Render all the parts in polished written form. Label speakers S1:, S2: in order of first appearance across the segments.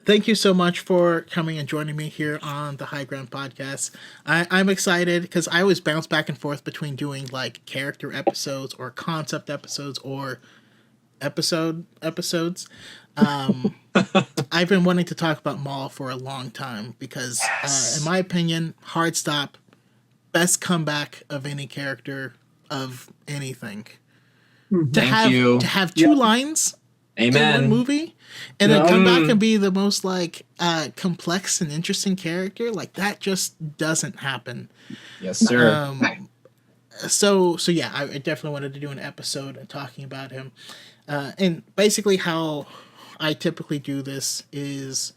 S1: thank you so much for coming and joining me here on the High Ground podcast. I'm excited because I always bounce back and forth between doing like character episodes or concept episodes or episodes. I've been wanting to talk about Maul for a long time because, in my opinion, hard stop, best comeback of any character of anything. To have two lines in one movie and then come back and be the most like complex and interesting character, like that just doesn't happen.
S2: Yes, sir.
S1: So yeah, I definitely wanted to do an episode talking about him. And basically how I typically do this is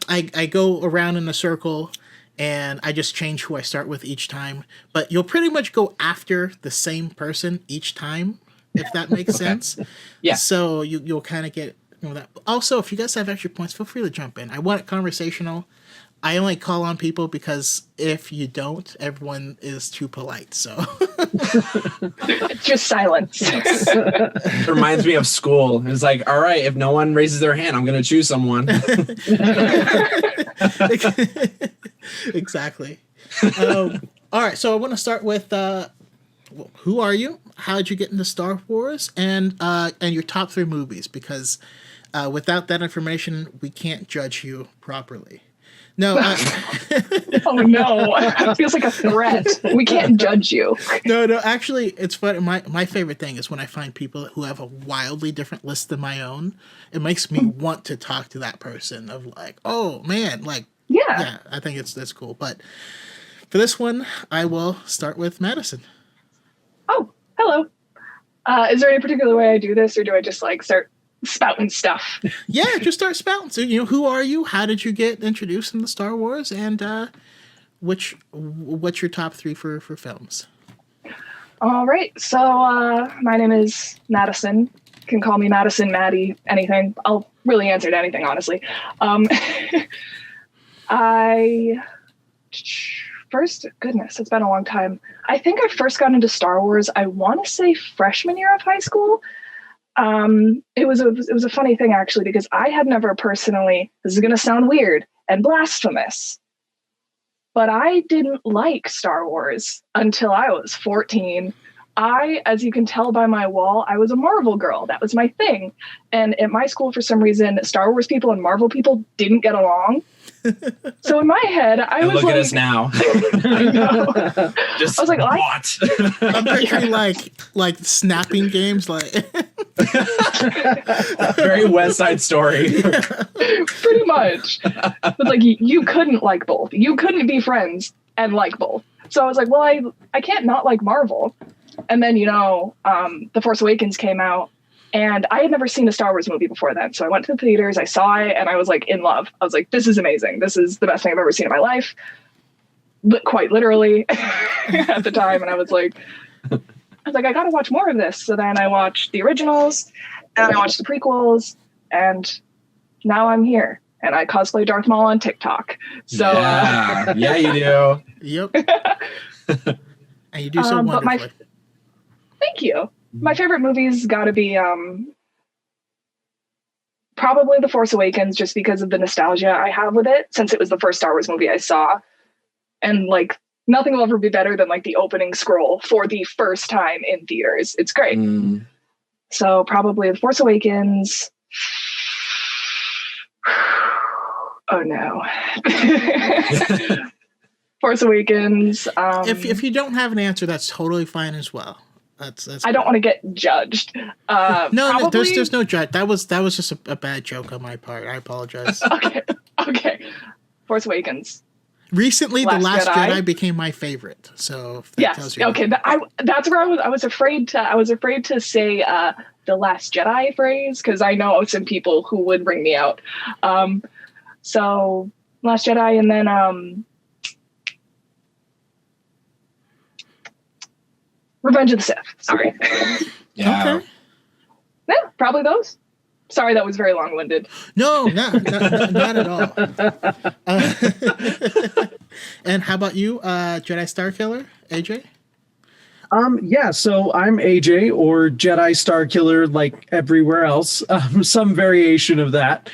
S1: I go around in a circle and I just change who I start with each time. But you'll pretty much go after the same person each time, if that makes sense.
S2: Yeah.
S1: So you'll kind of get that. Also, if you guys have extra points, feel free to jump in. I want it conversational. I only call on people because if you don't, everyone is too polite. So
S3: just silence.
S2: It reminds me of school. It's like, all right, if no one raises their hand, I'm going to choose someone.
S1: Exactly. All right, so I want to start with who are you? How did you get into Star Wars? And your top 3 movies, because without that information, we can't judge you properly. No.
S3: Oh, no. It feels like a threat. We can't judge you.
S1: No, actually, it's funny. My favorite thing is when I find people who have a wildly different list than my own. It makes me want to talk to that person of like, oh, man, like, yeah, I think that's cool. But for this one, I will start with Madison.
S3: Oh, hello. Is there any particular way I do this, or do I just like start spouting stuff?
S1: Yeah, just start spouting. So, who are you? How did you get introduced into Star Wars? And what's your top 3 for films?
S3: All right. So my name is Madison. You can call me Madison, Maddie, anything. I'll really answer to anything, honestly. Goodness, it's been a long time. I think I first got into Star Wars, I want to say freshman year of high school. It was a funny thing, actually, because I had never personally, this is going to sound weird and blasphemous, but I didn't like Star Wars until I was 14. As you can tell by my wall, I was a Marvel girl. That was my thing. And at my school, for some reason, Star Wars people and Marvel people didn't get along. So in my head, I was
S2: look
S3: like,
S2: at us now.
S3: I know.
S2: Just
S3: I was like,
S2: what?
S1: I'm picturing like snapping games, like
S2: very West Side Story.
S3: Pretty much. It's like you couldn't like both. You couldn't be friends and like both. So I was like, well, I can't not like Marvel. And then, The Force Awakens came out, and I had never seen a Star Wars movie before then. So I went to the theaters, I saw it, and I was like in love. I was like, this is amazing. This is the best thing I've ever seen in my life. Quite literally at the time. And I was like, I got to watch more of this. So then I watched the originals and I watched the prequels, and now I'm here and I cosplay Darth Maul on TikTok. So
S2: yeah, you do.
S1: Yep. And you do so wonderfully.
S3: Thank you. My favorite movie's got to be probably The Force Awakens, just because of the nostalgia I have with it, since it was the first Star Wars movie I saw. And like nothing will ever be better than like the opening scroll for the first time in theaters. It's great. So probably The Force Awakens. Oh no. Force Awakens.
S1: If you don't have an answer, that's totally fine as well. That's
S3: I don't want to get judged.
S1: No, there's no judge. That was just a bad joke on my part. I apologize.
S3: Okay. Force Awakens.
S1: Recently, The Last Jedi became my favorite. So if that tells you.
S3: Okay. That's where I was afraid to say the Last Jedi phrase, because I know some people who would bring me out. So Last Jedi, and then Revenge of the Sith. Sorry.
S2: Yeah.
S1: Okay.
S3: Yeah, probably those. Sorry, that was very long-winded.
S1: No, not at all. And how about you, Jedi Starkiller, AJ?
S4: Yeah, so I'm AJ, or Jedi Starkiller, like everywhere else. Some variation of that.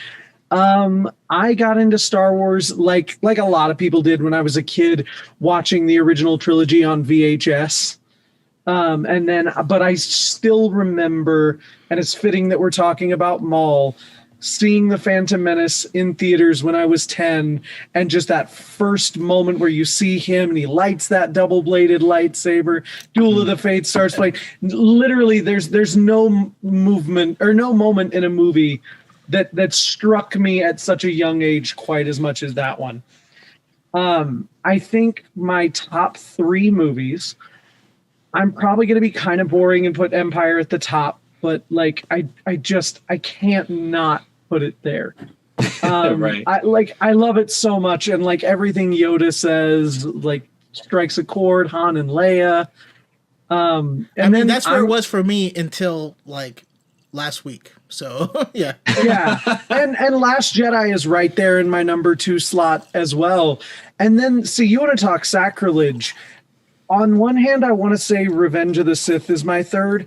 S4: I got into Star Wars like a lot of people did when I was a kid, watching the original trilogy on VHS. But I still remember, and it's fitting that we're talking about Maul, seeing The Phantom Menace in theaters when I was 10, and just that first moment where you see him and he lights that double-bladed lightsaber, Duel of the Fates starts playing. Literally, there's no movement or no moment in a movie that struck me at such a young age quite as much as that one. I think my top 3 movies, I'm probably going to be kind of boring and put Empire at the top, but like I can't not put it there.
S2: Right.
S4: I love it so much, and like everything Yoda says, like strikes a chord. Han and Leia. And
S1: that's where it was for me until like last week. So yeah. And Last Jedi is right there in my number 2 slot as well. And then, see, you want to talk sacrilege. On one hand, I want to say Revenge of the Sith is my 3rd,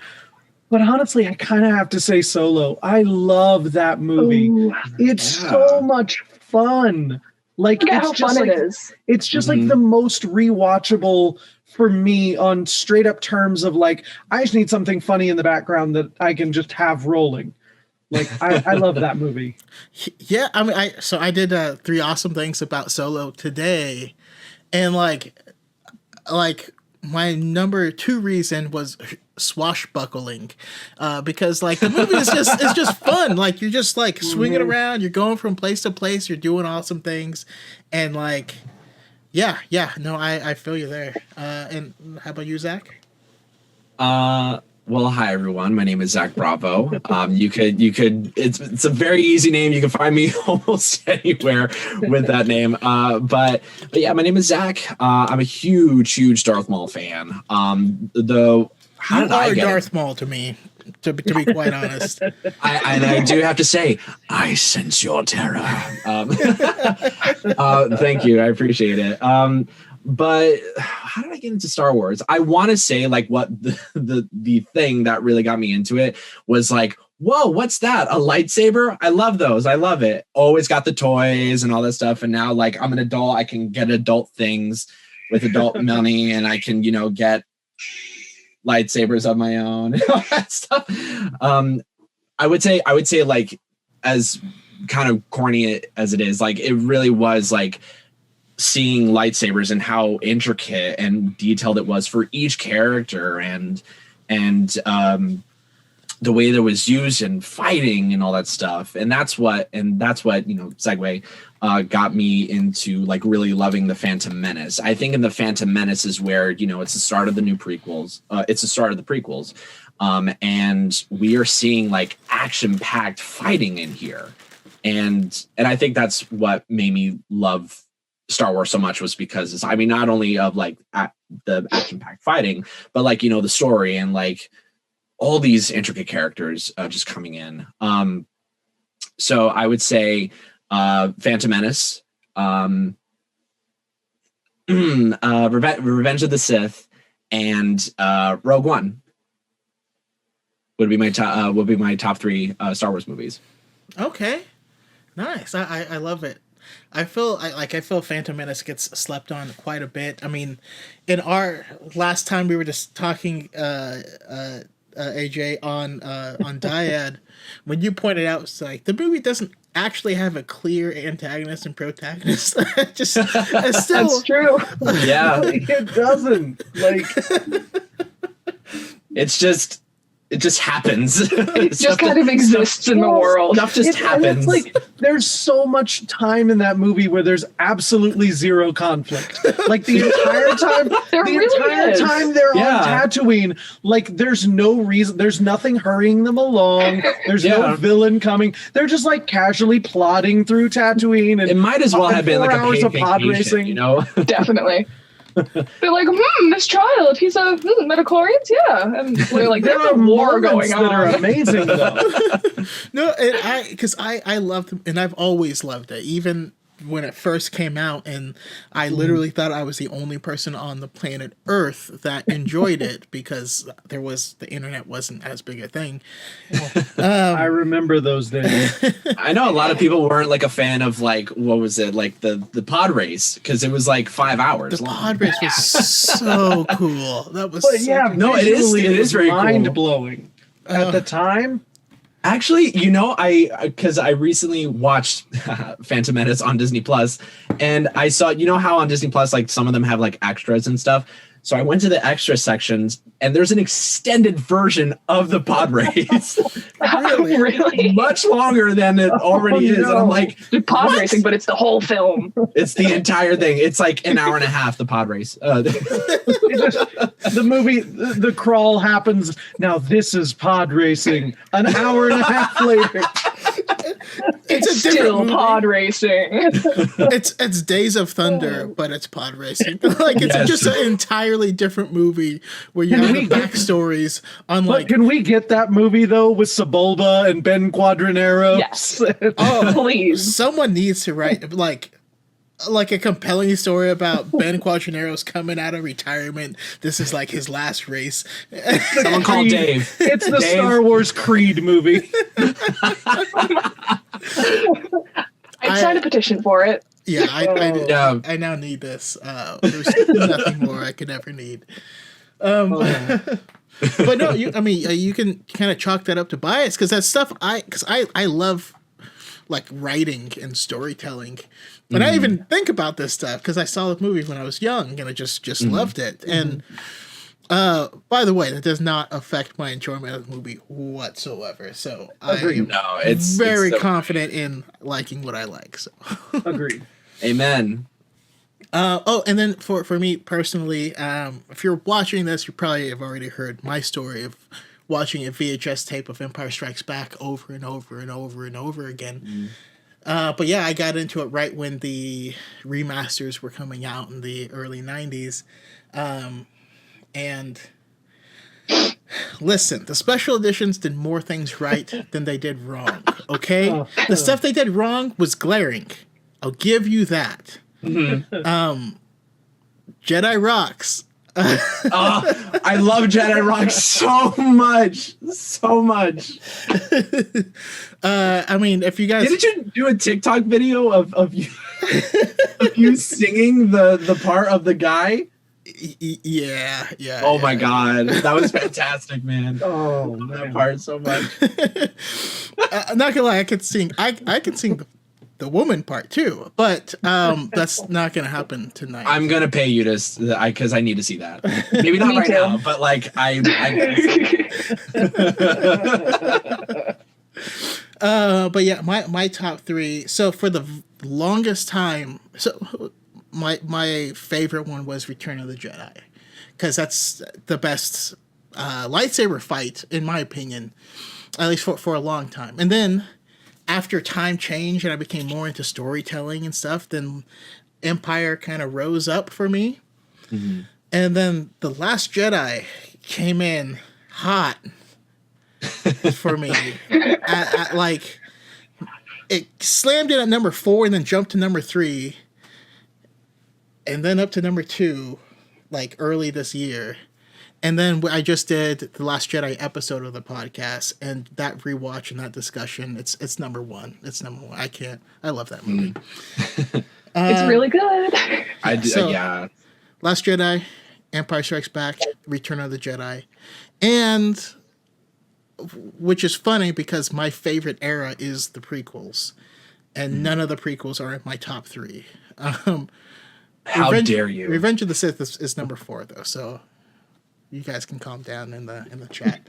S1: but honestly, I kind of have to say Solo. I love that movie.
S3: Ooh,
S4: it's so much fun. Like,
S3: look at
S4: it's
S3: how
S4: just
S3: fun
S4: like,
S3: it is.
S4: it's just like the most rewatchable for me on straight up terms of like, I just need something funny in the background that I can just have rolling. Like, I love that movie.
S1: Yeah, I mean, I did 3 awesome things about Solo today, and like my number 2 reason was swashbuckling, because like the movie is just it's just fun. Like you're just like swinging around, you're going from place to place, you're doing awesome things, and like no, I feel you there. And how about you, Zach?
S2: Well, hi everyone. My name is ZachBravo. You could. It's a very easy name. You can find me almost anywhere with that name. But yeah, my name is Zach. I'm a huge Darth Maul fan. Though, how did I get
S1: Darth Maul to me? To be quite honest,
S2: I do have to say, I sense your terror. Thank you. I appreciate it. But how did I get into Star Wars? I want to say like what the thing that really got me into it was like, whoa, what's that? A lightsaber? I love those. I love it. Always got the toys and all that stuff. And now like I'm an adult, I can get adult things with adult money, and I can, get lightsabers of my own and all that stuff. I would say like, as kind of corny as it is, like it really was like seeing lightsabers and how intricate and detailed it was for each character, and the way that was used in fighting and all that stuff. And that's what segue got me into like really loving the Phantom Menace. I think in the Phantom Menace is where, it's the start of the new prequels. It's the start of the prequels. And we are seeing like action-packed fighting in here. And I think that's what made me love Star Wars so much, was because not only of like the action-packed fighting, but like, the story and like all these intricate characters just coming in. So I would say Phantom Menace, Revenge of the Sith, and Rogue One would be my top 3 Star Wars movies.
S1: Okay, nice. I love it. I feel Phantom Menace gets slept on quite a bit. I mean, in our last time we were just talking, AJ, on Dyad, when you pointed out, it's like the movie doesn't actually have a clear antagonist and protagonist. It's still
S3: That's true.
S2: Yeah,
S4: It doesn't. Like,
S2: it just happens.
S3: It just kind of exists in the world.
S2: Stuff just happens.
S4: It's like there's so much time in that movie where there's absolutely zero conflict. Like the entire time, time they're on Tatooine, like there's no reason, there's nothing hurrying them along. There's no villain coming. They're just like casually plodding through Tatooine. And
S2: it might as well have been like a
S4: hours of pod racing.
S3: Definitely. They're like, this child, he's a midichlorians, yeah. And we're like, there's a war going on.
S4: That are amazing, though.
S1: No, and because I love them, and I've always loved it. Even when it first came out, and I literally thought I was the only person on the planet Earth that enjoyed it because the internet wasn't as big a thing.
S4: I remember those days.
S2: I know a lot of people weren't like a fan of like what was it like the pod race because it was like 5 hours
S1: The
S2: long.
S1: pod race was so cool. That was
S4: But yeah,
S2: No, it is-
S4: visually,
S2: it is
S4: was
S2: very cool.
S4: mind blowing at the time.
S2: Actually, you know, because I recently watched Phantom Menace on Disney Plus, and I saw, you know how on Disney Plus, like some of them have like extras and stuff. So I went to the extra sections, and there's an extended version of the pod race,
S3: Really?
S2: much longer than it already is. And I'm like,
S3: Pod
S2: what?
S3: racing, but it's the whole film.
S2: It's the entire thing. It's like an hour and a half. The pod race.
S4: The movie, the crawl happens. Now this is pod racing. An hour and a half later.
S1: It's a
S3: Still
S1: different movie.
S3: pod racing.
S1: It's Days of Thunder, but it's pod racing. Like it's
S2: Yes.
S1: just an entirely different movie where you have the backstories on
S4: But
S1: like
S4: can we get that movie though with Sebulba and Ben Quadranero?
S3: Yes.
S1: oh
S3: Please.
S1: someone needs to write like a compelling story about Ben Quadranero's coming out of retirement. This is like his last race.
S2: Someone call Dave.
S4: It's the
S2: Dave.
S4: Star Wars Creed movie.
S3: I'd sign a petition for it.
S1: Yeah,
S2: Yeah.
S1: I now need this. There's nothing more I could ever need. But no, you can kind of chalk that up to bias because that stuff I love like writing and storytelling. And I even think about this stuff because I saw the movie when I was young and I just loved it. And by the way, that does not affect my enjoyment of the movie whatsoever. So I'm
S2: No, it's
S1: very
S2: so-
S1: confident in liking what I like. So.
S4: Agreed.
S2: Amen.
S1: And then for me personally, if you're watching this, you probably have already heard my story of watching a VHS tape of Empire Strikes Back over and over and over and over again. But yeah, I got into it right when the remasters were coming out in the early 90s. And listen, the special editions did more things right than they did wrong, okay? The stuff they did wrong was glaring. I'll give you that. Jedi rocks.
S2: I love Jedi Rock so much. So much.
S1: I mean, if you guys...
S2: Didn't you do a TikTok video of you of you singing the part of the guy?
S1: Yeah.
S2: Oh my god. That was fantastic, man.
S4: Oh
S2: That
S4: man.
S2: part so much.
S1: I'm not gonna lie, I could sing the woman part too, but that's not gonna happen tonight.
S2: I'm gonna pay you because I need to see that. Maybe not
S3: Me
S2: right
S3: too.
S2: now, but like I
S1: But yeah, my top three. So for the longest time, my favorite one was Return of the Jedi, because that's the best lightsaber fight in my opinion, at least for a long time. And then after time changed and I became more into storytelling and stuff, then Empire kind of rose up for me.
S2: Mm-hmm.
S1: And then The Last Jedi came in hot for me. Like, it slammed in at number 4 and then jumped to number 3 and then up to number 2 like early this year. And then I just did the Last Jedi episode of the podcast, and that rewatch and that discussion, it's number 1. It's number 1. I love that movie.
S3: It's really good.
S2: I do,
S1: So-
S2: yeah.
S1: Last Jedi, Empire Strikes Back, Return of the Jedi, and which is funny because my favorite era is the prequels, and none of the prequels are in my top 3.
S2: How dare you?
S1: Revenge of the Sith is number 4 though, so you guys can calm down in the chat.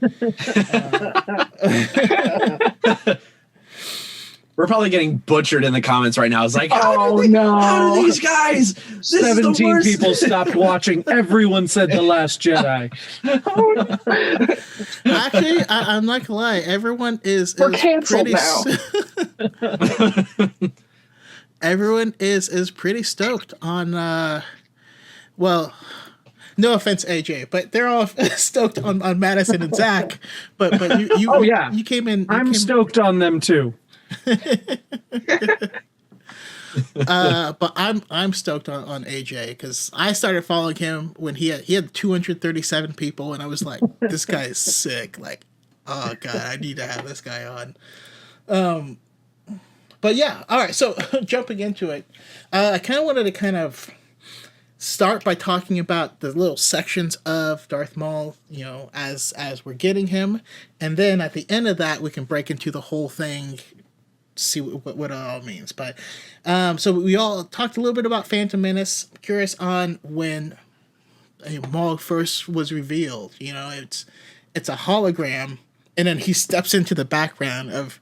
S2: We're probably getting butchered in the comments right now. It's like, how
S3: Oh
S2: do
S3: no.
S2: these guys? This is the
S4: 17
S2: worst.
S4: people stopped watching. Everyone said The Last Jedi.
S1: Actually, I'm not gonna lie. Everyone is
S3: We're
S1: is
S3: canceled
S1: pretty everyone is pretty stoked on. Well, no offense, AJ, but they're all stoked on Madison and Zach. But you
S4: Oh, yeah.
S1: you came in.
S4: I'm stoked on them too.
S1: But I'm stoked on AJ because I started following him when he had 237 people, and I was like, this guy is sick. Like, oh god, I need to have this guy on. But yeah, all right. So jumping into it, I kind of wanted to kind of start by talking about the little sections of Darth Maul, you know, as we're getting him, and then at the end of that, we can break into the whole thing, see what it all means. But so we all talked a little bit about Phantom Menace. Curious on when Maul first was revealed. You know, it's a hologram. And then he steps into the background of.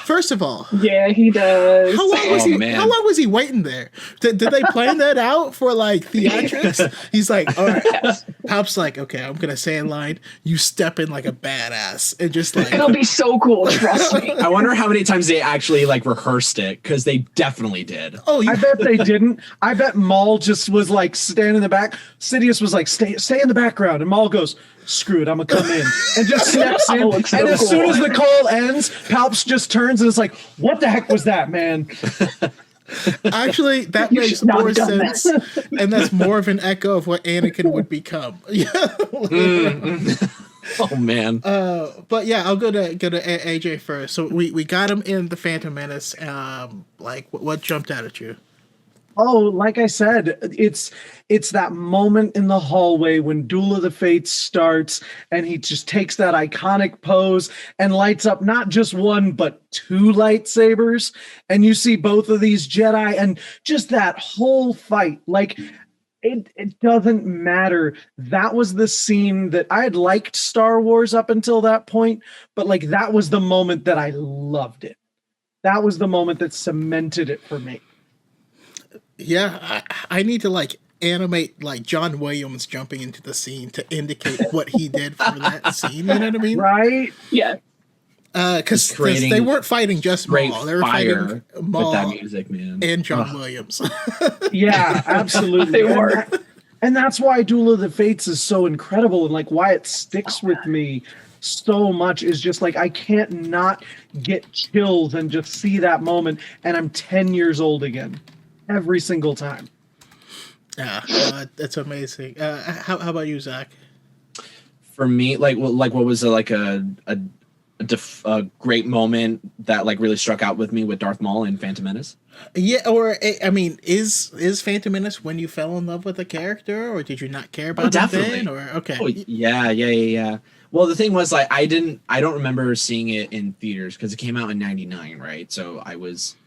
S1: First of all,
S3: yeah, he does.
S1: How long was he?
S2: Man.
S1: How long was he waiting there? Did they plan that out for like theatrics? He's like, all right. Pop's like, okay, I'm gonna say a line. You step in like a badass, and just like
S3: It'll be so cool. Trust me.
S2: I wonder how many times they actually like rehearsed it, because they definitely did.
S1: oh,
S4: I bet they didn't. I bet Maul just was like standing in the back. Sidious was like, stay in the background. And Maul goes, screw it, I'm gonna come in. And just steps in.
S3: Oh, it's so
S4: and as soon
S3: cool.
S4: as the call ends, Palps just turns and is like, what the heck was that, man?
S1: actually, that
S3: You
S1: makes
S3: should not
S1: more
S3: have done
S1: sense,
S3: that.
S1: and that's more of an echo of what Anakin would become. Yeah.
S2: Oh man.
S1: But yeah, I'll go to AJ first. So we got him in the Phantom Menace. Like what jumped out at you?
S4: Oh, like I said, it's that moment in the hallway when Duel of the Fates starts and he just takes that iconic pose and lights up not just one but two lightsabers, and you see both of these Jedi and just that whole fight. Like it doesn't matter. That was the scene that I had liked Star Wars up until that point, but like that was the moment that I loved it. That was the moment that cemented it for me.
S1: Yeah, I need to like animate like John Williams jumping into the scene to indicate what he did for that scene. You know what I mean?
S4: Right?
S3: Yeah.
S1: Because
S2: Creating
S1: they weren't fighting just
S2: Great
S1: Maul; they were
S2: fire
S1: fighting
S2: with
S1: Maul
S2: that music, man.
S1: and John Williams.
S4: Yeah, absolutely.
S3: They were.
S4: And that's why Duel of the Fates is so incredible, and like why it sticks with me so much is just like I can't not get chills and just see that moment, and I'm 10 years old again every single time.
S1: Yeah, that's amazing. How about you, Zach?
S2: For me, like what was like a great moment that like really struck out with me with Darth Maul and Phantom Menace?
S1: Yeah, or I mean, is Phantom Menace when you fell in love with the character, or did you not care about him then? Or okay,
S2: Oh, yeah. Well, the thing was, like, I don't remember seeing it in theaters because it came out in '99, right? So I was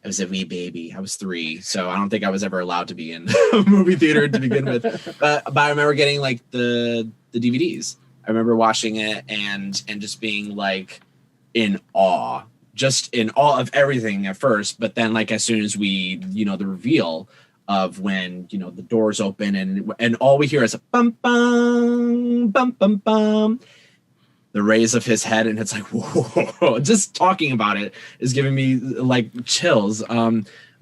S2: a wee baby. I was 3, so I don't think I was ever allowed to be in a movie theater to begin with. But I remember getting like the DVDs. I remember watching it and just being like in awe, just in awe of everything at first. But then, like, as soon as we, the reveal of when, the doors open and all we hear is a bum bum bum bum bum, the raise of his head, and it's like, whoa, just talking about it is giving me like chills.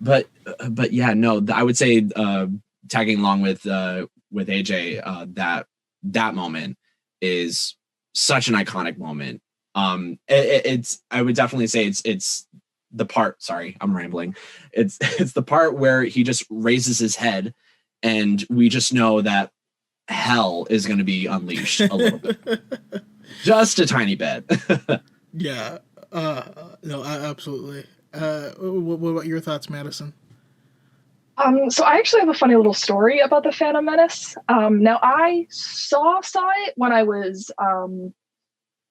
S2: But yeah, no, I would say tagging along with AJ, that moment is such an iconic moment. It's I would definitely say it's the part. Sorry, I'm rambling. It's the part where he just raises his head, and we just know that hell is going to be unleashed a little bit. Just a tiny bit.
S1: yeah, no, absolutely. What about your thoughts, Madison?
S3: So I actually have a funny little story about the Phantom Menace. Now I saw it when I was,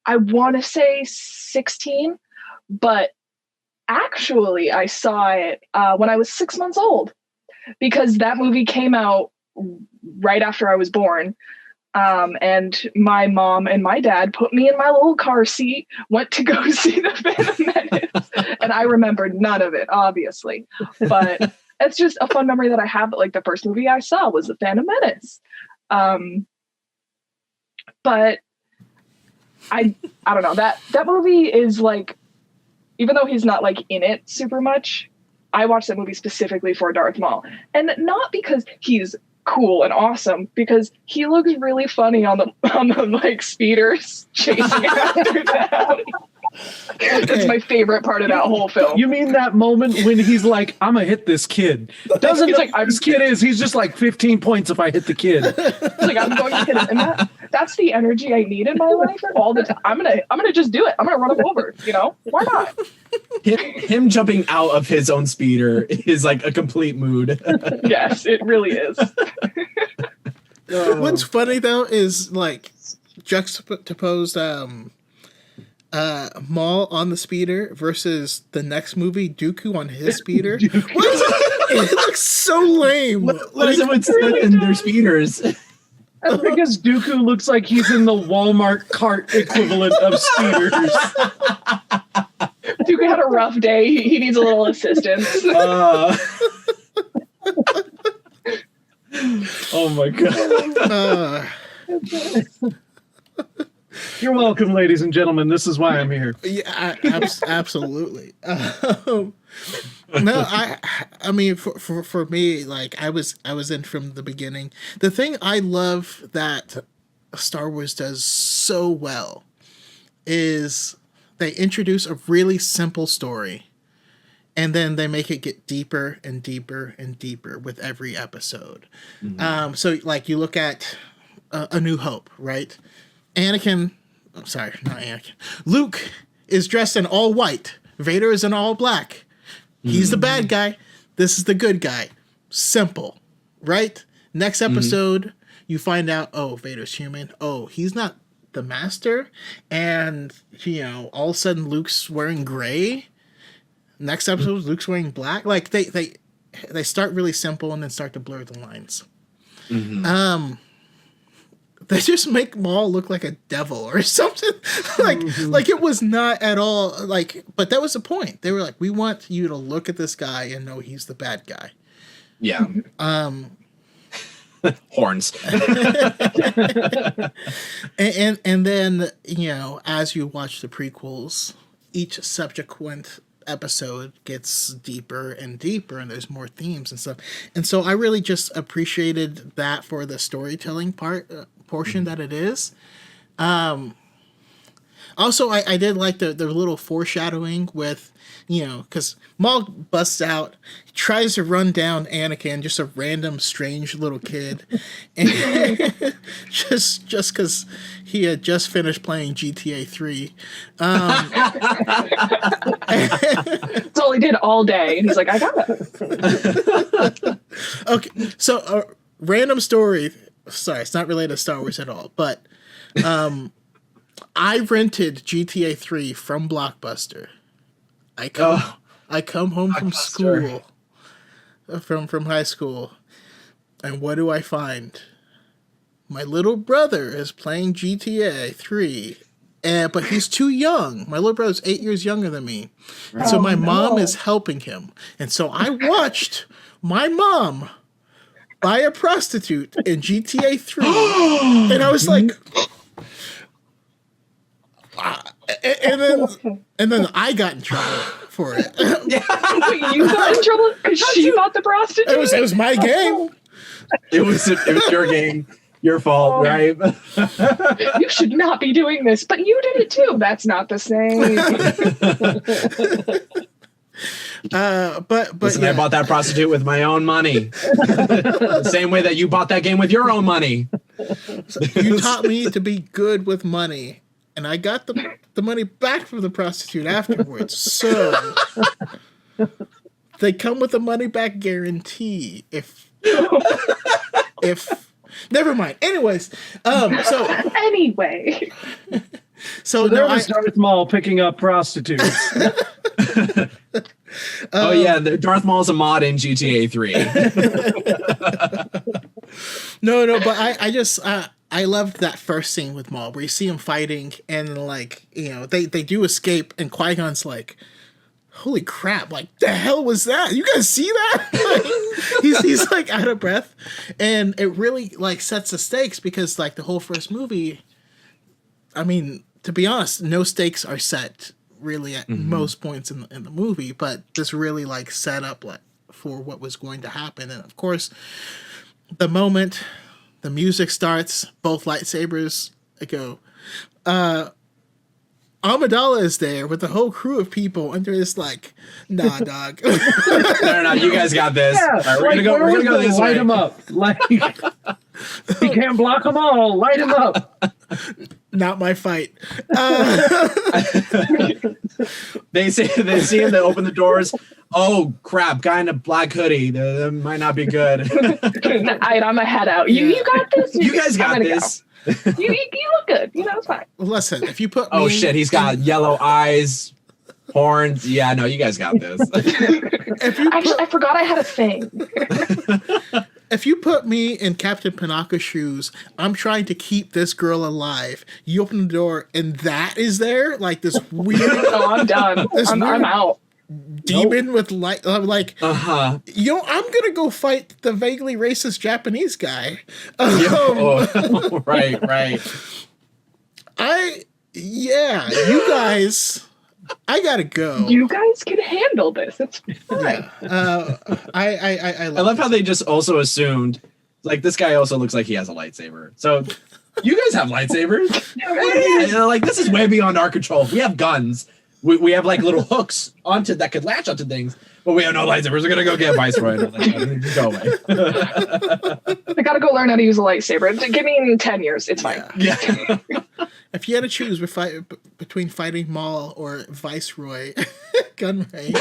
S3: I want to say 16, but actually I saw it when I was 6 months old, because that movie came out right after I was born. And my mom and my dad put me in my little car seat, went to go see the Phantom Menace, and I remembered none of it, obviously. But it's just a fun memory that I have. Like, the first movie I saw was the Phantom Menace. But I don't know, that movie is like, even though he's not like in it super much, I watched that movie specifically for Darth Maul, and not because he's cool and awesome, because he looks really funny on the like speeders chasing after them. That's my favorite part of that whole film.
S4: You mean that moment when he's like, I'm gonna hit this kid? Doesn't
S3: He's
S4: know
S3: like,
S4: who this kid is. He's just like 15 points if I hit the kid.
S3: He's like, I'm going to hit him. And that's the energy I need in my life all the time. I'm gonna just do it. I'm gonna run him over. Why not?
S2: Him jumping out of his own speeder is like a complete mood.
S3: Yes, it really is.
S1: What's funny though is like juxtaposed Maul on the speeder versus the next movie Dooku on his speeder. It looks so lame.
S2: What is it with Smith and their speeders?
S4: Because Dooku looks like he's in the Walmart cart equivalent of speeders.
S3: Dooku had a rough day. He needs a little assistance.
S2: Oh my god.
S4: You're welcome, ladies and gentlemen. This is why I'm here.
S1: Yeah, absolutely. No, I mean, for me, like I was in from the beginning. The thing I love that Star Wars does so well is they introduce a really simple story, and then they make it get deeper and deeper and deeper with every episode. Mm-hmm. So, like, you look at A New Hope, right? Luke is dressed in all white. Vader is in all black. He's the bad guy. This is the good guy. Simple, right? Next episode, you find out, oh, Vader's human. Oh, he's not the master. And, all of a sudden Luke's wearing gray. Next episode, Luke's wearing black. Like, they start really simple and then start to blur the lines. Mm-hmm. They just make Maul look like a devil or something. Like it was not at all but that was the point. They were like, we want you to look at this guy and know he's the bad guy.
S2: Yeah. Horns.
S1: and then, as you watch the prequels, each subsequent episode gets deeper and deeper, and there's more themes and stuff. And so I really just appreciated that for the storytelling portion that it is. Also, I did like the little foreshadowing with, because Maul busts out, tries to run down Anakin, just a random strange little kid, and just because he had just finished playing GTA 3.
S3: That's all he did all day, and he's like, I got it.
S1: Okay, so random story. Sorry, it's not related to Star Wars at all, but I rented GTA 3 from Blockbuster. I come home from school, from high school, and what do I find? My little brother is playing GTA 3, but he's too young. My little brother's 8 years younger than me, and so my mom is helping him. And so I watched my mom buy a prostitute in GTA 3, and I was like, and then I got in trouble for it.
S3: Wait, you got in trouble because she bought the prostitute?
S1: It was my game.
S2: It was your game, your fault, right?
S3: You should not be doing this, but you did it too. That's not the same.
S2: But listen, I bought that prostitute with my own money. The same way that you bought that game with your own money.
S1: So you taught me to be good with money, and I got the money back from the prostitute afterwards. So they come with a money back guarantee if never mind. Anyways,
S3: anyway.
S1: So
S4: there was Darth Maul picking up prostitutes.
S2: Oh yeah, Darth Maul's a mod in GTA 3.
S1: No, but I loved that first scene with Maul where you see him fighting and they do escape and Qui-Gon's like, holy crap, like the hell was that? You guys see that? he's like out of breath, and it really like sets the stakes because like the whole first movie, I mean, to be honest, no stakes are set really at most points in the movie, but this really like set up like for what was going to happen. And of course, the moment the music starts, both lightsabers go. Amidala is there with a whole crew of people, and they're just like, nah, dog.
S2: No, you guys got this.
S4: Yeah,
S2: All right, we're gonna go this
S4: light
S2: way.
S4: him up. Like, you can't block them all. Light him up.
S1: Not my fight.
S2: They see him, they open the doors. Oh crap, guy in a black hoodie. That might not be good.
S3: I'm a head out. You got this.
S2: You guys
S3: I'm
S2: got
S3: gonna
S2: this.
S3: Go. You look good. It's fine.
S1: Listen, if you put
S2: Oh
S1: me
S2: shit, he's got yellow eyes, horns. Yeah, no, you guys got this.
S3: I forgot I had a thing.
S1: If you put me in Captain Panaka's shoes, I'm trying to keep this girl alive. You open the door and that is there, like this weird.
S3: Oh, I'm done. I'm out.
S1: Demon with light. I'm like,
S2: Uh-huh.
S1: I'm gonna go fight the vaguely racist Japanese guy.
S2: Oh, right.
S1: You guys. I gotta go.
S3: You guys can handle this. It's fine.
S1: I
S2: I love how they just also assumed, like, this guy also looks like he has a lightsaber. So, you guys have lightsabers? Yeah, like, this is way beyond our control. We have guns. We have, like, little hooks that could latch onto things, but we have no lightsabers. We're gonna go get Viceroy. Go away.
S3: I gotta go learn how to use a lightsaber. Give me 10 years. It's fine.
S2: Yeah.
S1: If you had to choose between fighting Maul or Viceroy Gunray,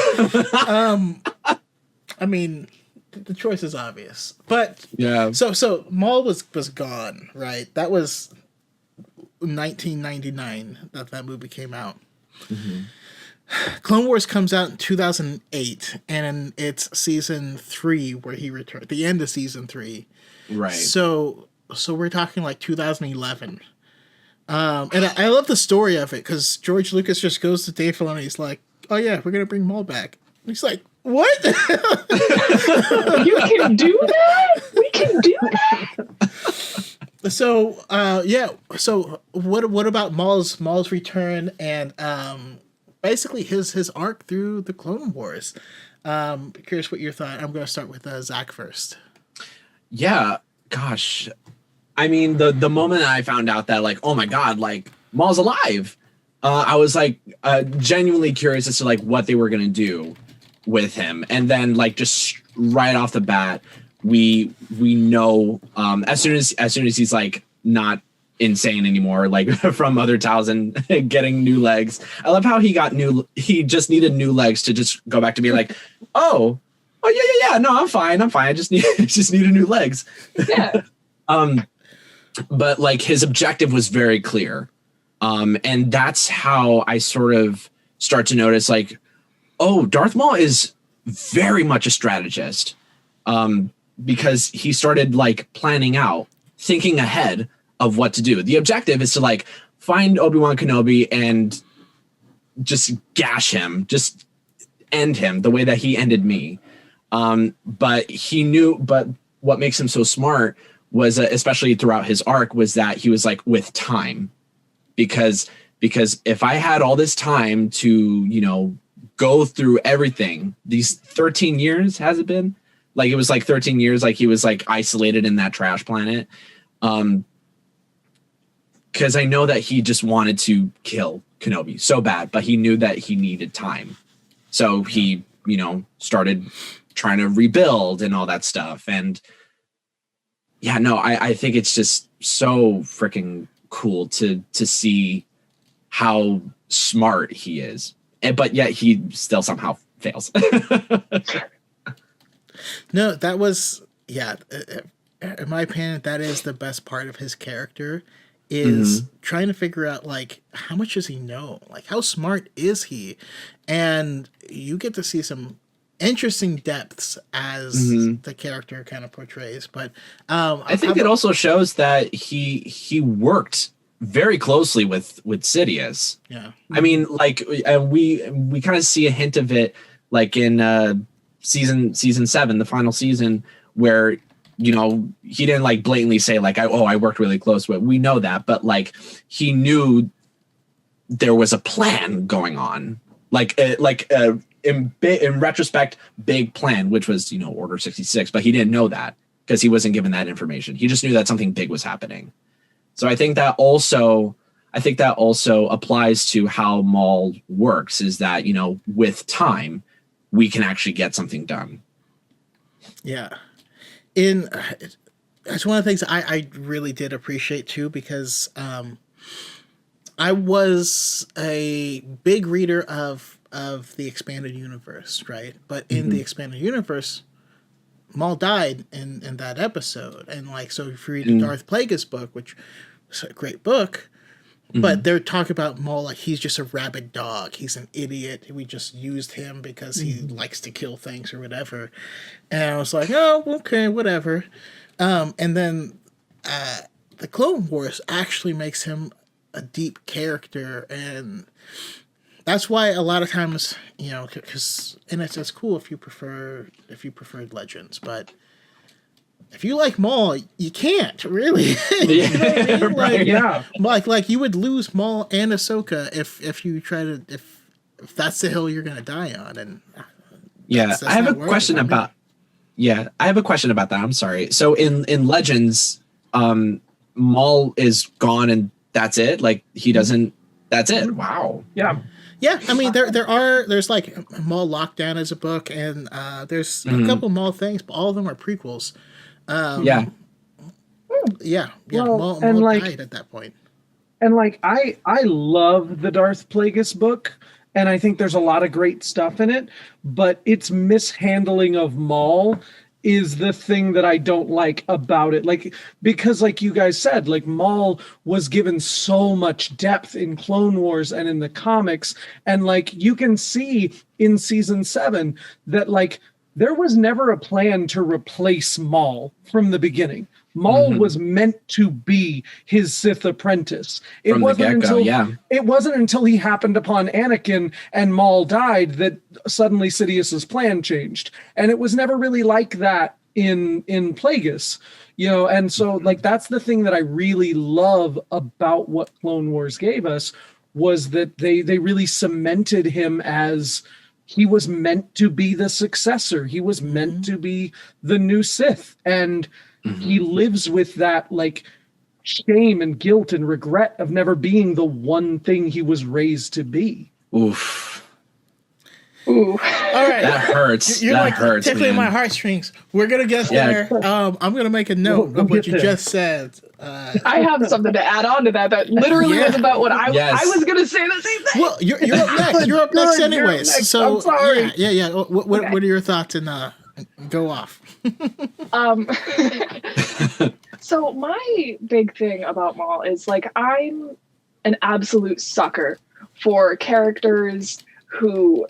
S1: I mean, the choice is obvious. But
S2: Yeah.
S1: So Maul was gone, right? That was 1999 that movie came out.
S2: Mm-hmm.
S1: Clone Wars comes out in 2008, and it's season 3 where he returned. The end of season 3.
S2: Right.
S1: So we're talking like 2011. And I love the story of it because George Lucas just goes to Dave Filoni. He's like, "Oh yeah, we're gonna bring Maul back." And he's like, "What?
S3: You can do that? We can do that?
S1: So So what about Maul's return and basically his arc through the Clone Wars? Curious what your thought. I'm gonna start with Zach first.
S2: Yeah. Gosh. I mean, the moment I found out that, like, oh my god, like, Maul's alive, I was like genuinely curious as to like what they were gonna do with him, and then like just right off the bat, we know as soon as he's like not insane anymore, like from Other Thousand getting new legs. I love how he just needed new legs to just go back to being like, oh yeah, no, I'm fine. I just needed new legs.
S3: Yeah.
S2: But like his objective was very clear. And that's how I sort of start to notice like, oh, Darth Maul is very much a strategist. Because he started like planning out, thinking ahead of what to do. The objective is to like find Obi-Wan Kenobi and just gash him, just end him the way that he ended me. But what makes him so smart was, especially throughout his arc, was that he was like with time, because if I had all this time to, go through everything, these 13 years, has it been? Like, it was like 13 years, like he was like isolated in that trash planet. Because I know that he just wanted to kill Kenobi so bad, but he knew that he needed time. So he, started trying to rebuild and all that stuff. And yeah, no, I think it's just so freaking cool to see how smart he is. But yet he still somehow fails.
S1: No, that was, in my opinion, that is the best part of his character, is trying to figure out, like, how much does he know? Like, how smart is he? And you get to see some interesting depths as the character kind of portrays. But
S2: I think it also shows that he worked very closely with Sidious.
S1: Yeah.
S2: I mean, like, we kind of see a hint of it, like in season 7, the final season, where he didn't like blatantly say like, I worked really close with. We know that, but like he knew there was a plan going on, in retrospect, big plan, which was Order 66, but he didn't know that because he wasn't given that information. He just knew that something big was happening. So I think that also I think that also applies to how Maul works, is that, you know, with time, we can actually get something done.
S1: Yeah. That's one of the things I really did appreciate too, because I was a big reader of the expanded universe, right? But in the expanded universe, Maul died in that episode. And like, so if you read the Darth Plagueis book, which is a great book, but they're talking about Maul like he's just a rabid dog. He's an idiot. We just used him because he likes to kill things or whatever. And I was like, oh, okay, whatever. And then the Clone Wars actually makes him a deep character, and that's why a lot of times, you know, because and it's cool if you preferred Legends, but if you like Maul, you can't really. You know what I mean?
S2: Right.
S4: Yeah.
S1: Like you would lose Maul and Ahsoka if you try to if that's the hill you're gonna die on. And
S2: yeah, I have a question about. Yeah, I have a question about that. I'm sorry. So in Legends, Maul is gone and that's it. Like he doesn't. That's it. Wow.
S4: Yeah.
S1: Yeah, I mean there's like Maul Lockdown as a book, and there's a couple Maul things, but all of them are prequels.
S2: Yeah.
S4: Well,
S1: Maul
S4: and like,
S1: died at that point.
S4: And like I love the Darth Plagueis book, and I think there's a lot of great stuff in it, but its mishandling of Maul is the thing that I don't like about it. Like, because like you guys said, like Maul was given so much depth in Clone Wars and in the comics, and like you can see in season 7 that like there was never a plan to replace Maul from the beginning. Maul was meant to be his Sith apprentice. It wasn't until he happened upon Anakin and Maul died that suddenly Sidious's plan changed. And it was never really like that in Plagueis, you know. And so like that's the thing that I really love about what Clone Wars gave us, was that they really cemented him as he was meant to be the successor. He was meant to be the new Sith. And he lives with that like shame and guilt and regret of never being the one thing he was raised to be.
S2: Oof.
S3: Ooh.
S1: All right,
S2: That hurts.
S1: You're
S2: that
S1: like
S2: hurts,
S1: tickling
S2: man.
S1: my heartstrings. We're gonna get there. I'm gonna make a note
S4: We'll
S1: of what
S4: get
S1: you
S4: there.
S1: just said.
S3: I have something to add on to that literally was about what I was going to say the same thing.
S1: Well, you're up next. You're up next,
S4: Good, you're
S1: anyways.
S4: up next.
S1: So
S4: I'm sorry.
S1: yeah. What
S3: Okay.
S1: are your thoughts? And go off.
S3: So my big thing about Maul is like I'm an absolute sucker for characters who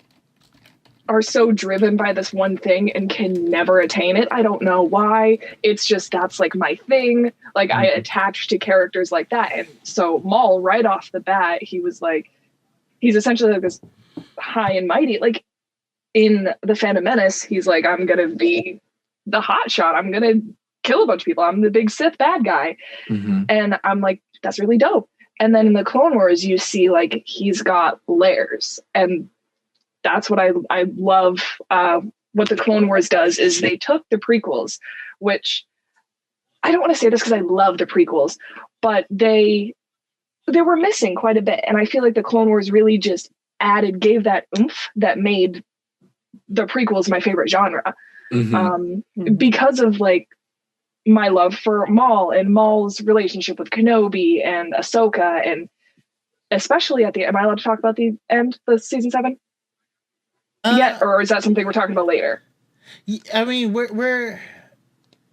S3: are so driven by this one thing and can never attain it. I don't know why. It's just that's like my thing. Like I attach to characters like that. And so Maul, right off the bat, he was like, he's essentially like this high and mighty. Like in The Phantom Menace, he's like, I'm going to be the hot shot. I'm going to kill a bunch of people. I'm the big Sith bad guy. And I'm like, that's really dope. And then in the Clone Wars, you see like he's got layers, and that's what I love. What the Clone Wars does is they took the prequels, which I don't want to say this because I love the prequels, but they were missing quite a bit. And I feel like the Clone Wars really just gave that oomph that made the prequels my favorite genre. Because of like my love for Maul and Maul's relationship with Kenobi and Ahsoka, and especially at the, am I allowed to talk about the end, the season 7? Yet, or is that something we're talking about later?
S1: I mean, we're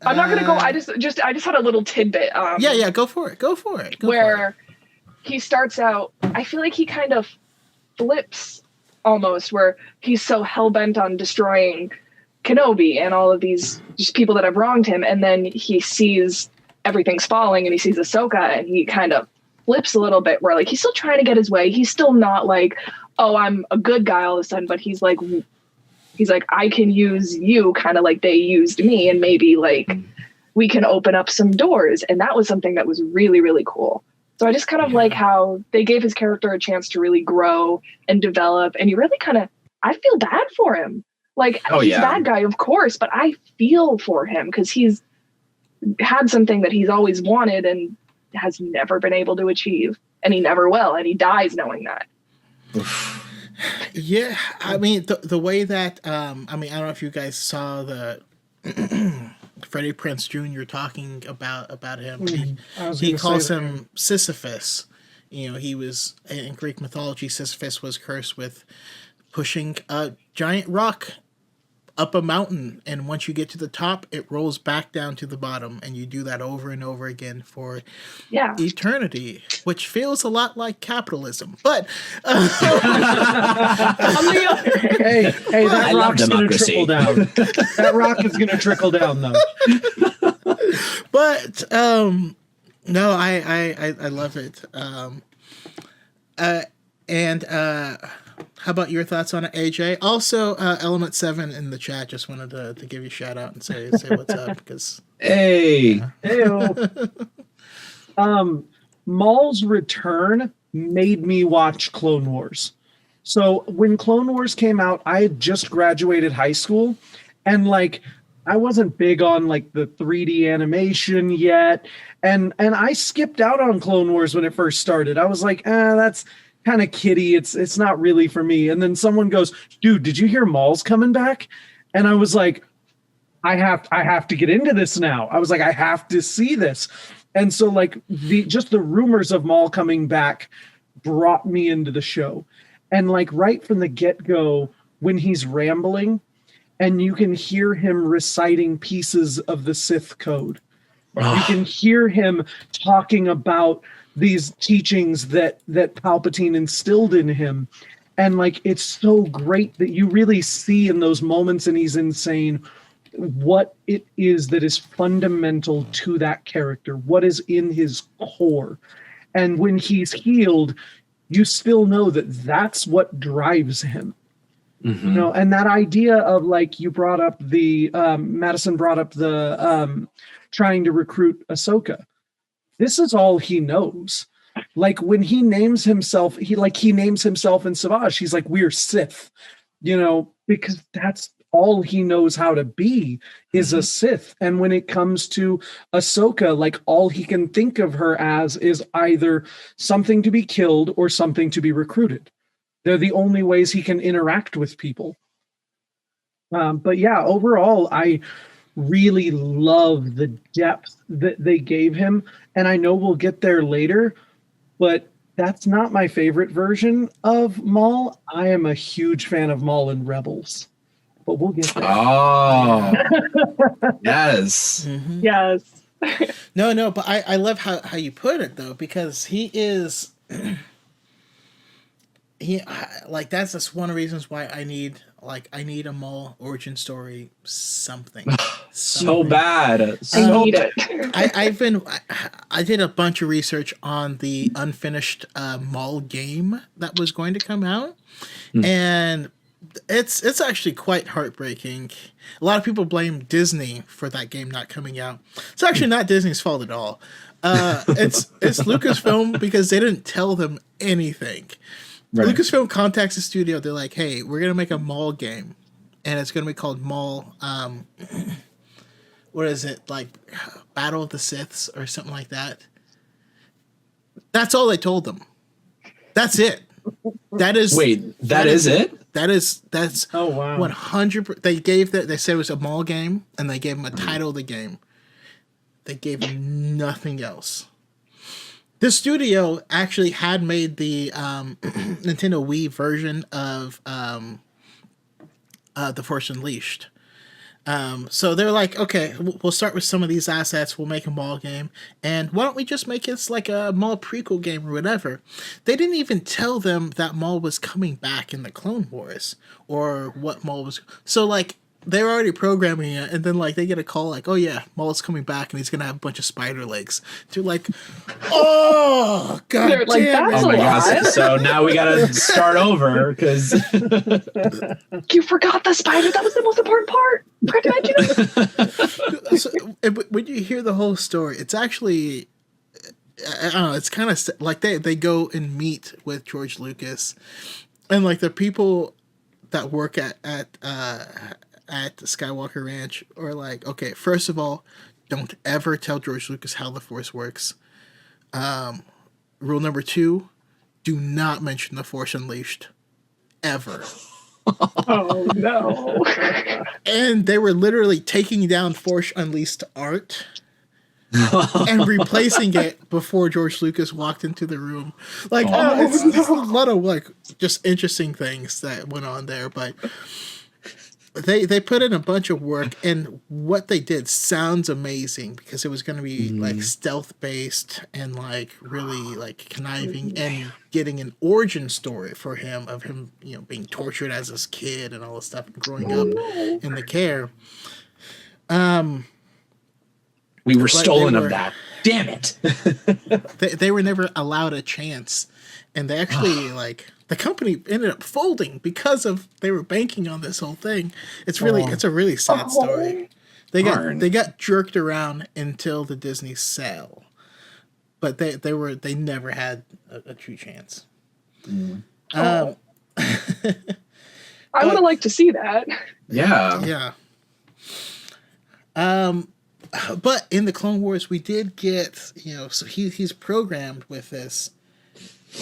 S3: I'm not gonna go. I just had a little tidbit.
S1: Yeah. Go for it. Go for it.
S3: He starts out. I feel like he kind of flips almost, where he's so hell bent on destroying Kenobi and all of these just people that have wronged him, and then he sees everything's falling, and he sees Ahsoka, and he kind of flips a little bit, where like he's still trying to get his way. He's still not like, oh, I'm a good guy all of a sudden, but he's like, I can use you kind of like they used me, and maybe like we can open up some doors. And that was something that was really, really cool. So I just kind of like how they gave his character a chance to really grow and develop. And you really kind of, I feel bad for him. Like he's a bad guy, of course, but I feel for him because he's had something that he's always wanted and has never been able to achieve. and he never will, and he dies knowing that.
S1: Yeah, I mean the way that I mean, I don't know if you guys saw the Freddie Prinze Jr. talking about him. He calls him Sisyphus. You know, he was in Greek mythology. Sisyphus was cursed with pushing a giant rock up a mountain, and once you get to the top, it rolls back down to the bottom, and you do that over and over again for eternity, which feels a lot like capitalism. But
S4: hey, that rock's going to trickle down. That rock is going to trickle down, though.
S1: But no, I love it. How about your thoughts on it, AJ? Also, Element 7 in the chat just wanted to give you a shout out and say what's up, because
S2: Hey.
S4: Maul's return made me watch Clone Wars. So when Clone Wars came out, I had just graduated high school, and like I wasn't big on like the 3D animation yet, and I skipped out on Clone Wars when it first started. I was like, that's kind of kiddie. It's not really for me. And then someone goes, dude, did you hear Maul's coming back? And I was like, I have to get into this now. I was like, I have to see this. And so like the rumors of Maul coming back brought me into the show. And like right from the get-go, when he's rambling and you can hear him reciting pieces of the Sith code, you can hear him talking about these teachings that Palpatine instilled in him. And like, it's so great that you really see in those moments, and he's insane, what it is that is fundamental to that character, what is in his core. And when he's healed, you still know that that's what drives him. Mm-hmm. You know, and that idea of like, you brought up the, Madison brought up the trying to recruit Ahsoka. This is all he knows. Like when he names himself, he names himself in Savage. He's like, we're Sith, you know, because that's all he knows how to be is a Sith. And when it comes to Ahsoka, like all he can think of her as is either something to be killed or something to be recruited. They're the only ways he can interact with people. But yeah, overall, I really love the depth that they gave him. And I know we'll get there later, but that's not my favorite version of Maul. I am a huge fan of Maul in Rebels, but we'll get there.
S2: Oh, yes.
S1: Mm-hmm.
S3: Yes.
S1: No, but I love how you put it though, because he is like, that's just one of the reasons why I need a Maul origin story, something.
S2: So bad.
S3: I need it.
S1: I did a bunch of research on the unfinished Maul game that was going to come out, and it's actually quite heartbreaking. A lot of people blame Disney for that game not coming out. It's actually not Disney's fault at all. It's Lucasfilm, because they didn't tell them anything. Right. Lucasfilm contacts the studio. They're like, "Hey, we're gonna make a Maul game, and it's gonna be called Maul. What is it, like Battle of the Siths or something like that?" That's all they told them. That's it. That is.
S2: Wait, that is it?
S1: That's.
S4: Oh wow.
S1: 100. They gave that. They said it was a Maul game, and they gave them a title of the game. They gave them nothing else. The studio actually had made the Nintendo Wii version of The Force Unleashed. So they're like, okay, we'll start with some of these assets. We'll make a Maul game. And why don't we just make it like a Maul prequel game or whatever? They didn't even tell them that Maul was coming back in the Clone Wars or what Maul was. So like, they're already programming it, and then like they get a call like, "Oh yeah, Maul's coming back, and he's gonna have a bunch of spider legs." They're like, "Oh god,
S3: they're like,
S1: damn
S3: that's
S2: Oh my
S3: a lot.
S2: gosh! So now we gotta start over because
S3: You forgot the spider. That was the most important part.
S1: So, when you hear the whole story, it's actually, I don't know, it's kind of like they go and meet with George Lucas, and like the people that work at Skywalker Ranch are like, okay, first of all, don't ever tell George Lucas how the Force works. Rule number 2, do not mention the Force Unleashed. Ever.
S3: Oh no.
S1: And they were literally taking down Force Unleashed art and replacing it before George Lucas walked into the room. Like, it's a lot of like just interesting things that went on there, but they put in a bunch of work, and what they did sounds amazing because it was going to be like stealth based and like really like conniving and getting an origin story for him of him, you know, being tortured as his kid and all this stuff and growing up in the care.
S2: We were stolen of that. Damn it.
S1: They were never allowed a chance, and they actually like the company ended up folding because of they were banking on this whole thing. It's really it's a really sad story. They got jerked around until the Disney sale, but they never had a true chance.
S3: I would have liked to see that.
S2: Yeah.
S1: But in the Clone Wars, we did get, you know, so he's programmed with this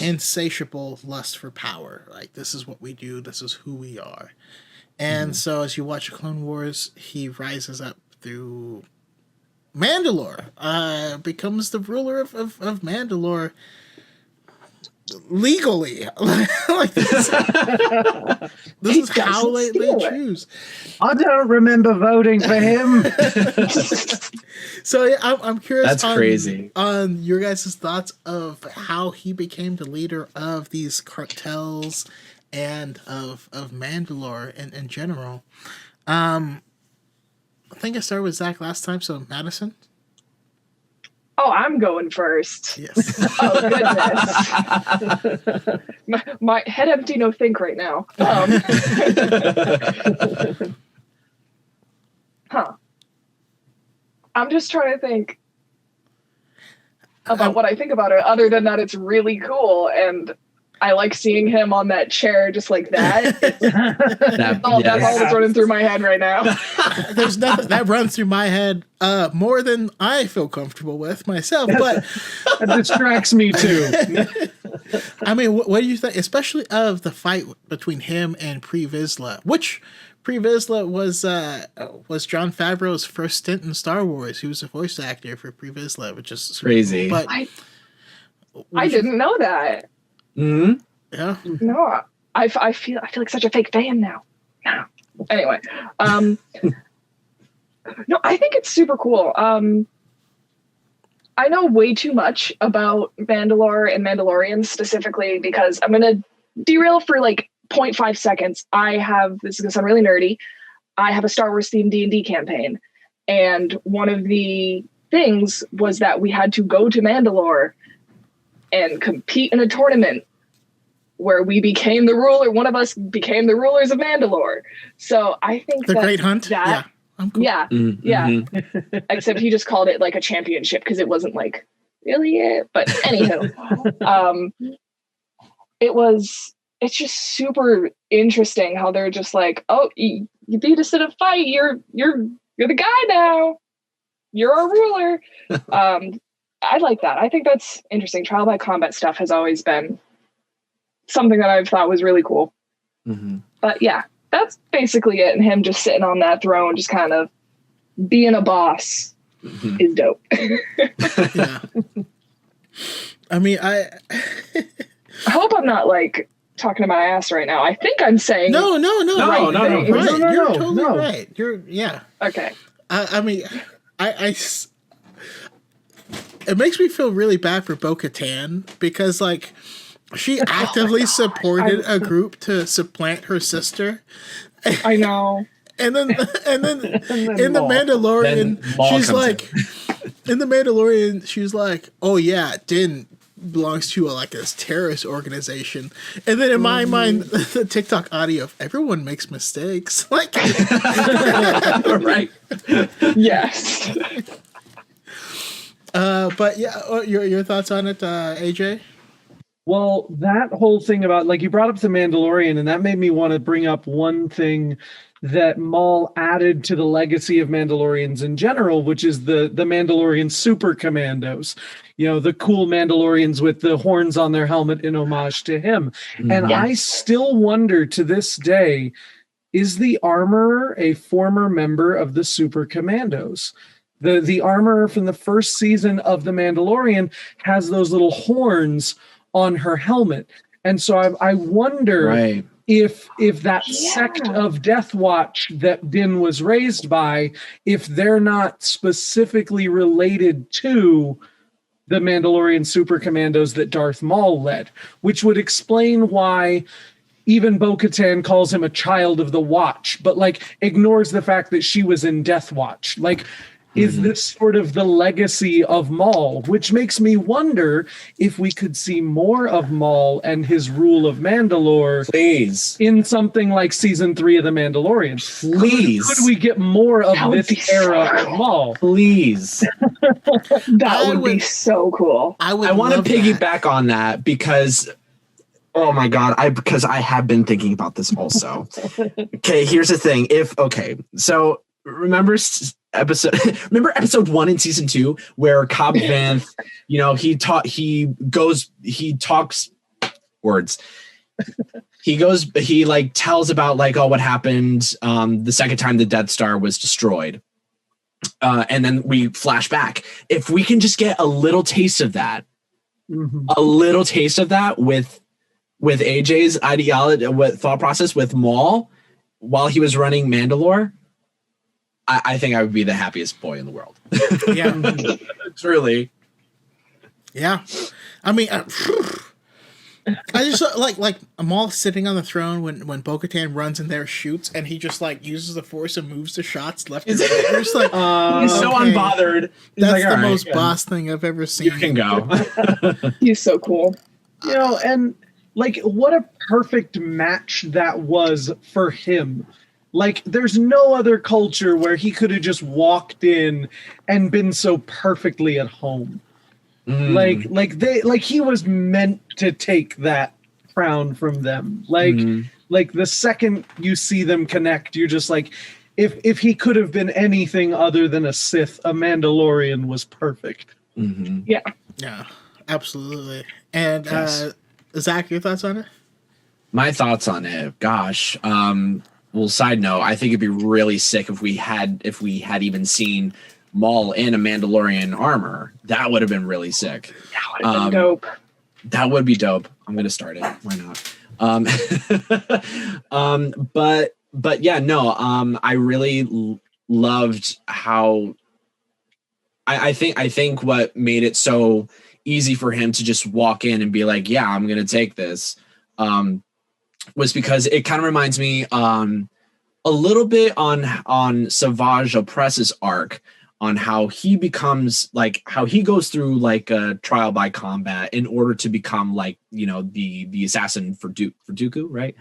S1: insatiable lust for power. Like, this is what we do. This is who we are. And so as you watch Clone Wars, he rises up through Mandalore, becomes the ruler of Mandalore legally. Like this is how they choose.
S4: I don't remember voting for him.
S1: So yeah, I'm curious.
S2: That's crazy.
S1: On your guys' thoughts of how he became the leader of these cartels and of Mandalore in general. I think I started with Zach last time. So Madison.
S3: Oh, I'm going first.
S1: Yes.
S3: Oh, goodness. my head empty, no think right now. I'm just trying to think about what I think about it. Other than that, it's really cool. And I like seeing him on that chair just like that. That's all that's running through my head right now.
S1: There's nothing that runs through my head more than I feel comfortable with myself, but
S4: that distracts me too.
S1: I mean, what do you think, especially of the fight between him and Pre Vizsla, which Pre Vizsla was Jon Favreau's first stint in Star Wars. He was a voice actor for Pre Vizsla, which is
S2: crazy.
S1: But
S3: I didn't know that.
S2: Mm-hmm.
S1: Yeah.
S3: No, I feel like such a fake fan now. Anyway, no, I think it's super cool. I know way too much about Mandalore and Mandalorians specifically because I'm gonna derail for like 0.5 seconds. This is gonna sound really nerdy. I have a Star Wars themed D&D campaign, and one of the things was that we had to go to Mandalore and compete in a tournament where we became the ruler. One of us became the rulers of Mandalore. So I think
S1: the Great Hunt. Yeah, I'm cool.
S3: Yeah. Except he just called it like a championship because it wasn't like really it. But anywho, it's just super interesting how they're just like, oh, you beat us in a fight. You're the guy now. You're our ruler. I like that. I think that's interesting. Trial by combat stuff has always been something that I've thought was really cool.
S2: Mm-hmm.
S3: But yeah, that's basically it. And him just sitting on that throne, just kind of being a boss is dope.
S1: Yeah. I mean, I
S3: hope I'm not like talking to my ass right now. I think I'm saying
S1: no.
S3: Right.
S1: You're totally right. Yeah.
S3: Okay.
S1: I mean, it makes me feel really bad for Bo-Katan because, like, she actively supported a group to supplant her sister.
S3: I know.
S1: And then in the Mandalorian, she's like, oh yeah, Din belongs to this terrorist organization. And then in my mind, the TikTok audio of everyone makes mistakes. Like,
S2: right.
S3: Yes.
S1: But yeah, your thoughts on it, AJ?
S4: Well, that whole thing about, like, you brought up the Mandalorian, and that made me want to bring up one thing that Maul added to the legacy of Mandalorians in general, which is the Mandalorian super commandos, the cool Mandalorians with the horns on their helmet in homage to him. And
S3: Yes.
S4: I still wonder to this day, is the armorer a former member of the super commandos? The armorer from the first season of The Mandalorian has those little horns on her helmet. And so I wonder
S2: Right.
S4: if that sect of Death Watch that Din was raised by, if they're not specifically related to the Mandalorian super commandos that Darth Maul led, which would explain why even Bo-Katan calls him a child of the Watch, but ignores the fact that she was in Death Watch. Is this sort of the legacy of Maul, which makes me wonder if we could see more of Maul and his rule of Mandalore
S2: Please.
S4: in something like season 3 of The Mandalorian.
S2: Please.
S4: Could we get more of
S3: That would be
S4: this era
S3: so
S4: of
S3: cool.
S4: Maul?
S2: Please.
S3: That
S1: I
S3: would be
S1: would-
S3: so cool.
S1: I would.
S2: I want to
S1: love that.
S2: piggyback on that because, oh my God, because I have been thinking about this also. Okay, here's the thing. So remember episode 1 in season 2 where Cobb Vanth, he talks words. He tells about what happened the second time the Death Star was destroyed. And then we flash back. If we can just get a little taste of that, with AJ's ideology, with thought process with Maul while he was running Mandalore, I think I would be the happiest boy in the world.
S1: Yeah.
S2: Truly.
S1: Yeah. I mean, I just like Maul sitting on the throne when Bo-Katan runs in there, shoots, and he just uses the Force and moves the shots left and right. You're just
S2: He's so
S1: okay.
S2: unbothered. He's
S1: That's
S2: "All
S1: the
S2: right,
S1: most
S2: yeah,
S1: boss thing I've ever seen.
S2: You can go.
S3: He's so cool.
S4: And what a perfect match that was for him. There's no other culture where he could have just walked in and been so perfectly at home. He was meant to take that crown from them. The second you see them connect, you're just if he could have been anything other than a Sith, a Mandalorian was perfect.
S3: Yeah.
S1: Yeah, absolutely. And
S2: Yes.
S1: Zach, your thoughts on it?
S2: My thoughts on it, gosh. Well, side note, I think it'd be really sick if we had even seen Maul in a Mandalorian armor. That would have been really sick.
S3: That would have been dope.
S2: That would be dope. I'm gonna start it. Why not? But yeah, no. I really loved how. I think what made it so easy for him to just walk in and be like, "Yeah, I'm gonna take this," was because it kind of reminds me a little bit on Savage Opress's arc, on how he becomes how he goes through a trial by combat in order to become the assassin for Dooku, right?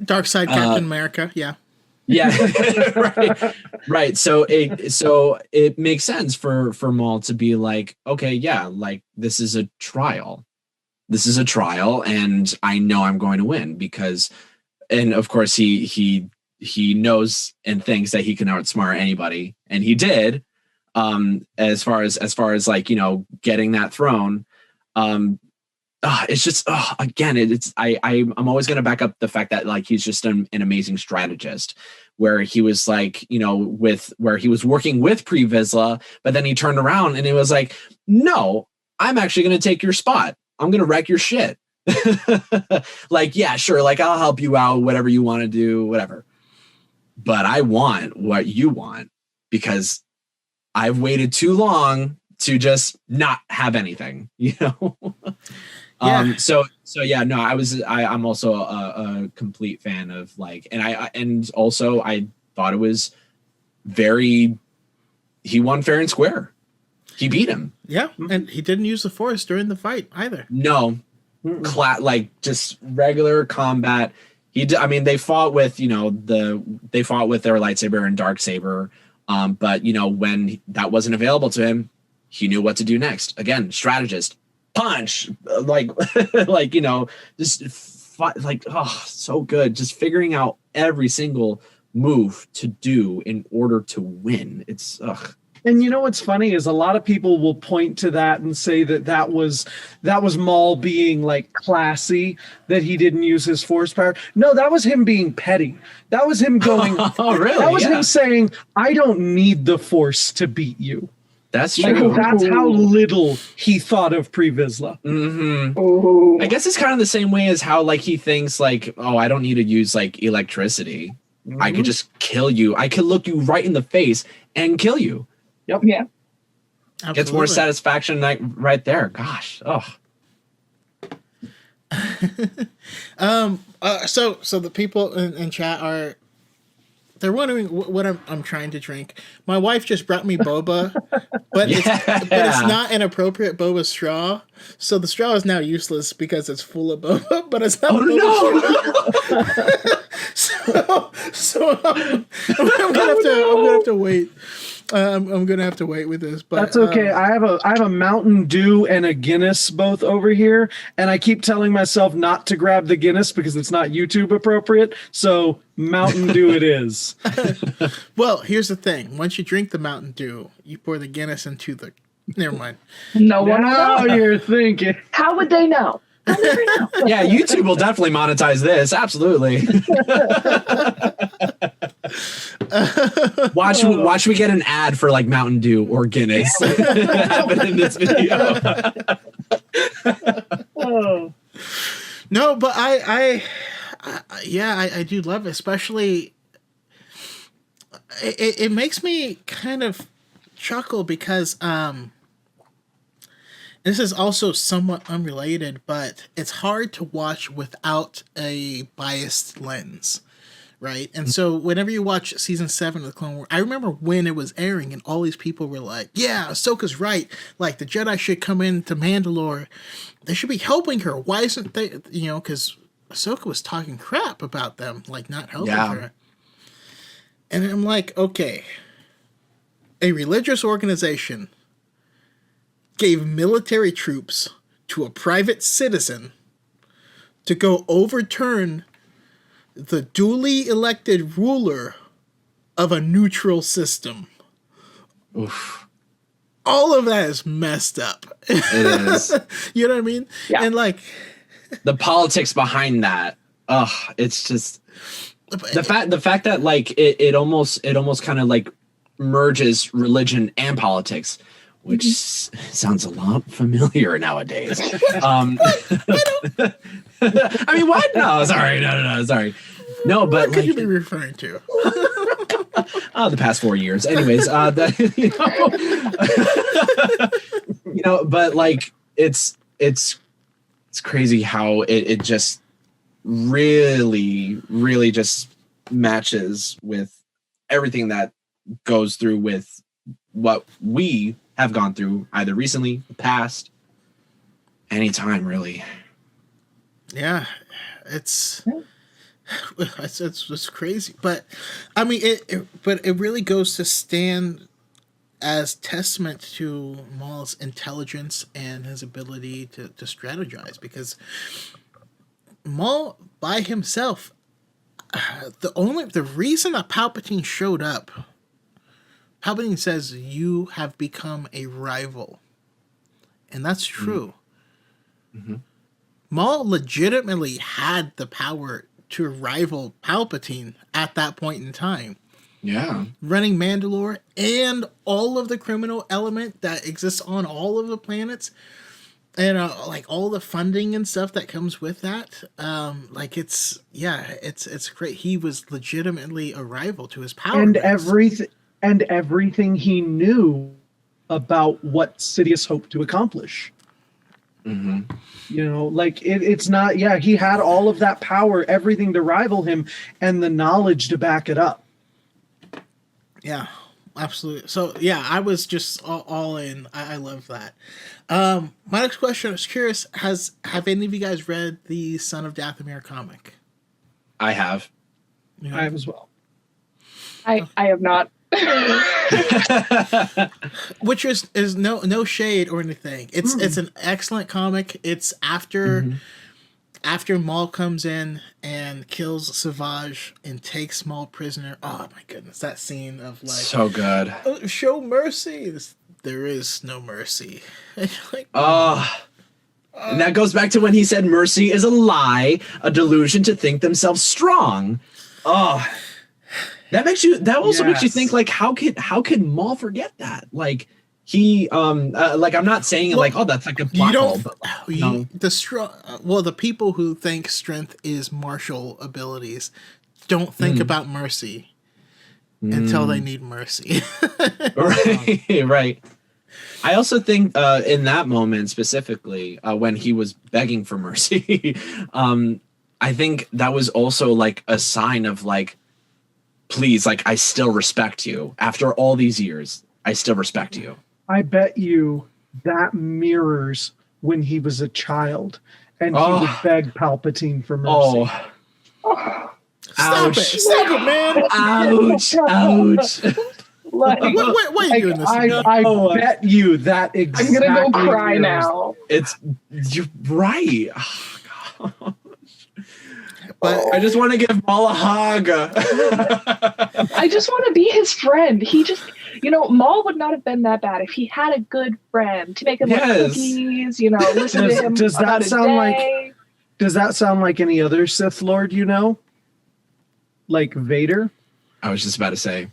S1: Dark Side Captain America, yeah.
S2: Yeah, right. So it makes sense for Maul to be okay, yeah, this is a trial. This is a trial, and I know I'm going to win because, and of course he knows and thinks that he can outsmart anybody, and he did. As far as getting that throne, it's just again, I'm always going to back up the fact that he's just an amazing strategist, where he was where he was working with Pre Vizsla, but then he turned around and it was no, I'm actually going to take your spot. I'm going to wreck your shit. Yeah, sure. I'll help you out, whatever you want to do, whatever. But I want what you want because I've waited too long to just not have anything,
S1: Yeah.
S2: So yeah, no, I'm also a complete fan of and also I thought it was he won fair and square. He beat him.
S1: Yeah, and he didn't use the Force during the fight either.
S2: No, just regular combat. They fought with their lightsaber and dark saber. But when that wasn't available to him, he knew what to do next. Again, strategist, punch, just like, oh, so good. Just figuring out every single move to do in order to win. It's
S4: And you know what's funny is a lot of people will point to that and say that was Maul being like classy, that he didn't use his force power. No, that was him being petty. That was him going.
S2: Oh, really?
S4: That was him saying, "I don't need the force to beat you."
S2: That's true.
S4: That's how little he thought of Pre Vizsla.
S3: Ooh.
S2: I guess it's kind of the same way as how like he thinks like, oh, I don't need to use like electricity. I could just kill you. I could look you right in the face and kill you.
S3: Yep. Yeah.
S2: Gets more satisfaction right there. Gosh. Oh.
S1: So the people in chat they're wondering what I'm trying to drink. My wife just brought me boba, but it's not an appropriate boba straw. So the straw is now useless because it's full of boba, but it's not. So I'm gonna have to wait. I'm gonna have to wait with this, but
S4: that's okay. I have a Mountain Dew and a Guinness both over here, and I keep telling myself not to grab the Guinness because it's not YouTube appropriate. So Mountain Dew it is.
S1: Well, here's the thing: once you drink the Mountain Dew, you pour the Guinness into the. Never mind.
S3: No one will
S4: Now
S3: know.
S4: you're thinking.
S3: How would they know? They'll never know.
S2: Yeah, YouTube will definitely monetize this. Absolutely. Watch we get an ad for like Mountain Dew or Guinness happen in this video.
S4: Oh.
S1: No, but I do love it, especially it makes me kind of chuckle because this is also somewhat unrelated, but it's hard to watch without a biased lens, right? And so whenever you watch season 7 of the Clone Wars, I remember when it was airing and all these people were like, yeah, Ahsoka's right. Like the Jedi should come into Mandalore. They should be helping her. Why isn't they, because Ahsoka was talking crap about them, like not helping her. And I'm like, okay, a religious organization gave military troops to a private citizen to go overturn the duly elected ruler of a neutral system.
S2: Oof.
S1: All of that is messed up.
S2: It is.
S1: You know what I mean?
S3: Yeah.
S1: And like
S2: the politics behind that. It's just the fact that like it almost kind of like merges religion and politics, which sounds a lot familiar nowadays. I mean, what? No, sorry. No, sorry. No, but
S1: what could you be referring to?
S2: The past 4 years. Anyways, but like it's crazy how it just really just matches with everything that goes through with what we have gone through either recently, past, anytime really.
S1: Yeah, it's crazy, but I mean it really goes to stand as testament to Maul's intelligence and his ability to strategize, because Maul by himself, the reason that Palpatine showed up, Palpatine says, you have become a rival. And that's true.
S2: Mm-hmm.
S1: Maul legitimately had the power to rival Palpatine at that point in time.
S2: Yeah.
S1: Running Mandalore and all of the criminal element that exists on all of the planets. And like all the funding and stuff that comes with that. It's great. He was legitimately a rival to his power.
S4: And everything he knew about what Sidious hoped to accomplish.
S2: Mm-hmm.
S4: It's not, he had all of that power, everything to rival him, and the knowledge to back it up.
S1: Yeah, absolutely. So, yeah, I was just all in. I love that. My next question, I was curious, have any of you guys read the Son of Dathomir comic?
S2: I have.
S4: I have as well.
S3: I have not.
S1: Which is no shade or anything. It's an excellent comic. It's after after Maul comes in and kills Savage and takes Maul prisoner. Oh my goodness, that scene of like
S2: So good.
S1: show mercy. There is no mercy. And you're like,
S2: And that goes back to when he said mercy is a lie, a delusion to think themselves strong. Oh, that also makes you think like, how could Maul forget that? Like he, like, I'm not saying like, oh, that's like a plot hole, but no.
S1: The people who think strength is martial abilities don't think about mercy until they need mercy.
S2: Right. I also think in that moment specifically, when he was begging for mercy, I think that was also like a sign of like, please, like, I still respect you. After all these years, I still respect you.
S4: I bet you that mirrors when he was a child and he would beg Palpatine for mercy.
S1: Stop it, man.
S2: Ouch.
S3: Like,
S1: what are you doing this?
S4: I bet you that exactly.
S3: I'm gonna go cry now.
S2: You're right. Oh, gosh.
S1: But
S2: I just want to give Maul a hug.
S3: I just want to be his friend. He just, Maul would not have been that bad if he had a good friend to make him like cookies, listen to him.
S4: Does that sound like any other Sith Lord like Vader?
S2: I was just about to say.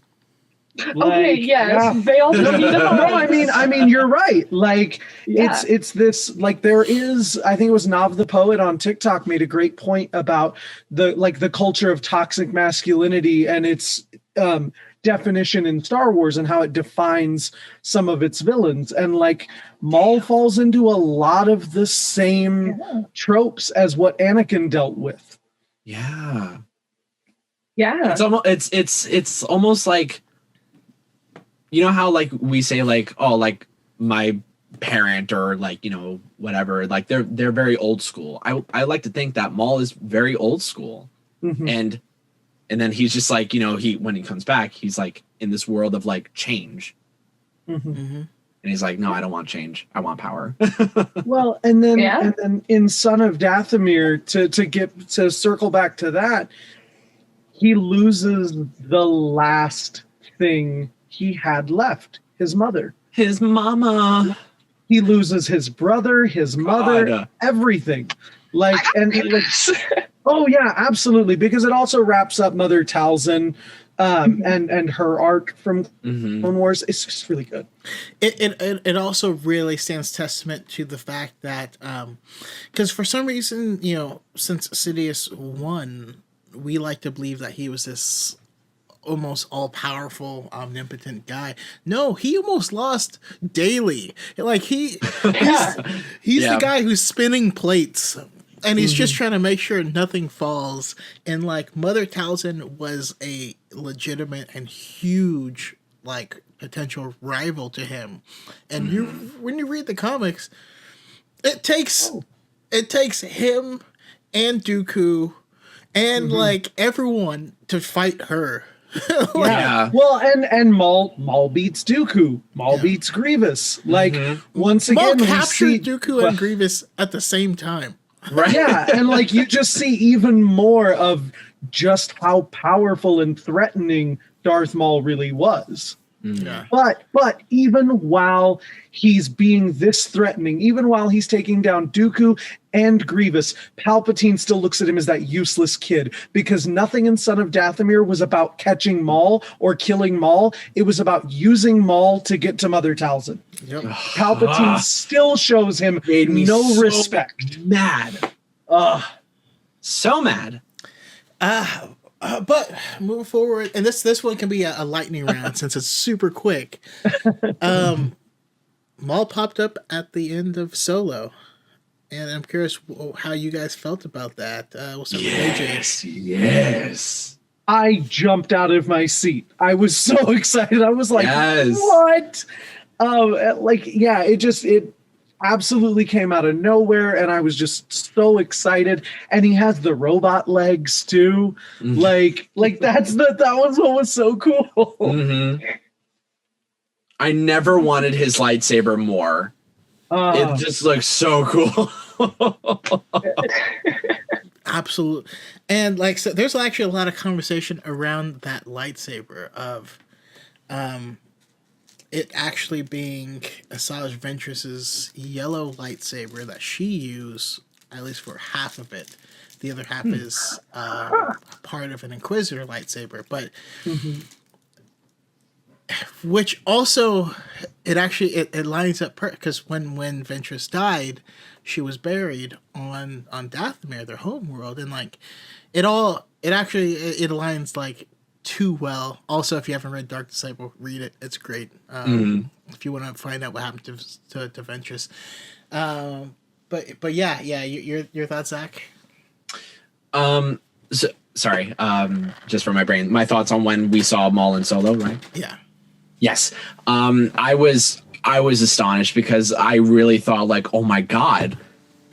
S3: Okay, yes. Yeah. They also need to
S4: I mean, you're right. Like, it's this, like, there is, I think it was Nav the Poet on TikTok made a great point about the culture of toxic masculinity and its definition in Star Wars and how it defines some of its villains. And like Maul falls into a lot of the same tropes as what Anakin dealt with.
S2: Yeah.
S3: Yeah.
S2: It's almost like, you know how like we say like, oh, like my parent or like, whatever, like they're very old school. I like to think that Maul is very old school.
S4: Mm-hmm.
S2: And then he's just like, when he comes back, he's like in this world of like change.
S4: Mm-hmm.
S2: And he's like, no, I don't want change. I want power.
S4: Well, and then in Son of Dathomir, to circle back to that, he loses the last thing he had left, his mother.
S2: His mama.
S4: He loses his brother, his mother, everything. Like, oh yeah, absolutely. Because it also wraps up Mother Talzin and her arc from Clone Wars. It's just really good.
S1: It also really stands testament to the fact that because for some reason, since Sidious won, we like to believe that he was this almost all-powerful, omnipotent guy. No, he almost lost daily. Like he's the guy who's spinning plates, and he's just trying to make sure nothing falls. And like Mother Talzin was a legitimate and huge like potential rival to him. And when you read the comics, it takes him and Dooku and like everyone to fight her.
S4: Well, and Maul beats Dooku. Maul beats Grievous. Like once again,
S1: Maul captured Dooku and Grievous at the same time.
S2: Right?
S4: Yeah, and like you just see even more of just how powerful and threatening Darth Maul really was.
S1: Yeah.
S4: But even while he's being this threatening, even while he's taking down Dooku and Grievous, Palpatine still looks at him as that useless kid, because nothing in Son of Dathomir was about catching Maul or killing Maul. It was about using Maul to get to Mother Talzin.
S1: Yep.
S4: Palpatine still shows him no respect.
S2: Mad. So mad.
S1: But moving forward, and this one can be a lightning round since it's super quick. Maul popped up at the end of Solo, and I'm curious how you guys felt about that. We'll start with AJ.
S2: Yes.
S4: I jumped out of my seat. I was so excited. I was like, what? It absolutely came out of nowhere, and I was just so excited. And he has the robot legs too. Like that was what was so cool.
S2: I never wanted his lightsaber more. It just looks so cool.
S1: Absolute. And like, so there's actually a lot of conversation around that lightsaber of it actually being Asajj Ventress's yellow lightsaber that she used, at least for half of it. The other half is part of an Inquisitor lightsaber, but which also it lines up because when Ventress died, she was buried on Dathomir, their home world, and like it aligns like too well. Also, if you haven't read Dark Disciple, read it. It's great. If you want to find out what happened to Ventress. But yeah, your thoughts, Zach?
S2: Sorry, just for my brain, my thoughts on when we saw Maul and Solo, right?
S1: Yeah.
S2: Yes. I was astonished because I really thought like, oh my God,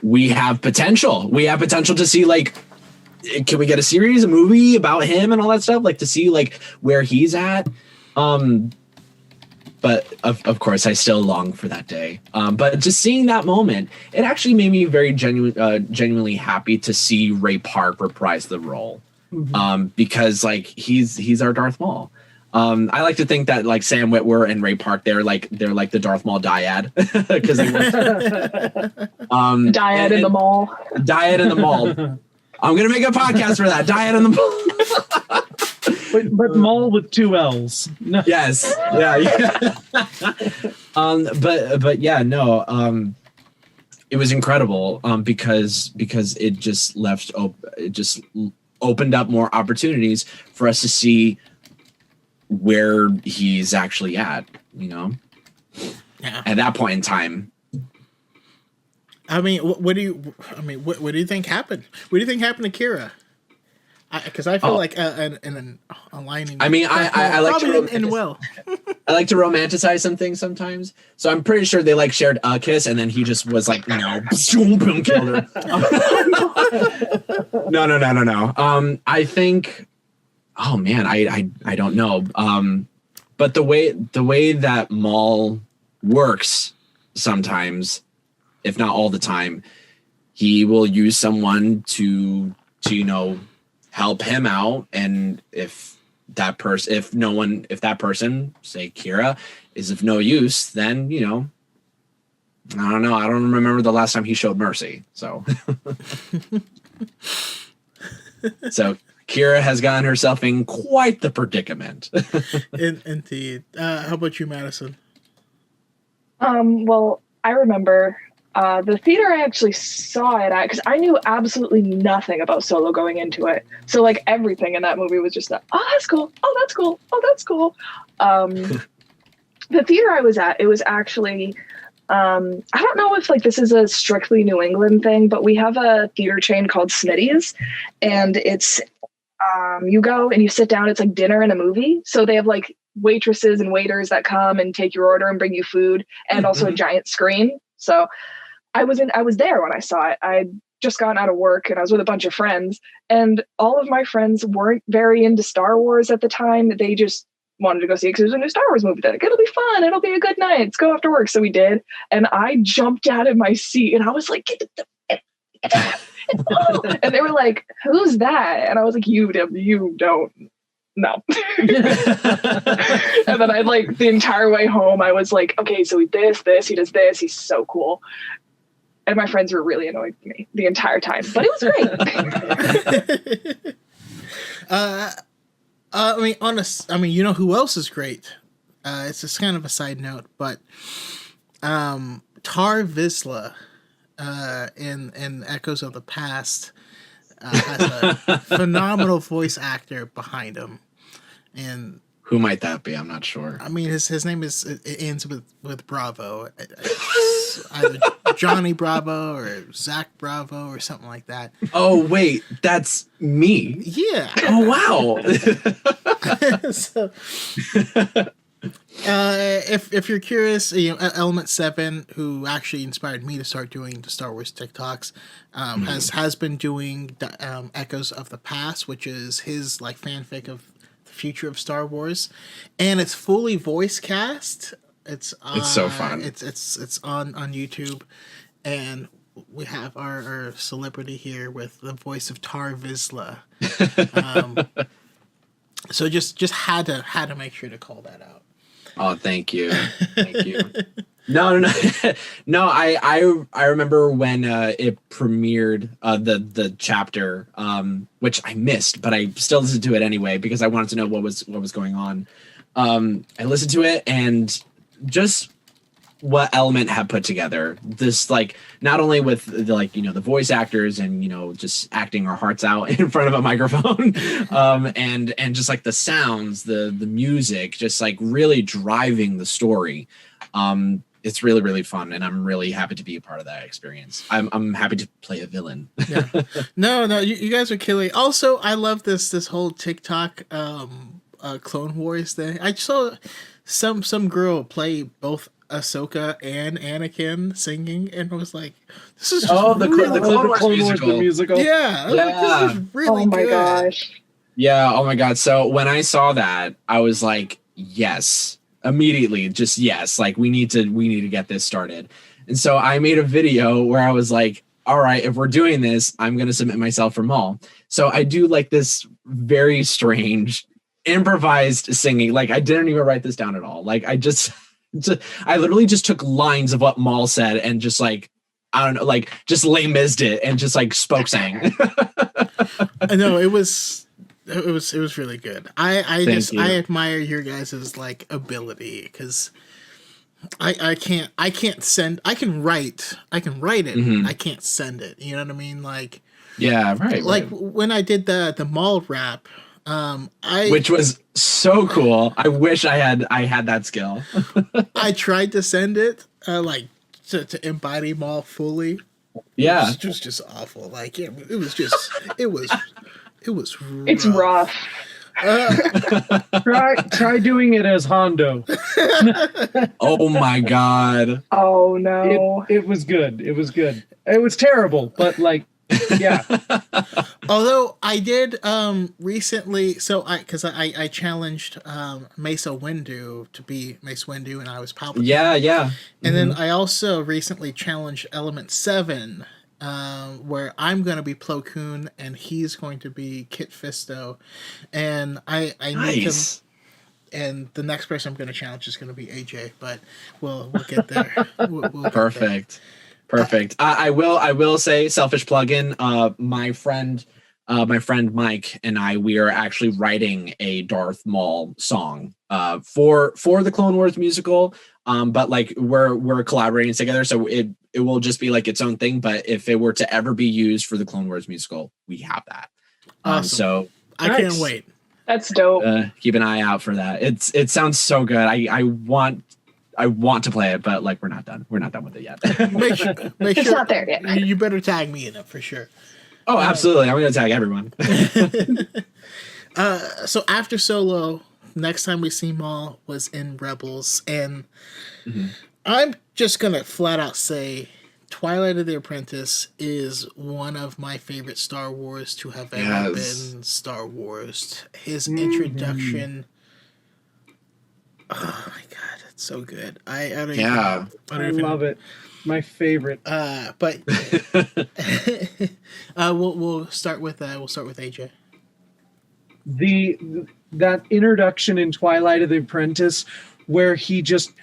S2: we have potential. We have potential to see like, can we get a series, a movie about him and all that stuff? Like to see like where he's at. But of course I still long for that day. But just seeing that moment, it actually made me very genuinely happy to see Ray Park reprise the role. Because like he's our Darth Maul. I like to think that like Sam Witwer and Ray Park, they're like the Darth Maul dyad because they
S3: dyad in the mall.
S2: Dyad in the mall. I'm gonna make a podcast for that. Dyad in the mall.
S4: but Maul with 2 L's. No.
S2: Yes. Yeah. But yeah, no. It was incredible. Because it just opened up more opportunities for us to see where he's actually at, Yeah. At that point in time.
S1: I mean, what do you think happened? What do you think happened to Kira? Because I feel like an aligning.
S2: I mean, I like to I like to romanticize some things sometimes. So I'm pretty sure they like shared a kiss, and then he just was like, boom, killed her. No. I think. Oh man, I don't know. But the way that Maul works sometimes, if not all the time, he will use someone to help him out, and if that person, say Kira, is of no use, then I don't know. I don't remember the last time he showed mercy. So, so Kira has gotten herself in quite the predicament.
S1: Indeed. How about you, Madison?
S3: Well, I remember the theater I actually saw it at, because I knew absolutely nothing about Solo going into it. So like everything in that movie was just oh, that's cool. Oh, that's cool. Oh, that's cool. The theater I was at, it was actually, I don't know if like this is a strictly New England thing, but we have a theater chain called Smitty's, and it's, you go and you sit down, it's like dinner and a movie. So they have like waitresses and waiters that come and take your order and bring you food, and also a giant screen. So I was there when I saw it. I'd just gotten out of work and I was with a bunch of friends, and all of my friends weren't very into Star Wars at the time. They just wanted to go see it because there's a new Star Wars movie. They're like, it'll be fun. It'll be a good night. Let's go after work. So we did. And I jumped out of my seat and I was like, and they were like, who's that? And I was like, you don't know. And then I like the entire way home, I was like, okay, so he does this, he's so cool. And my friends were really annoyed with me the entire time, but it was great.
S1: I mean, you know who else is great? It's just kind of a side note, but Tar Vizsla in Echoes of the Past has a phenomenal voice actor behind him. And
S2: who might that be? I'm not sure.
S1: I mean, his name it ends with Bravo. It's either Johnny Bravo or ZachBravo or something like that.
S2: Oh wait, that's me.
S1: Yeah.
S2: Oh wow.
S1: So, if you're curious, Element 7, who actually inspired me to start doing the Star Wars TikToks, has been doing Echoes of the Past, which is his like fanfic of the future of Star Wars, and it's fully voice cast. It's so fun. It's on YouTube, and we have our celebrity here with the voice of Tar Vizsla. So just had to make sure to call that out.
S2: Oh, thank you. Thank you. No. No, I remember when it premiered, the chapter, which I missed, but I still listened to it anyway because I wanted to know what was going on. I listened to it, and just what Element had put together, this, like, not only with the, like, you know, the voice actors and, you know, just acting our hearts out in front of a microphone, and just like the sounds, the music, just like really driving the story. It's really, really fun, and I'm really happy to be a part of that experience. I'm happy to play a villain.
S1: Yeah. No, you guys are killing. Also, I love this whole TikTok Clone Wars thing. I saw some girl play both Ahsoka and Anakin singing, and I was like, "This is just
S2: the Clone Wars musical.
S1: Yeah, this is really
S3: Oh my
S1: good.
S3: gosh.
S2: Yeah. Oh my God. So when I saw that, I was like, yes, immediately, just yes. Like we need to get this started. And so I made a video where I was like, all right, if we're doing this, I'm going to submit myself for Maul. So I do like this very strange improvised singing. Like I didn't even write this down at all. Like I literally just took lines of what Maul said and just like, I don't know, like just Les Mis'd it and just like spoke sang.
S1: I know it was really good. I admire your guys' like ability, because I can't send. I can write it.
S2: Mm-hmm.
S1: I can't send it. You know what I mean? Like,
S2: yeah, right.
S1: Like when I did the Maul rap,
S2: which was so cool. I wish I had that skill.
S1: I tried to send it like to embody Maul fully.
S2: Yeah,
S1: it was just awful. Like it was rough.
S3: It's rough.
S4: Try doing it as Hondo.
S2: Oh my God.
S3: Oh no.
S4: It was good. It was good. It was terrible, but like, yeah.
S1: Although I did recently, so I challenged Mace Windu to be Mace Windu, and I was Palpatine.
S2: Yeah.
S1: And then I also recently challenged Element 7, where I'm going to be Plo Koon and he's going to be Kit Fisto, and I need him. And the next person I'm going to challenge is going to be AJ, but we'll get there. We'll
S2: Perfect. Perfect. I will say, selfish plug-in. My friend Mike and we are actually writing a Darth Maul song for the Clone Wars musical. But like we're collaborating together, so it will just be like its own thing. But if it were to ever be used for the Clone Wars musical, we have that.
S1: Awesome.
S2: So
S1: I can't wait.
S3: That's dope.
S2: Keep an eye out for that. It sounds so good. I want to play it, but like we're not done. We're not done with it yet.
S1: Make sure
S3: It's not there yet.
S1: You better tag me in it for sure.
S2: Oh, absolutely. I'm going to tag everyone.
S1: So after Solo, next time we see Maul was in Rebels, and I'm just going to flat out say Twilight of the Apprentice is one of my favorite Star Wars to have ever been Star Wars. His introduction, oh my God, it's so good. I love
S4: it. My favorite.
S1: But we'll start with AJ.
S4: That introduction in Twilight of the Apprentice, where he just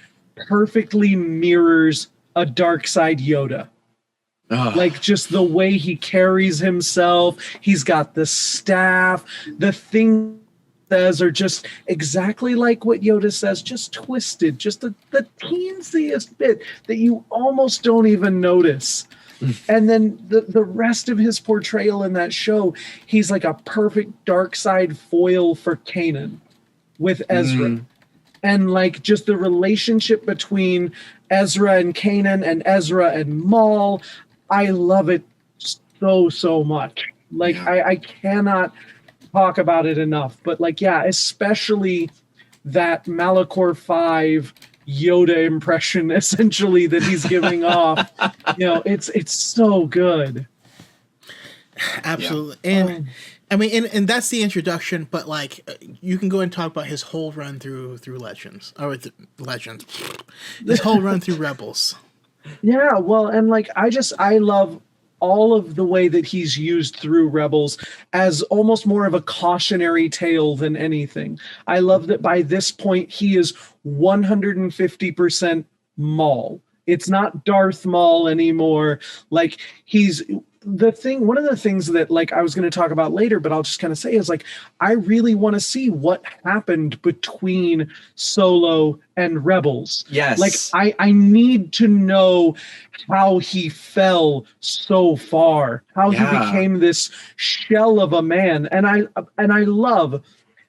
S4: perfectly mirrors a dark side Yoda. Like just the way he carries himself. He's got the staff, the thing says are just exactly like what Yoda says, just twisted, just the teensiest bit that you almost don't even notice. And then the rest of his portrayal in that show, he's like a perfect dark side foil for Kanan with Ezra. And like just the relationship between Ezra and Kanan and Ezra and Maul, I love it so much. Like I cannot talk about it enough. But like, yeah, especially that Malachor 5 Yoda impression essentially that he's giving off. You know, it's so good.
S1: Absolutely. And I mean, and that's the introduction, but like you can go and talk about his whole run through Legends, this whole run through Rebels.
S4: Yeah, well, and like I love all of the way that he's used through Rebels as almost more of a cautionary tale than anything. I love that by this point he is 150% Maul. It's not Darth Maul anymore. Like he's one of the things that like I was going to talk about later, but I'll just kind of say is like I really want to see what happened between Solo and Rebels.
S2: Yes.
S4: Like I need to know how he fell so far, how he became this shell of a man. And I love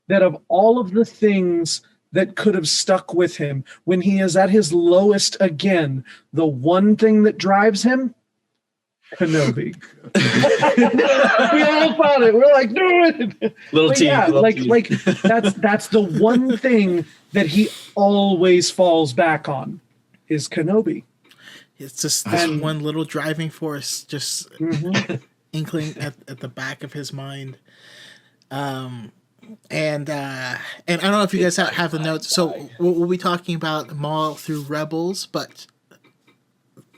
S4: that of all of the things that could have stuck with him when he is at his lowest again, the one thing that drives him, Kenobi. We all thought it. We're like, do it.
S2: Little T.
S4: Yeah, like that's the one thing that he always falls back on is Kenobi.
S1: It's just this one little driving force, just inkling at the back of his mind. And I don't know if you guys have the notes. So we'll be talking about Maul through Rebels, but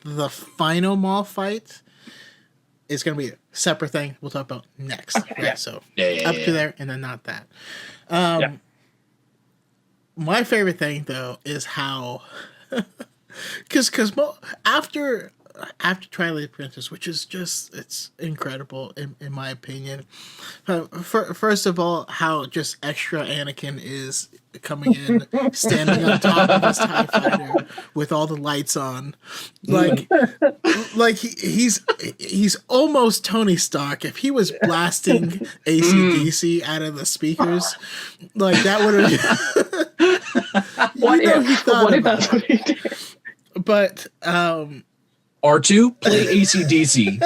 S1: the final Maul fight is going to be a separate thing we'll talk about next. Okay. Right? So up to there and then not that. My favorite thing though is how because after Twilight Princess, which is just it's incredible in my opinion. First of all, how just extra Anakin is coming in, standing on top of his TIE fighter with all the lights on, like he's almost Tony Stark. If he was blasting AC/DC out of the speakers, like that would have.
S3: What if that's what he did?
S1: But
S2: R2 play AC/DC.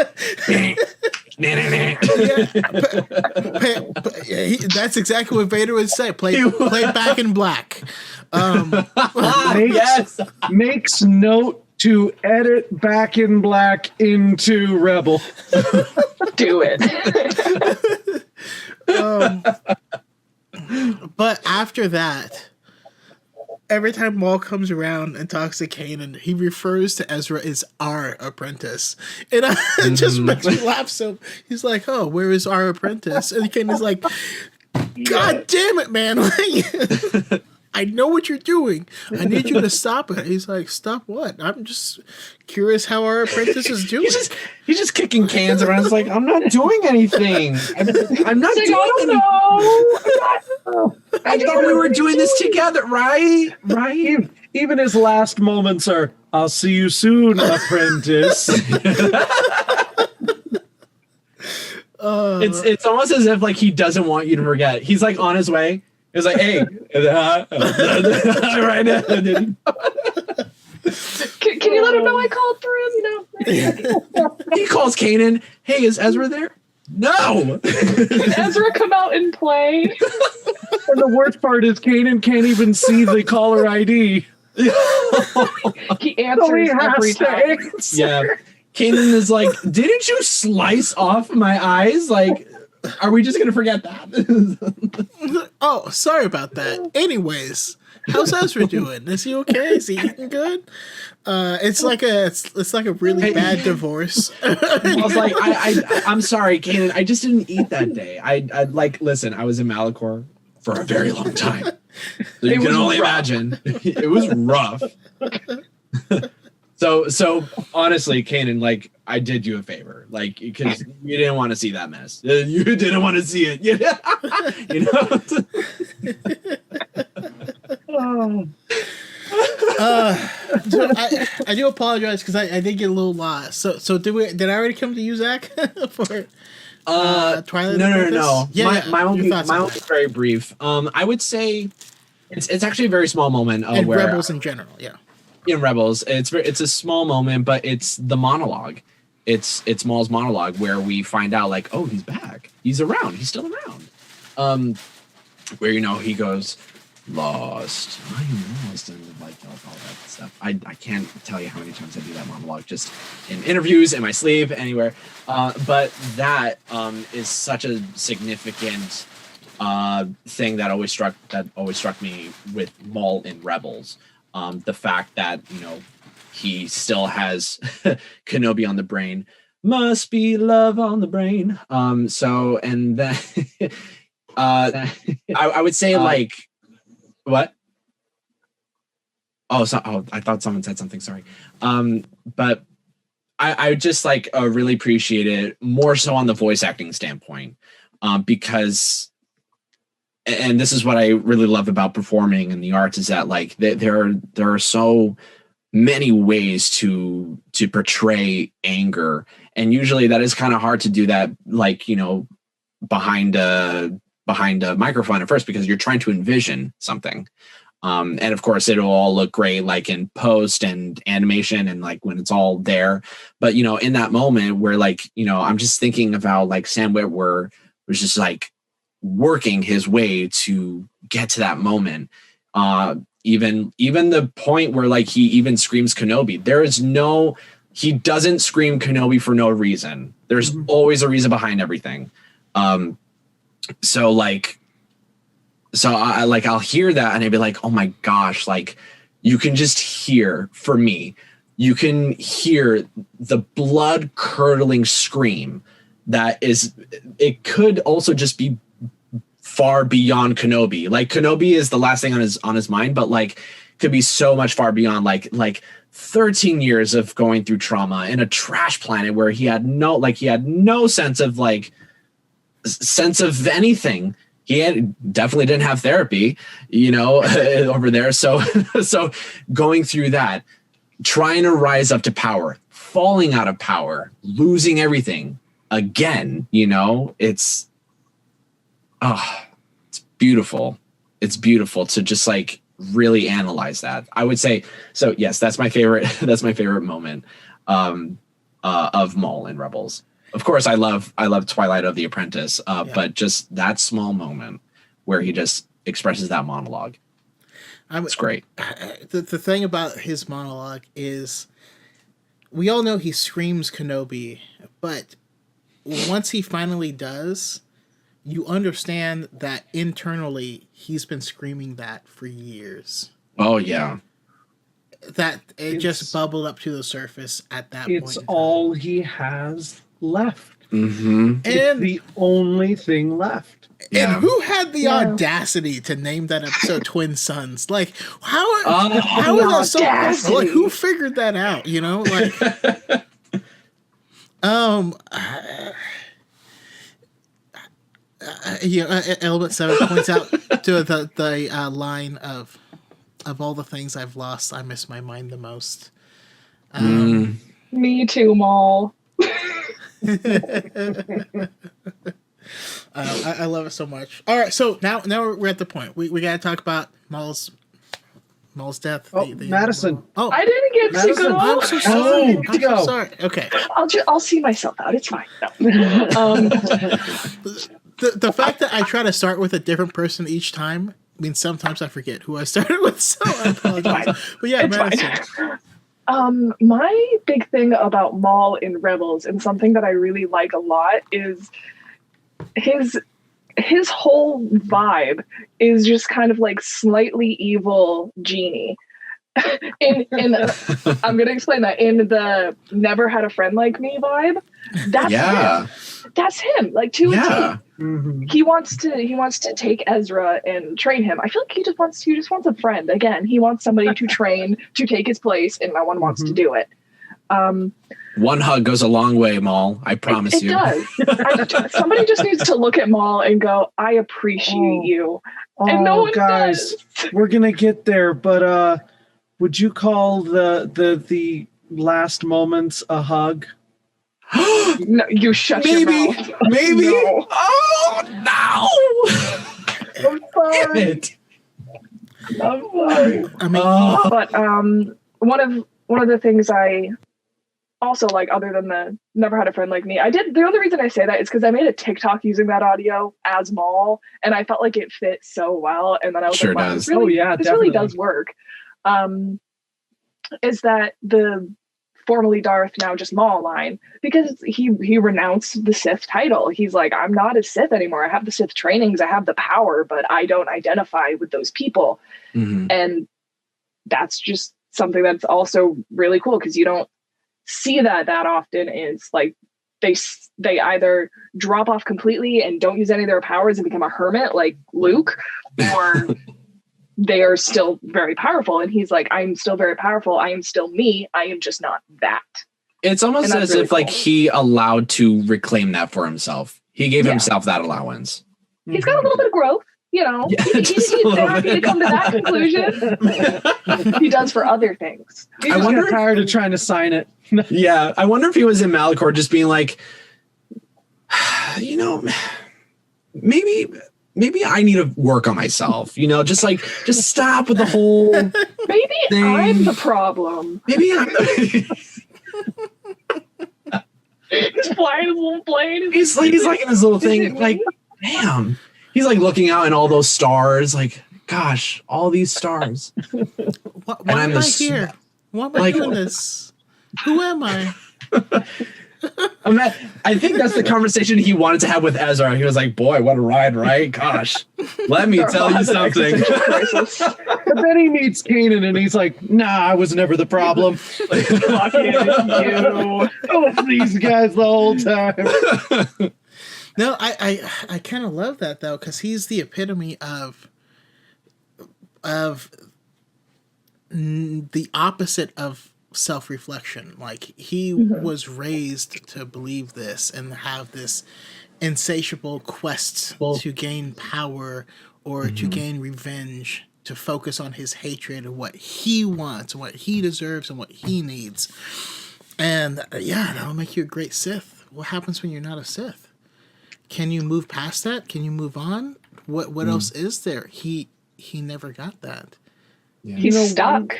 S1: That's exactly what Vader would say. Play Back in Black.
S4: Makes note to edit Back in Black into Rebel.
S3: Do it.
S1: But after that, every time Maul comes around and talks to Kanan, he refers to Ezra as our apprentice. And it just makes me laugh. So he's like, oh, where is our apprentice? And Kanan's like, God damn it, man. Like, I know what you're doing. I need you to stop it. He's like, stop what? I'm just curious how our apprentice is doing.
S2: He's just kicking cans around. It's like, I'm not doing anything. I'm not doing anything. I thought we were doing this together, right? Right.
S4: Even his last moments are, I'll see you soon, apprentice.
S2: It's almost as if like he doesn't want you to forget. He's like on his way. It's like, hey, right now.
S3: Can you let him know I called for him? You know,
S2: he calls Kanan. Hey, is Ezra there? No.
S3: Can Ezra come out and play?
S4: And the worst part is Kanan can't even see the caller ID.
S3: He answers every time.
S2: Yeah. Kanan is like, didn't you slice off my eyes? Like, are we just gonna forget that?
S1: Oh, sorry about that. Anyways, how's Ezra doing? Is he okay? Is he eating good? It's like a really bad divorce.
S2: I was like, I'm sorry, Kanan. I just didn't eat that day. I like listen. I was in Malachor for a very long time. So you can only imagine. It was rough. So honestly, Kanan, like I did you a favor, like because you didn't want to see that mess. You didn't want to see it, you know.
S1: So I do apologize because I did get a little lost. So did I already come to you, Zach, for Twilight?
S2: No.
S1: Yeah,
S2: my own is very brief. I would say it's actually a very small moment.
S1: And
S2: where
S1: Rebels in general, yeah.
S2: In Rebels, it's a small moment, but it's the monologue. It's Maul's monologue where we find out like, oh, he's back. He's around. He's still around. Where he goes, lost. I'm lost, and like all that stuff. I can't tell you how many times I do that monologue, just in interviews, in my sleep, anywhere. But that is such a significant thing that always struck me with Maul in Rebels. The fact that he still has Kenobi on the brain. Must be love on the brain. So, and then I would say like what? Oh, I thought someone said something. Sorry. But I just like really appreciate it more so on the voice acting standpoint, because, and this is what I really love about performing in the arts, is that like there are so many ways to portray anger, and usually that is kind of hard to do that, like, you know, behind a microphone at first, because you're trying to envision something. And of course it'll all look great like in post and animation and like when it's all there. But, you know, in that moment where like, you know, I'm just thinking about like Sam Witwer was just like working his way to get to that moment. Even the point where like he even screams Kenobi, he doesn't scream Kenobi for no reason. There's always a reason behind everything. So I'll hear that and I'd be like, oh my gosh, like you can just hear, for me, you can hear the blood curdling scream that is, it could also just be far beyond Kenobi. Like Kenobi is the last thing on his mind, but like could be so much far beyond, like 13 years of going through trauma in a trash planet where he had no sense of anything. Definitely didn't have therapy, you know, over there. So going through that, trying to rise up to power, falling out of power, losing everything again, you know, it's beautiful. It's beautiful to just like really analyze that. I would say, so yes, that's my favorite moment of Maul in Rebels. Of course, I love Twilight of the Apprentice, but just that small moment where he just expresses that monologue. It's great.
S1: The thing about his monologue is we all know he screams Kenobi, but once he finally does, you understand that internally he's been screaming that for years.
S2: Oh, yeah.
S1: That it just bubbled up to the surface at that point.
S4: It's all he has left.
S2: Mm-hmm.
S4: It's the only thing left.
S1: And who had the audacity to name that episode Twin Sons? Like, how is that so? Like, who figured that out? You know, like, Element 7 points out to the line of all the things I've lost, I miss my mind the most.
S3: Me too, Maul.
S1: I love it so much. All right, so now we're at the point we got to talk about Maul's death.
S4: Oh, Madison.
S3: I didn't get to go.
S1: I'm so sorry. I'm so sorry. Okay,
S3: I'll see myself out. It's fine. No.
S1: The fact that I try to start with a different person each time means sometimes I forget who I started with. So I apologize. But yeah,
S3: it's
S1: Madison.
S3: Fine. My big thing about Maul in Rebels, and something that I really like a lot, is his whole vibe is just kind of like slightly evil genie. in I'm gonna explain that in the never had a friend like me vibe. That's him. That's him. Like to a T.
S4: Mm-hmm.
S3: He wants to take Ezra and train him. I feel like he just wants a friend. Again, he wants somebody to train to take his place, and no one wants to do it.
S2: One hug goes a long way, Maul. I promise you.
S3: It does. Somebody just needs to look at Maul and go, "I appreciate you," and no one
S4: guys,
S3: does.
S4: We're gonna get there, but would you call the last moments a hug?
S3: No, you shut your mouth.
S2: Maybe.
S3: No.
S2: Oh no!
S3: I'm sorry.
S2: Damn it.
S3: I'm sorry.
S1: I mean,
S3: But one of the things I also like, other than the never had a friend like me, the only reason I say that is because I made a TikTok using that audio as Maul, and I felt like it fit so well. And then I was like, wow, this really does work. Is that the formerly Darth, now just Maul line, because he renounced the Sith title. He's like, I'm not a Sith anymore. I have the Sith trainings, I have the power, but I don't identify with those people. Mm-hmm. And that's just something that's also really cool because you don't see that often is like they either drop off completely and don't use any of their powers and become a hermit like Luke, or they are still very powerful. And he's like, I'm still very powerful. I am still me. I am just not that.
S2: It's almost as
S3: really
S2: if like
S3: cool.
S2: he allowed to reclaim that for himself. He gave himself that allowance.
S3: He's got a little bit of growth, you know.
S2: Yeah,
S3: He's happy to come to that conclusion. He does for other things.
S4: He just got tired of trying to sign it.
S2: Yeah, I wonder if he was in Malachor just being like, you know, maybe I need to work on myself, you know, just stop with the whole
S3: maybe
S2: thing.
S3: I'm the problem.
S2: Maybe I'm
S3: He's flying his little plane.
S2: he's like in his little thing, like, damn. He's like looking out and all those stars, like, gosh, all these stars.
S1: Why
S2: I'm
S1: am I
S2: the
S1: here? Why am I
S2: like-
S1: doing this? Who am I?
S2: I think that's the conversation he wanted to have with Ezra. He was like, boy, what a ride, right? Gosh, let me tell you something.
S4: But then he meets Kanan and he's like, nah, I was never the problem.
S3: Fuck you.
S4: It was these guys the whole time.
S1: No, I kind of love that though, because he's the epitome of the opposite of self-reflection. Like he was raised to believe this and have this insatiable quest to gain power or to gain revenge, to focus on his hatred of what he wants, what he deserves, and what he needs. And yeah, that'll make you a great Sith. What happens when you're not a Sith? Can you move past that? Can you move on? What else is there? He never got that.
S2: Yeah.
S3: He's stuck.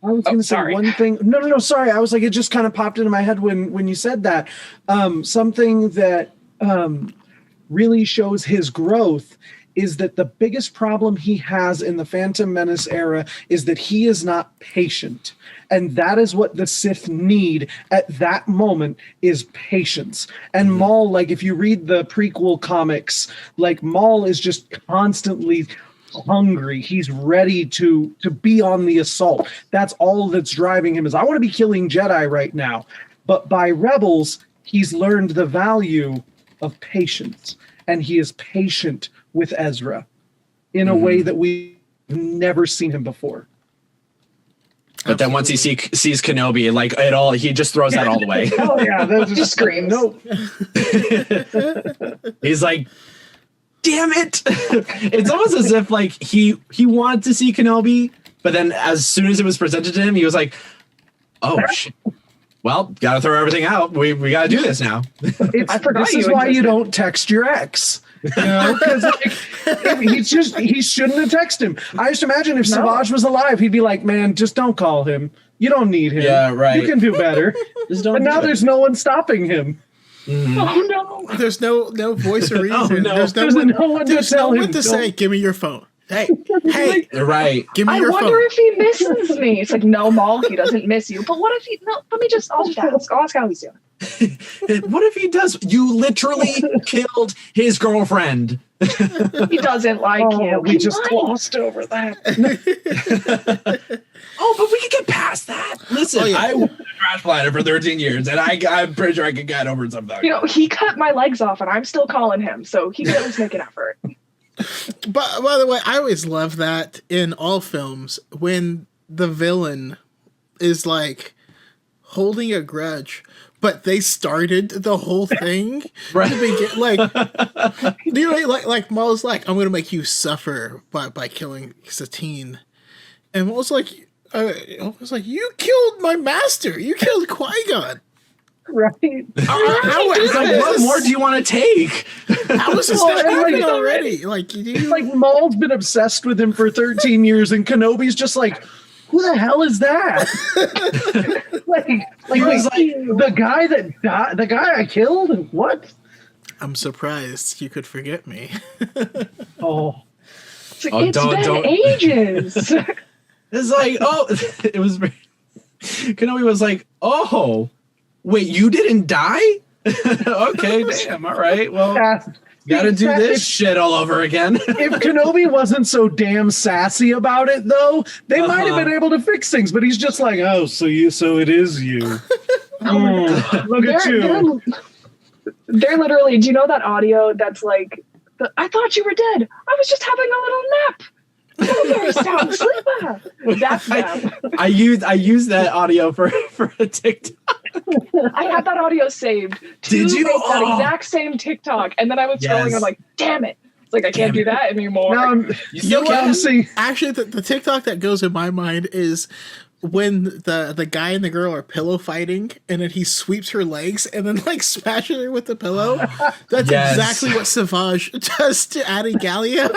S4: I was going to say
S3: sorry.
S4: one thing. No, sorry. I was like, it just kind of popped into my head when you said that. Something that really shows his growth is that the biggest problem he has in the Phantom Menace era is that he is not patient. And that is what the Sith need at that moment, is patience. And Maul, like if you read the prequel comics, like Maul is just constantly hungry. He's ready to be on the assault. That's all that's driving him, is I want to be killing Jedi right now. But by Rebels, he's learned the value of patience, and he is patient with Ezra in a way that we've never seen him before.
S2: But then once he sees Kenobi, like it all, he just throws that all the way.
S4: Oh yeah, that
S3: Just screams.
S4: Nope.
S2: He's like, damn it. It's almost as if like he wanted to see Kenobi, but then as soon as it was presented to him, he was like, oh shit. Well, gotta throw everything out. We gotta do this now.
S3: I forgot
S4: This
S3: you
S4: is why you
S3: existed.
S4: don't text your ex. You know, because like, he shouldn't have texted him. I just imagine if Savage was alive, he'd be like, man, just don't call him. You don't need him.
S2: Yeah, right.
S4: You can do better.
S2: Just don't
S4: But now
S2: do it.
S4: there's no one stopping him.
S3: Oh no.
S1: There's no voice or reason.
S2: no.
S1: There's
S4: There's no one to
S1: there's no
S4: tell
S1: one
S4: him,
S1: to
S4: don't-
S1: say, give me your phone. Hey,
S2: Right.
S1: give me
S3: I
S1: your
S3: wonder
S1: phone.
S3: if he misses me. It's like, no, Maul, he doesn't miss you. But what if he? No, I'll just ask. I'll ask how he's doing.
S2: What if he does? You literally killed his girlfriend.
S3: He doesn't like you.
S4: We
S3: He
S4: just
S3: might.
S4: glossed over that.
S2: Oh, but we could get past that. Listen,
S1: Oh, yeah.
S2: I was a trash planet for 13 years, and I'm pretty sure I could get over something.
S3: You know, he cut my legs off, and I'm still calling him, so he can at least make an effort.
S1: But by the way, I always love that in all films when the villain is like holding a grudge, but they started the whole thing
S2: Right.
S1: to begin. Like, do you know, like Maul's like, I'm gonna make you suffer by killing Satine, and Maul's like, you killed my master. You killed Qui-Gon.
S4: Right.
S1: How
S2: It's like, what more do you want to take?
S1: How is this
S4: Well,
S1: not
S4: and like-
S1: happening already? Like, you
S4: Like Maul's been obsessed with him for 13 years, and Kenobi's just like, who the hell is that? like
S2: He was
S4: wait, the guy that died, the guy I killed? What?
S1: I'm surprised you could forget me.
S4: Oh,
S3: It's like,
S2: Oh,
S3: it's
S2: don't-
S3: been
S2: don't-
S3: ages.
S2: It's like, oh, it was. Kenobi was like, oh, wait, you didn't die? Okay, damn. All right. Well,
S4: Yeah.
S2: gotta do this shit all over again.
S4: If Kenobi wasn't so damn sassy about it, though, they might have been able to fix things. But he's just like, oh, so it is you. Look at you.
S3: They're literally. Do you know that audio that's like, I thought you were dead. I was just having a little nap. Very sound sleeper. That's them.
S2: I use that audio for a TikTok.
S3: I had that audio saved.
S2: Did you?
S3: Make that exact same TikTok, and then I was scrolling. I'm like, damn it! It's like I can't do that anymore.
S1: You know what? Actually, the TikTok that goes in my mind is when the guy and the girl are pillow fighting, and then he sweeps her legs and then like smashes her with the pillow. That's exactly what Savage does to Adi Gallia.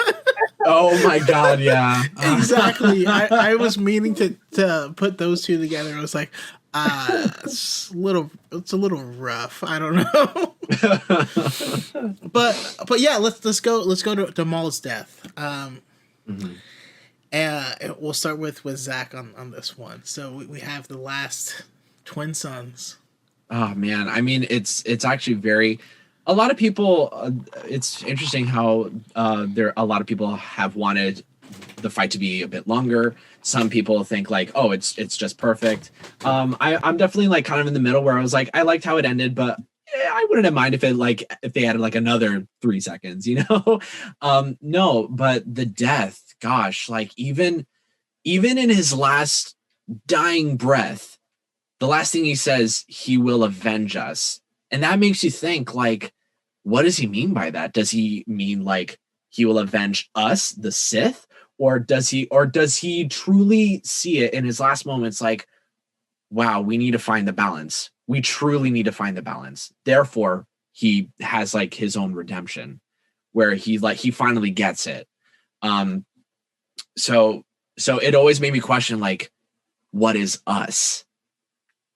S2: Oh my god, yeah.
S1: Exactly. I was meaning to put those two together. I was like, it's a little rough. I don't know. but yeah, let's go to Maul's death. And we'll start with Zach on this one. So we have the last twin sons.
S2: Oh man, I mean it's actually very. A lot of people. It's interesting how a lot of people have wanted the fight to be a bit longer. Some people think like, oh, it's just perfect. I'm definitely like kind of in the middle where I was like, I liked how it ended, but I wouldn't have mind if they added like another 3 seconds, you know? No, but the death, gosh, like even in his last dying breath, the last thing he says, he will avenge us. And that makes you think like, what does he mean by that? Does he mean like he will avenge us, the Sith? Or does he truly see it in his last moments like, wow, we need to find the balance. We truly need to find the balance. Therefore, he has like his own redemption where he finally gets it. So it always made me question like, what is us?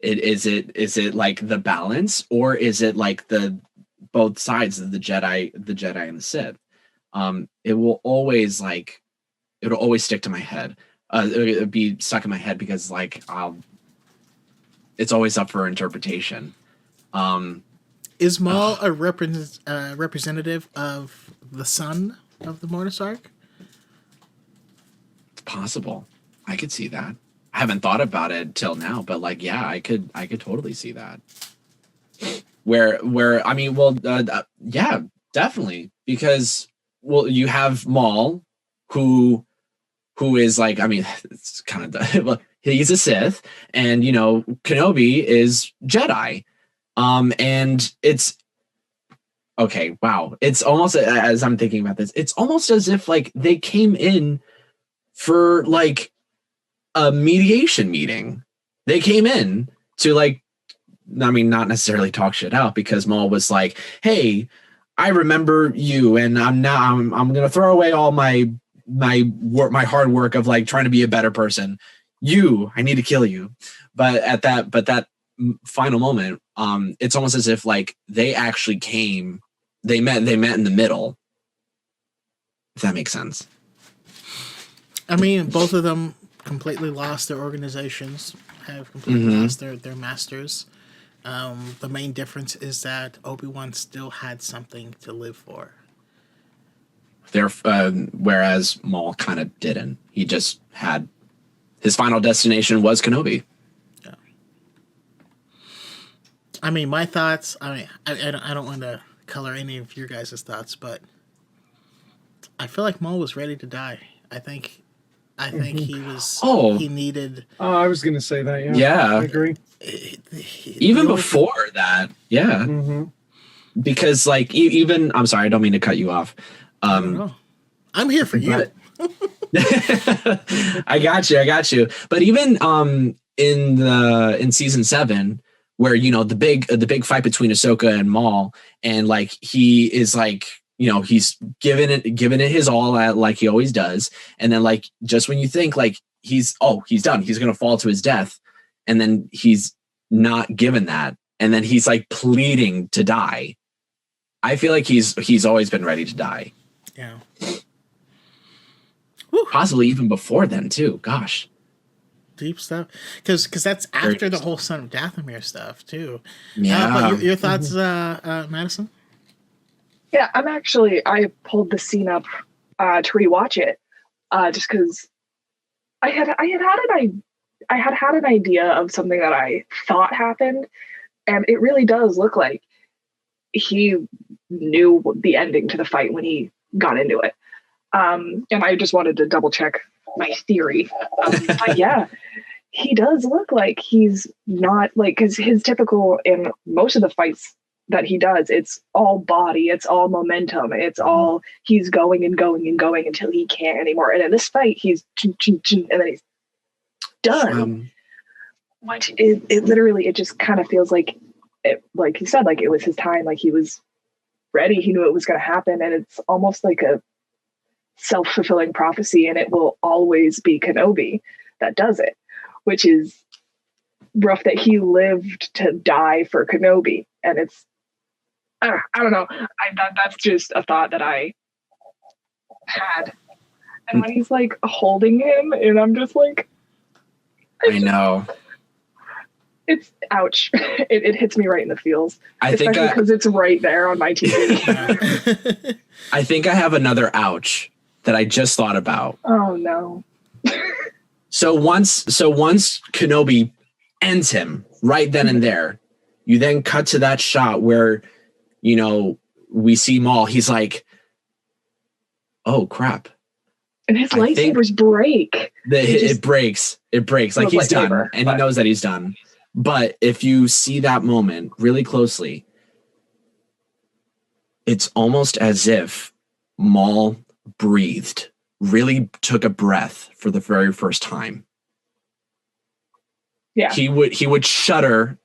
S2: Is it like the balance, or is it like the both sides of the Jedi and the Sith? It'll always stick to my head. It'll be stuck in my head because like it's always up for interpretation.
S1: Is Maul a representative of the son of the Mortis Arc?
S2: It's possible. I could see that. I haven't thought about it till now, but like, yeah, I could totally see that. Where I mean, well, yeah, definitely, because well, you have Maul, who is like, I mean, it's kind of well, he's a Sith, and you know, Kenobi is Jedi, and it's okay. Wow, it's almost, as I'm thinking about this, it's almost as if like they came in for like a mediation meeting. They came in to like, I mean, not necessarily talk shit out, because Maul was like, hey, I remember you, and I'm gonna throw away all my hard work of like trying to be a better person. I need to kill you. But at that final moment, it's almost as if like they actually came, they met in the middle, if that makes sense.
S1: I mean, both of them completely lost their organizations, have completely lost their masters. The main difference is that Obi-Wan still had something to live for.
S2: Whereas Maul kind of didn't. He just had his final destination was Kenobi.
S1: Yeah. I mean, my thoughts. I mean, I don't want to color any of your guys' thoughts, but I feel like Maul was ready to die. I think he was. Oh, he needed.
S4: Oh, I was going to say that. Yeah.
S2: Yeah,
S4: I agree.
S2: Even before that, yeah. Because like even, I'm sorry, I don't mean to cut you off.
S1: I'm here for you.
S2: I got you. But even in season 7, where you know the big fight between Ahsoka and Maul, and like he is like, you know, he's giving it his all, like he always does, and then like just when you think like he's done, he's gonna fall to his death, and then he's not given that, and then he's like pleading to die. I feel like he's always been ready to die.
S1: Yeah.
S2: Possibly even before then too. Gosh.
S1: deep stuff. Because that's
S2: Very
S1: after the
S2: deep
S1: whole Son of Dathomir stuff too.
S2: Yeah.
S1: But your thoughts, Madison?
S3: Yeah, I pulled the scene up to rewatch it, just because I had had an idea of something that I thought happened, and it really does look like he knew the ending to the fight when he got into it. And I just wanted to double check my theory. But yeah, he does look like he's not like, because his typical in most of the fights that he does, it's all body, it's all momentum, it's all he's going and going and going until he can't anymore. And in this fight, he's and then he's done. Which it literally, it just kind of feels like it, like he said, like it was his time, like he was ready, he knew it was going to happen, and it's almost like a self-fulfilling prophecy, and it will always be Kenobi that does it, which is rough that he lived to die for Kenobi. And it's I don't know. That's just a thought that I had. And when he's like holding him, and I'm just like,
S2: I know.
S3: It's ouch. It hits me right in the feels.
S2: I think
S3: because it's right there on my TV.
S2: I think I have another ouch that I just thought about.
S3: Oh no.
S2: So once Kenobi ends him right then and there, you then cut to that shot where, you know, we see Maul. He's like, oh crap.
S3: And his lightsabers break.
S2: It breaks. It breaks. Like he's done.
S3: Lightsaber,
S2: And he knows that he's done. But if you see that moment really closely, it's almost as if Maul breathed, really took a breath for the very first time.
S3: Yeah.
S2: He would shudder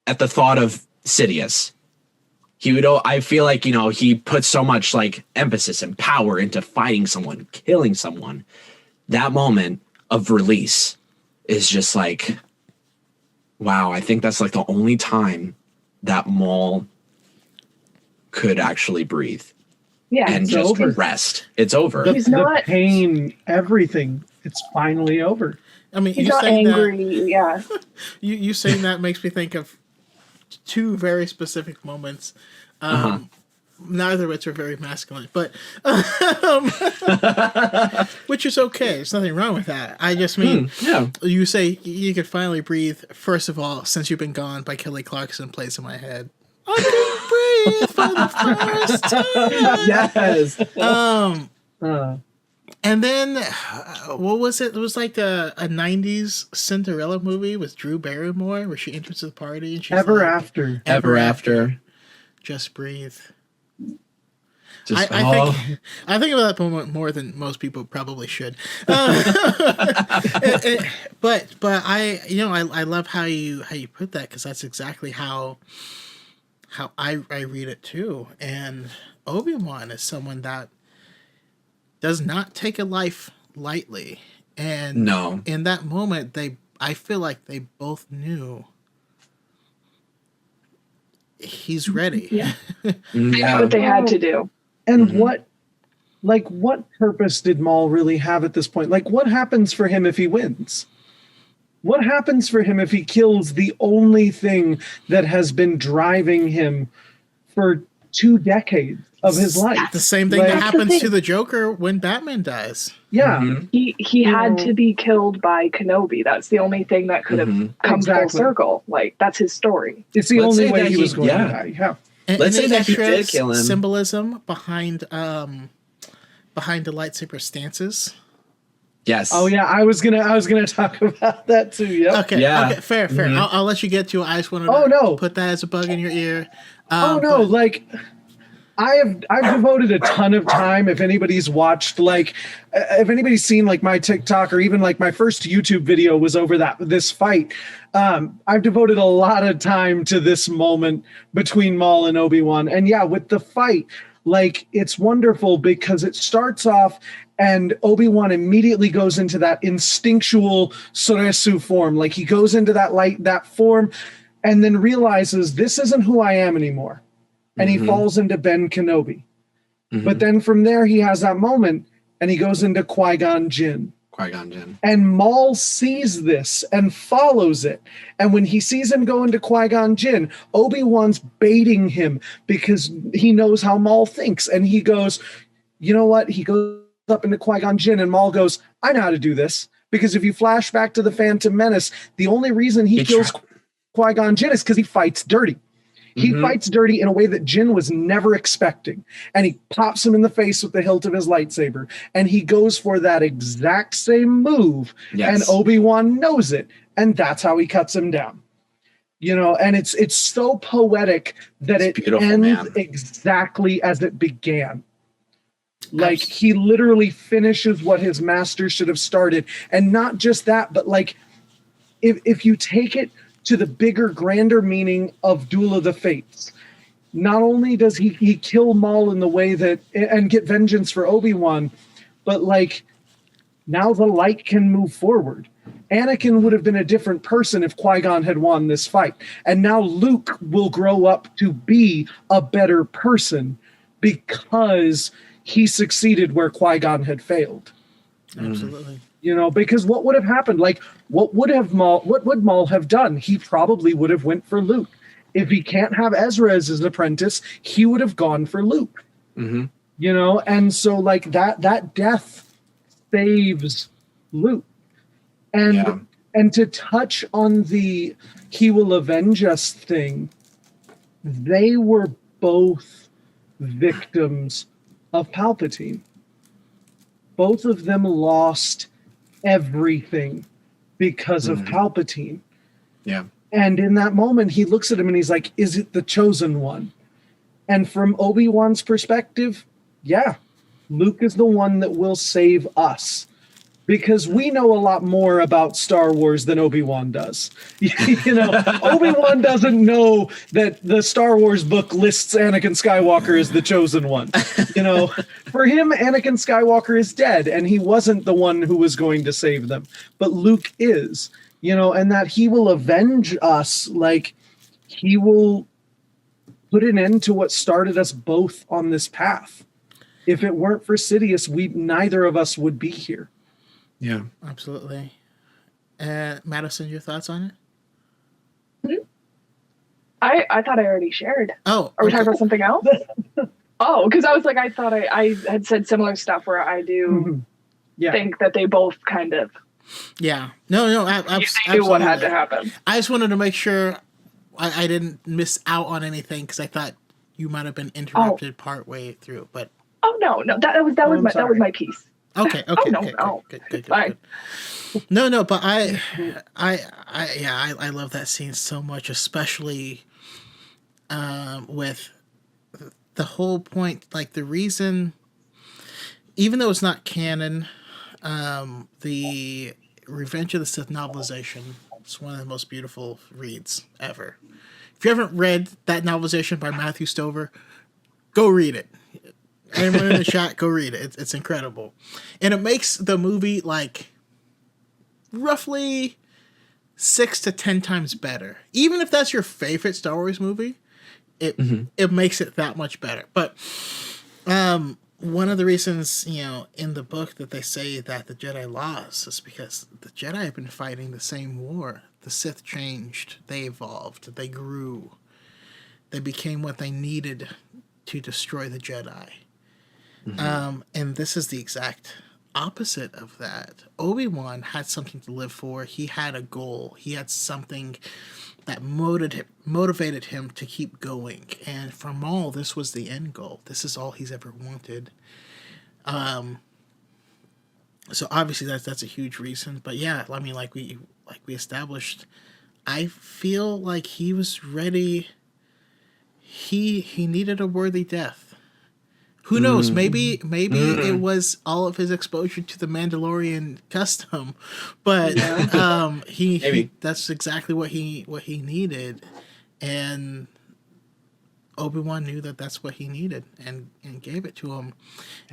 S2: at the thought of Sidious. He would, I feel like, you know, he put so much like emphasis and power into fighting someone, killing someone. That moment of release is just like, wow, I think that's like the only time that Maul could actually breathe.
S3: Yeah.
S2: And
S4: It's
S2: just
S4: over.
S2: rest. It's over.
S3: He's not
S4: The pain, everything. It's finally over.
S1: I mean,
S3: he's
S1: you
S3: not
S1: saying
S3: angry. Yeah.
S1: you saying that makes me think of two very specific moments. Neither of which are very masculine, but which is okay. There's nothing wrong with that. I just mean,
S2: Yeah.
S1: you say you could finally breathe. First of all, Since You've Been Gone by Kelly Clarkson plays in my head. I can breathe for the first time.
S2: Yes.
S1: And then, what was it? It was like a 90s Cinderella movie with Drew Barrymore where she enters the party and she's
S4: Ever
S1: like,
S4: after.
S2: Ever after.
S1: Just breathe.
S2: Just,
S1: I think about that moment more than most people probably should. But I love how you put that, because that's exactly how I read it too. And Obi-Wan is someone that does not take a life lightly. And
S2: no.
S1: in that moment, I feel like they both knew he's ready.
S3: Yeah.
S2: Yeah.
S3: What they had to do.
S4: And what purpose did Maul really have at this point? Like, what happens for him if he wins? What happens for him if he kills the only thing that has been driving him for 2 decades of his life?
S1: The same thing
S4: Like-
S1: that
S3: That's the
S1: happens
S3: thing.
S1: to the Joker when Batman dies.
S4: Yeah.
S2: Mhm.
S3: He had to be killed by Kenobi. That's the only thing that could have
S2: Mhm.
S3: come
S4: Exactly.
S3: full circle. Like, that's his story.
S4: It's the
S2: Let's
S4: only
S2: say
S4: way
S2: that
S4: he was going
S2: yeah.
S4: to die. Yeah.
S1: And,
S2: Let's
S1: and
S2: say
S1: the
S2: that he did
S1: extra
S2: kill him.
S1: symbolism behind the lightsaber stances.
S2: Yes.
S4: Oh yeah, I was gonna talk about that too. Yep.
S1: Okay,
S2: Yeah.
S1: okay, fair.
S2: Mhm.
S1: I'll let you get to it. I just wanted
S4: Oh,
S1: to
S4: no.
S1: put that as a bug in your ear.
S4: Oh no,
S1: but-
S4: like I've devoted a ton of time. If anybody's watched, like, if anybody's seen like my TikTok or even like my first YouTube video was over this fight. I've devoted a lot of time to this moment between Maul and Obi-Wan, and yeah, with the fight, like it's wonderful because it starts off and Obi-Wan immediately goes into that instinctual Soresu form, like he goes into that form, and then realizes this isn't who I am anymore. And he falls into Ben Kenobi.
S2: Mhm.
S4: But then from there, he has that moment and he goes into Qui-Gon Jinn.
S2: Qui-Gon Jinn.
S4: And Maul sees this and follows it. And when he sees him go into Qui-Gon Jinn, Obi-Wan's baiting him because he knows how Maul thinks. And he goes, you know what? He goes up into Qui-Gon Jinn and Maul goes, I know how to do this. Because if you flash back to the Phantom Menace, the only reason he kills Qui-Gon Jinn is because he fights dirty. He fights dirty in a way that Jin was never expecting. And he pops him in the face with the hilt of his lightsaber. And he goes for that exact same move. Yes. And Obi-Wan knows it. And that's how he cuts him down. You know, and it's so poetic that it ends exactly as it began. Like, he literally finishes what his master should have started. And not just that, but like, if you take it to the bigger, grander meaning of Duel of the Fates. Not only does he kill Maul in the way that, and get vengeance for Obi-Wan, but like, now the light can move forward. Anakin would have been a different person if Qui-Gon had won this fight. And now Luke will grow up to be a better person because he succeeded where Qui-Gon had failed.
S1: Absolutely.
S4: You know, because what would have happened? Like, what would Maul have done? He probably would have went for Luke. If he can't have Ezra as his apprentice, he would have gone for Luke. You know, and so like that death saves Luke. And to touch on the he will avenge us thing, they were both victims of Palpatine. Both of them lost everything because of Palpatine.
S2: Yeah.
S4: And in that moment, he looks at him and he's like, is it the chosen one? And from Obi-Wan's perspective, yeah, Luke is the one that will save us. Because we know a lot more about Star Wars than Obi-Wan does. You know, Obi-Wan doesn't know that the Star Wars book lists Anakin Skywalker as the chosen one. You know, for him, Anakin Skywalker is dead, and he wasn't the one who was going to save them. But Luke is, you know, and that he will avenge us, like, he will put an end to what started us both on this path. If it weren't for Sidious, neither of us would be here.
S2: Yeah,
S1: absolutely. Madison, your thoughts on
S3: it? I thought I already shared.
S1: Oh,
S3: are we talking about something else? Oh, because I was like, I thought I had said similar stuff where I do think that they both kind of.
S1: Yeah. No.
S3: Absolutely. What had to happen.
S1: I just wanted to make sure I didn't miss out on anything because I thought you might have been interrupted part way through, but.
S3: Oh no, that was my piece.
S1: Okay.
S3: No.
S1: Good. No, but I love that scene so much, especially with the whole point, like the reason, even though it's not canon, the Revenge of the Sith novelization is one of the most beautiful reads ever. If you haven't read that novelization by Matthew Stover, go read it. Anyone in the chat, go read it. It's incredible. And it makes the movie like roughly 6 to 10 times better. Even if that's your favorite Star Wars movie, it makes it that much better. But one of the reasons, you know, in the book that they say that the Jedi lost is because the Jedi have been fighting the same war. The Sith changed. They evolved. They grew. They became what they needed to destroy the Jedi. And this is the exact opposite of that. Obi-Wan had something to live for. He had a goal. He had something that motivated him to keep going. And for Maul, this was the end goal. This is all he's ever wanted. So obviously that's a huge reason. But yeah, I mean, like we established, I feel like he was ready. He needed a worthy death. Who knows? Maybe it was all of his exposure to the Mandalorian custom, but he that's exactly what he needed, and Obi-Wan knew that that's what he needed and gave it to him,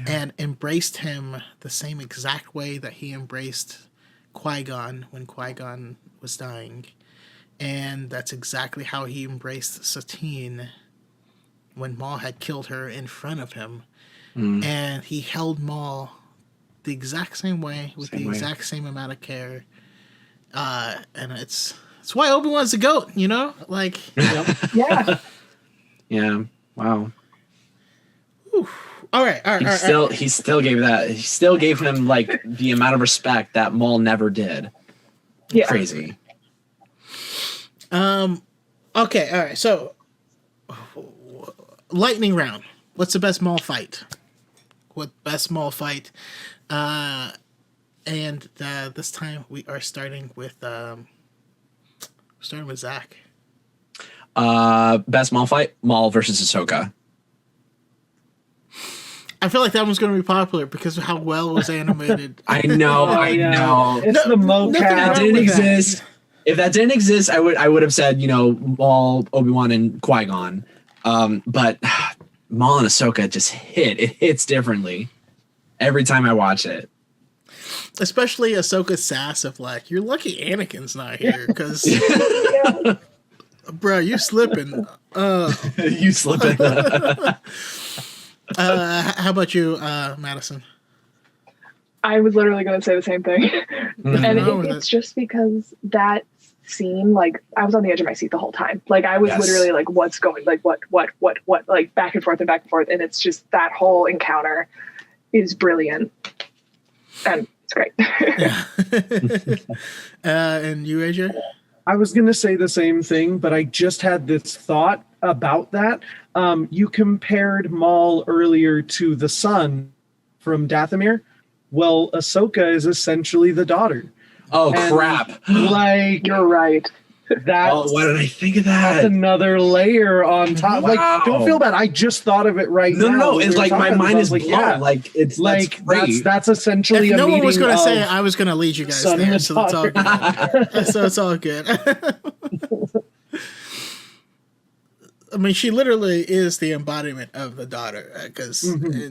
S1: and embraced him the same exact way that he embraced Qui-Gon when Qui-Gon was dying, and that's exactly how he embraced Satine when Maul had killed her in front of him. And he held Maul the exact same way, with
S2: Same
S1: the
S2: way.
S1: exact same amount of care. And it's why Obi-Wan's the GOAT, you know? Like,
S3: Yeah.
S2: Yeah. Wow.
S1: all right.
S2: He still gave him like the amount of respect that Maul never did.
S3: Yeah.
S2: Crazy.
S1: Okay, all right. So, lightning round. What's the best Maul fight? What best Maul fight? And this time we are starting with Zach.
S2: Best Maul fight? Maul versus Ahsoka.
S1: I feel like that one's going to be popular because of how well it was animated.
S2: I know.
S4: It's the
S1: nothing
S2: If that
S1: wrong
S4: mocap.
S2: didn't
S1: with that.
S2: exist, if that didn't exist, I would have said, Maul, Obi-Wan, and Qui-Gon. But Maul and Ahsoka just hit. It hits differently every time I watch it.
S1: Especially Ahsoka's sass of like, you're lucky Anakin's not here because, bro, you slipping.
S2: You slip it.
S1: How about you, Madison?
S3: I was literally going to say the same thing. And
S1: wrong with
S3: it's just because that scene, like, I was on the edge of my seat the whole time. Like, I was literally like, what's going, like, what, like, back and forth and back and forth. And it's just that whole encounter is brilliant. And it's great.
S1: And you, AJ?
S4: I was going to say the same thing, but I just had this thought about that. You compared Maul earlier to the son from Dathomir. Well, Ahsoka is essentially the daughter.
S2: Oh,
S4: And,
S2: crap.
S4: Like,
S3: You're right.
S4: that's,
S2: Oh, why did I think of
S4: that's
S2: that?
S4: another layer on top.
S2: Wow.
S4: Like, don't feel bad. I just thought of it right now.
S2: No.
S4: when
S2: It's
S4: we were
S2: like my
S4: talking
S2: mind
S4: about
S2: is
S4: it.
S2: blown.
S4: Yeah.
S2: Like, it's
S4: Like,
S2: that's great.
S4: that's essentially
S1: If
S4: a
S1: no one was
S4: meeting
S1: going to say
S4: of
S1: it, I was going to lead you guys
S4: son
S1: there,
S4: and
S1: so it's all good. So it's all good. I mean, she literally is the embodiment of the daughter because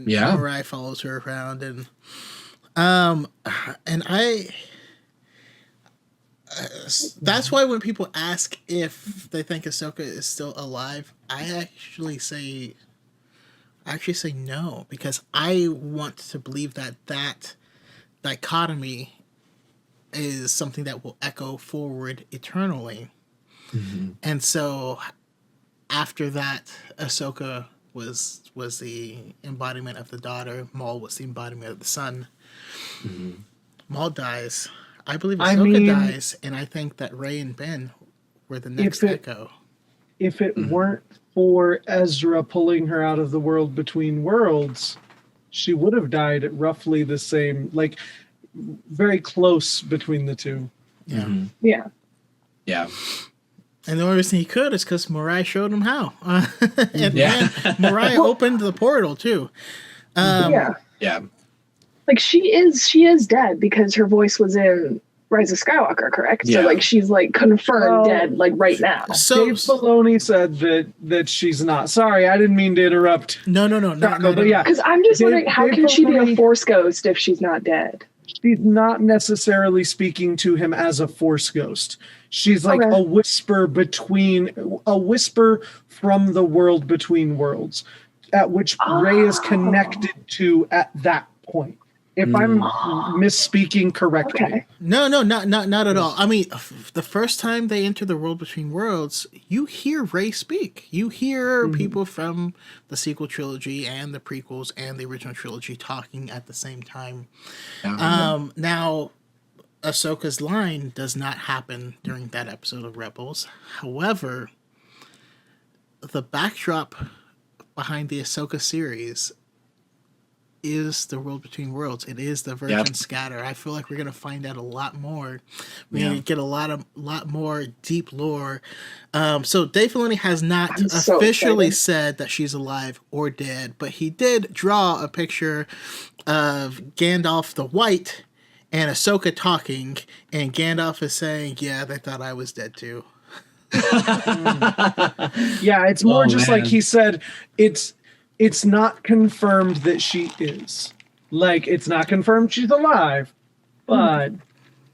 S2: Yeah.
S1: Mirai follows her around, and I. That's why when people ask if they think Ahsoka is still alive, I actually say no, because I want to believe that dichotomy is something that will echo forward eternally. And so after that, Ahsoka was the embodiment of the daughter, Maul was the embodiment of the son. Maul dies. I believe
S4: I
S1: Ahsoka
S4: mean,
S1: dies, and I think that Rey and Ben were the next echo.
S4: If it weren't for Ezra pulling her out of the world between worlds, she would have died at roughly the same, like very close between the two.
S1: Yeah.
S3: Yeah.
S2: Yeah.
S1: And the only reason he could is because Mirai showed him how. And
S2: Yeah.
S1: Mirai opened the portal, too.
S3: Yeah.
S2: Yeah.
S3: Like, she is dead because her voice was in Rise of Skywalker, correct?
S2: Yeah.
S3: So, like, she's, like, confirmed
S4: Well,
S3: dead, like, right now.
S1: So,
S4: Dave Filoni said that she's not. Sorry, I didn't mean to interrupt.
S1: no.
S4: But yeah,
S3: Because I'm just
S4: Dave-
S3: wondering, how
S4: Dave
S3: can she be a
S4: Filoni-
S3: Force ghost if she's not dead?
S4: she's not necessarily speaking to him as a Force ghost. She's like
S3: Okay.
S4: a whisper from the world between worlds, at which Rey is connected to at that point. If I'm misspeaking correctly.
S3: Okay.
S1: No, not at all. I mean, the first time they enter the world between worlds, you hear Rey speak. You hear people from the sequel trilogy and the prequels and the original trilogy talking at the same time. Now, Ahsoka's line does not happen during that episode of Rebels. However, the backdrop behind the Ahsoka series is the world between worlds. It is the Virgin Scatter. I feel like we're gonna find out a lot more. We're gonna get a lot more deep lore. So Dave Filoni has not
S3: I'm so
S1: officially
S3: excited.
S1: said that she's alive or dead, but he did draw a picture of Gandalf the White and Ahsoka talking, and Gandalf is saying, "Yeah, they thought I was dead too."
S4: Yeah, it's more
S2: Oh,
S4: just
S2: man.
S4: like he said, it's not confirmed that she is. Like, it's not confirmed she's alive. But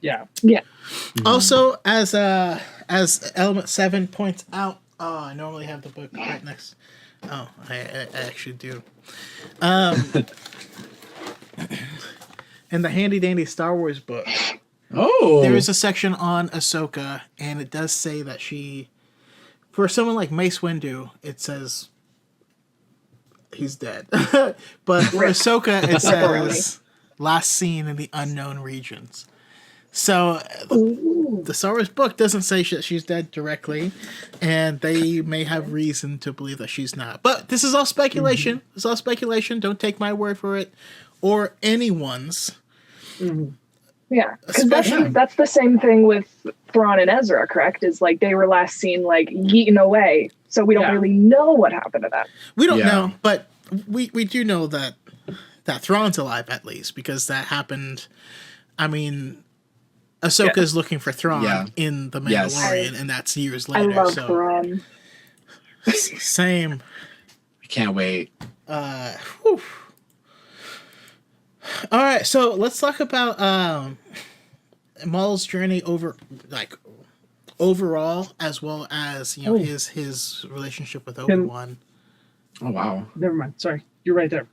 S4: yeah.
S3: Yeah.
S1: Also, as Element 7 points out, I normally have the book right next. Oh, I actually do. in the handy dandy Star Wars book,
S2: Oh,
S1: there is a section on Ahsoka, and it does say that she, for someone like Mace Windu, it says he's dead. But for Ahsoka, it says last seen in the unknown regions. So the Star Wars book doesn't say that she's dead directly, and they may have reason to believe that she's not. But this is all speculation.
S4: Mm-hmm.
S1: It's all speculation. Don't take my word for it, or anyone's.
S4: Mm-hmm.
S3: Yeah, because that's the same thing with Thrawn and Ezra, correct? Is like they were last seen like yeeting away, so we don't really know what happened to them.
S1: We don't know, but we do know that Thrawn's alive at least, because that happened. I mean, Ahsoka is looking for Thrawn in The Mandalorian, and that's years later.
S3: I love Thrawn.
S1: Same.
S2: I can't wait.
S1: Whew. All right, so let's talk about Maul's journey overall, as well as his relationship with Obi-Wan.
S2: Oh wow!
S4: Never mind. Sorry, you're right there.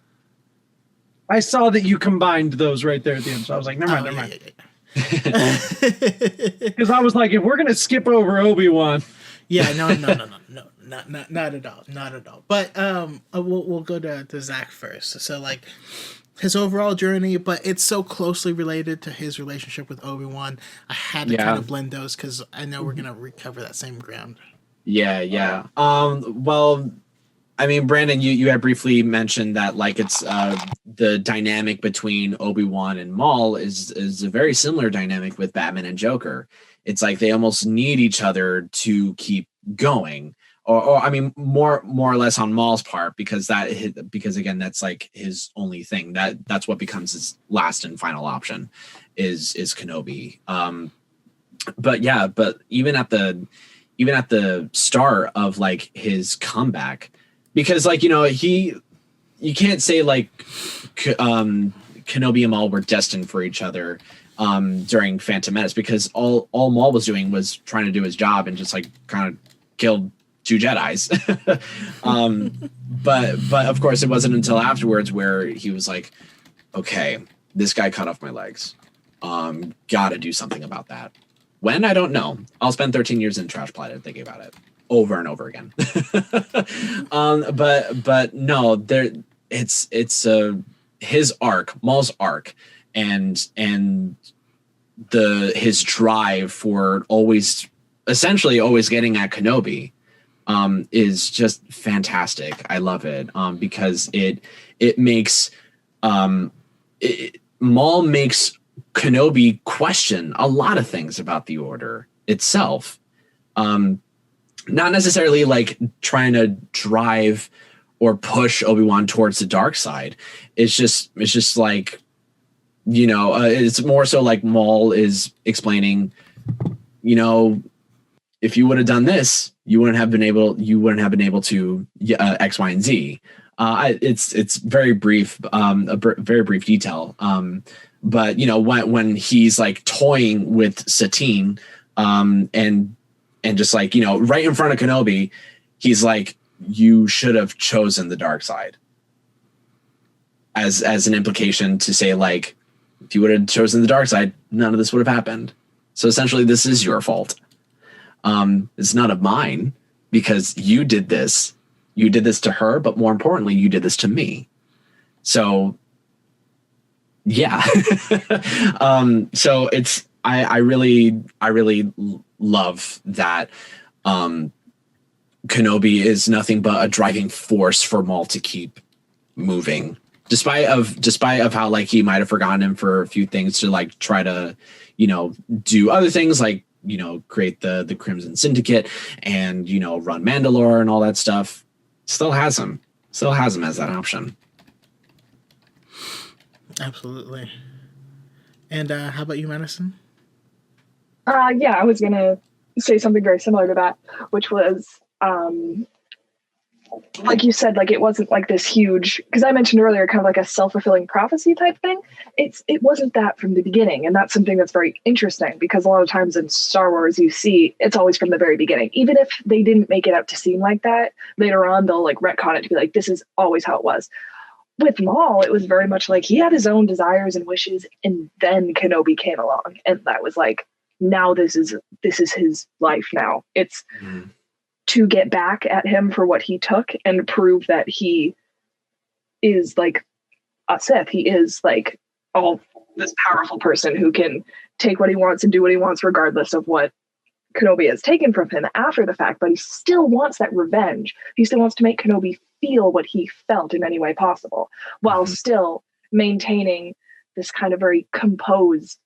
S4: I saw that you combined those right there at the end, so I was like, never mind. Because I was like, if we're gonna skip over Obi-Wan,
S1: no, not at all. But we'll go to Zach first. So like, his overall journey, but it's so closely related to his relationship with Obi-Wan. I had to kind of blend those because I know we're gonna recover that same ground.
S2: Yeah. Well, I mean, Brandon, you had briefly mentioned that like it's the dynamic between Obi-Wan and Maul is a very similar dynamic with Batman and Joker. It's like they almost need each other to keep going. Or I mean, more or less on Maul's part, because again, that's like his only thing. That's what becomes his last and final option is Kenobi. But even at the start of like his comeback, because like you can't say like Kenobi and Maul were destined for each other during Phantom Menace, because all Maul was doing was trying to do his job and just like kind of killed two Jedis. But of course it wasn't until afterwards where he was like, okay, this guy cut off my legs. Gotta do something about that. When? I don't know. I'll spend 13 years in Trash Planet thinking about it over and over again. But no, it's his arc, Maul's arc, and his drive for essentially always getting at Kenobi is just fantastic. I love it because it makes Maul makes Kenobi question a lot of things about the Order itself. Not necessarily like trying to drive or push Obi-Wan towards the dark side. It's just like, it's more so like Maul is explaining, if you would have done this, you wouldn't have been able to X, Y, and Z. It's very brief, very brief detail. But when he's like toying with Satine, and just like, right in front of Kenobi, he's like, you should have chosen the dark side, as an implication to say like, if you would have chosen the dark side, none of this would have happened. So essentially this is your fault. It's none of mine, because you did this to her, but more importantly, you did this to me. So yeah. So I really love that Kenobi is nothing but a driving force for Maul to keep moving, despite of how like he might have forgotten him for a few things to like try to do other things like create the Crimson Syndicate and run Mandalore and all that stuff. Still has him as that option.
S1: Absolutely. And how about you, Madison?
S3: Yeah, I was gonna say something very similar to that, which was like you said, like it wasn't like this huge, because I mentioned earlier kind of like a self-fulfilling prophecy type thing. It wasn't that from the beginning, and that's something that's very interesting, because a lot of times in Star Wars you see it's always from the very beginning. Even if they didn't make it out to seem like that, later on they'll like retcon it to be like, this is always how it was. with Maul, it was very much like he had his own desires and wishes, and then Kenobi came along, and that was like, now this is his life. Now it's to get back at him for what he took and prove that he is like a Sith. He is like this powerful person who can take what he wants and do what he wants, regardless of what Kenobi has taken from him after the fact. But he still wants that revenge. He still wants to make Kenobi feel what he felt in any way possible, while still maintaining this kind of very composed.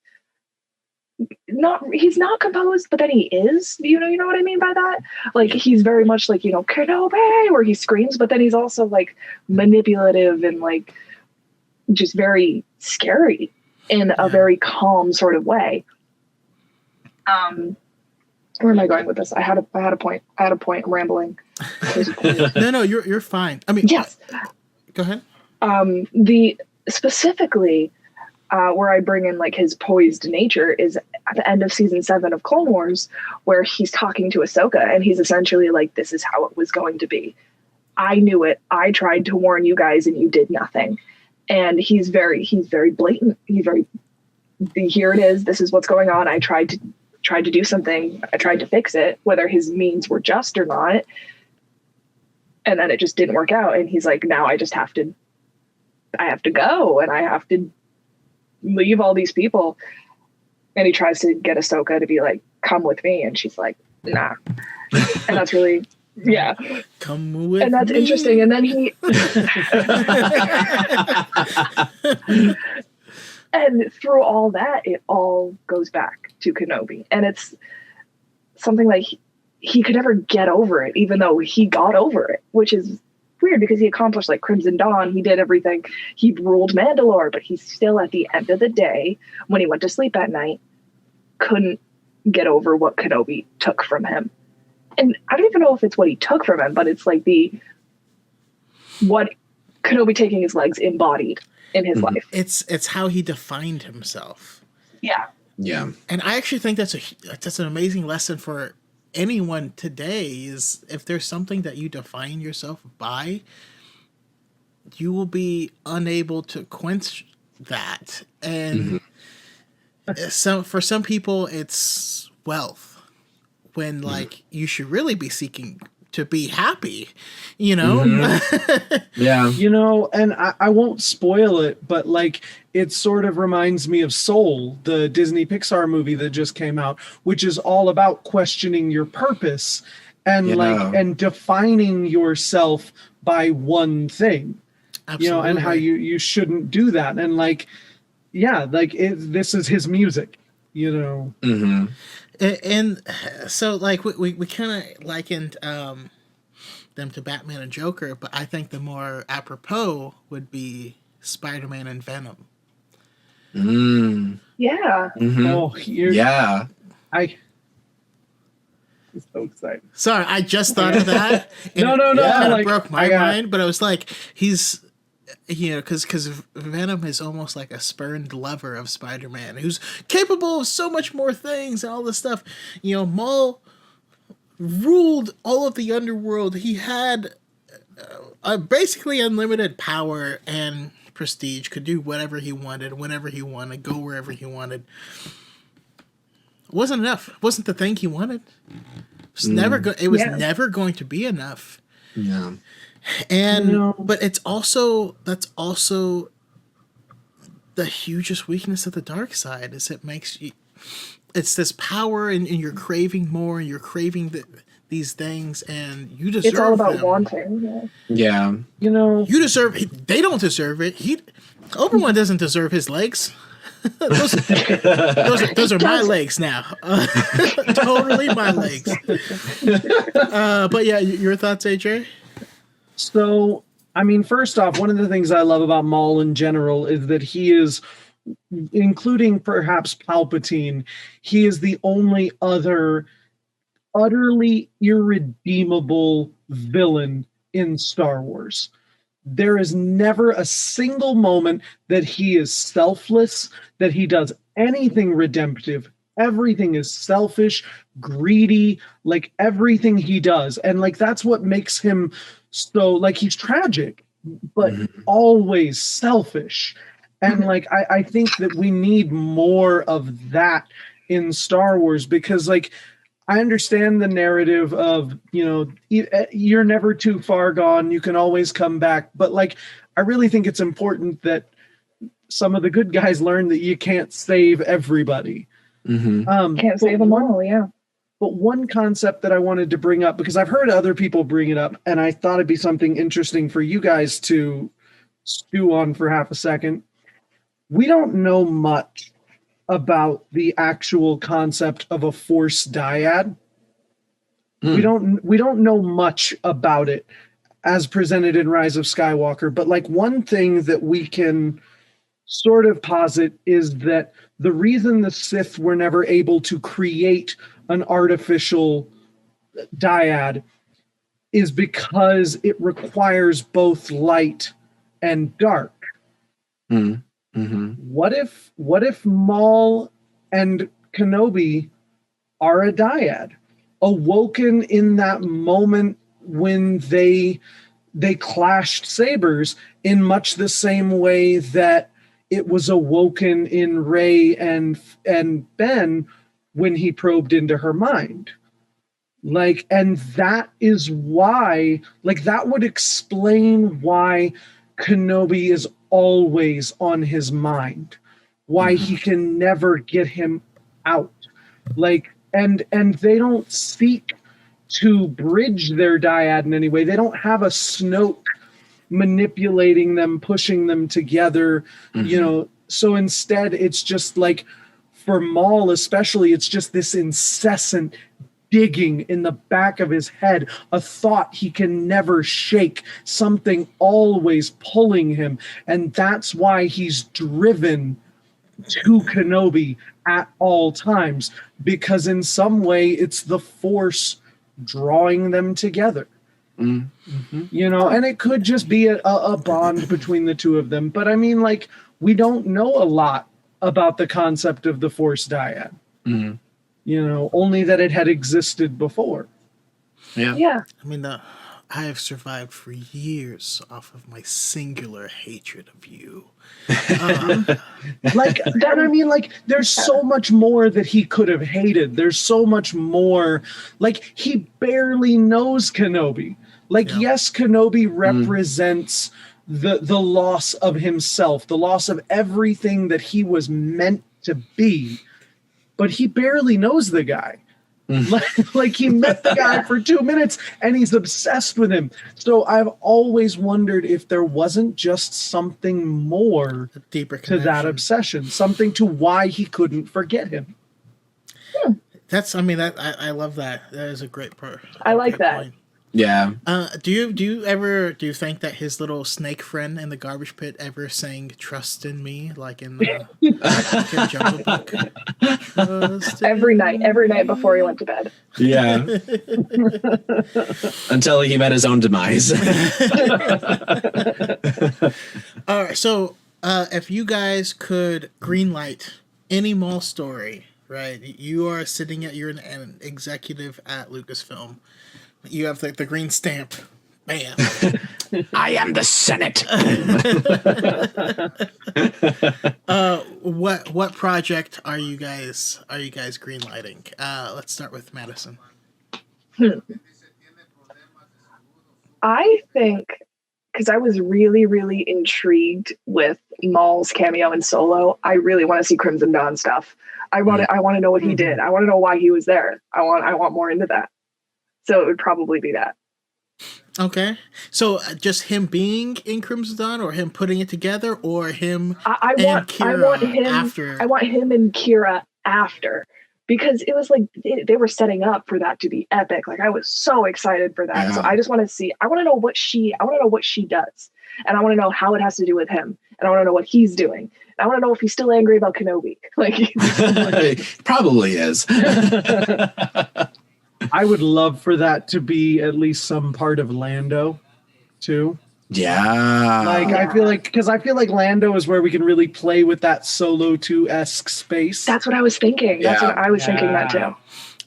S3: He's not composed, but then he is. You know what I mean by that? Like, he's very much like, Kenobi, where he screams, but then he's also like manipulative and like just very scary in a very calm sort of way. Where am I going with this? I had a point. I'm rambling. There's a point.
S1: No, you're fine. I mean,
S3: yes.
S1: Go ahead.
S3: The specifically where I bring in like his poised nature is at the end of season 7 of Clone Wars, where he's talking to Ahsoka and he's essentially like, this is how it was going to be. I knew it. I tried to warn you guys and you did nothing. And he's very blatant. Here it is. This is what's going on. I tried to do something. I tried to fix it, whether his means were just or not. And then it just didn't work out. And he's like, now I have to go and I have to leave all these people. And he tries to get Ahsoka to be like, come with me. And she's like, nah. And that's really, yeah.
S1: Come with me.
S3: And that's interesting. And then he, and through all that, it all goes back to Kenobi. And it's something like he could never get over it, even though he got over it, which is weird because he accomplished like Crimson Dawn. He did everything. He ruled Mandalore, but he still, at the end of the day, when he went to sleep at night, couldn't get over what Kenobi took from him. And I don't even know if it's what he took from him, but it's like what Kenobi taking his legs embodied in his life.
S1: It's how he defined himself.
S3: Yeah.
S2: Yeah.
S1: And I actually think that's an amazing lesson for anyone today, is if there's something that you define yourself by, you will be unable to quench that. And for some people it's wealth, when like you should really be seeking to be happy,
S2: Yeah.
S4: And I won't spoil it, but like, it sort of reminds me of Soul, the Disney Pixar movie that just came out, which is all about questioning your purpose and and defining yourself by one thing.
S1: Absolutely.
S4: And how you shouldn't do that. And like, this is his music,
S1: And so, like, we kind of likened them to Batman and Joker, but I think the more apropos would be Spider-Man and Venom.
S3: Yeah.
S4: Oh,
S2: Yeah.
S4: I'm so excited.
S1: Sorry, I just thought of that.
S4: No.
S1: It broke my mind, but it was like, he's, because Venom is almost like a spurned lover of Spider-Man, who's capable of so much more things and all this stuff. Maul ruled all of the underworld. He had basically unlimited power and prestige, could do whatever he wanted, whenever he wanted, go wherever he wanted. It wasn't enough. It wasn't the thing he wanted. It was never going to be enough.
S2: Yeah.
S1: And but that's also the hugest weakness of the dark side, is it makes you, it's this power and you're craving more, and you're craving these things, and you deserve
S3: It's all about
S1: them.
S3: wanting.
S2: Yeah.
S1: You deserve. They don't deserve it. Obi-Wan doesn't deserve his legs. those are my legs now. Totally my legs. But yeah, your thoughts, AJ?
S4: So, I mean, first off, one of the things I love about Maul in general is that he is, including perhaps Palpatine, he is the only other utterly irredeemable villain in Star Wars. There is never a single moment that he is selfless, that he does anything redemptive. Everything is selfish, greedy, like everything he does. And like, that's what makes him so, like, he's tragic. but always selfish. And like I think that we need more of that in Star Wars, because like I understand the narrative of, you know, you're never too far gone, you can always come back, but like I really think it's important that some of the good guys learn that you can't save everybody.
S3: Can't save them all, yeah.
S4: But one concept that I wanted to bring up, because I've heard other people bring it up, and I thought it'd be something interesting for you guys to stew on for half a second. We don't know much about the actual concept of a Force dyad. We don't know much about it as presented in Rise of Skywalker, but like one thing that we can sort of posit is that the reason the Sith were never able to create an artificial dyad is because it requires both light and dark. What if Maul and Kenobi are a dyad, awoken in that moment when they clashed sabers, in much the same way that it was awoken in Rey and Ben when he probed into her mind? Like, and that is why, like, that would explain why Kenobi is always on his mind, why he can never get him out. Like, and they don't seek to bridge their dyad in any way. They don't have a Snoke manipulating them, pushing them together, you know. So instead, it's just like, for Maul especially, it's just this incessant digging in the back of his head, a thought he can never shake, something always pulling him. And that's why he's driven to Kenobi at all times, because in some way it's the Force drawing them together. You know, and it could just be a bond between the two of them. But I mean, like, we don't know a lot about the concept of the Force dyad. You know, only that it had existed before.
S3: Yeah.
S1: I mean, I have survived for years off of my singular hatred of you.
S4: Like, that, I mean, like, there's so much more that he could have hated. There's so much more. Like, he barely knows Kenobi. Like, yes, Kenobi represents the loss of himself, the loss of everything that he was meant to be. But he barely knows the guy. Like, he met the guy for 2 minutes and he's obsessed with him. So I've always wondered if there wasn't just something more
S1: Deeper
S4: to that
S1: connection.
S4: obsession, something to why he couldn't forget him.
S1: That's, I mean, that I love that. That is a great
S3: I like
S1: great
S3: that.
S1: point.
S2: Yeah.
S1: Do you think that his little snake friend in the garbage pit ever sang "Trust in Me" like in the Jungle Book? Trust
S3: Every
S1: in
S3: night before he went to bed.
S2: Yeah. Until he met his own demise.
S1: All right, so if you guys could greenlight any Maul story, right? You are you're an executive at Lucasfilm. You have the green stamp. Bam.
S2: I am the Senate.
S1: What project are you guys greenlighting? Let's start with Madison.
S3: I think, because I was really, really intrigued with Maul's cameo in Solo, I really want to see Crimson Dawn stuff. I want to know what he did. I want to know why he was there. I want more into that. So it would probably be that.
S1: Okay, so just him being in Crimson Dawn, or him putting it together, or him
S3: I
S1: and Kira
S3: him
S1: after.
S3: I want him and Kira after, because it was like they were setting up for that to be epic. Like, I was so excited for that.
S2: Yeah.
S3: So I just want to see. I want to know what she does, and I want to know how it has to do with him, and I want to know what he's doing. And I want to know if he's still angry about Kenobi. Like,
S2: Probably is.
S4: I would love for that to be at least some part of Lando, too.
S2: Yeah.
S4: Like, I feel like Lando is where we can really play with that Solo 2-esque space.
S3: that's what I was thinking. That's
S2: Yeah.
S3: what I was thinking that too.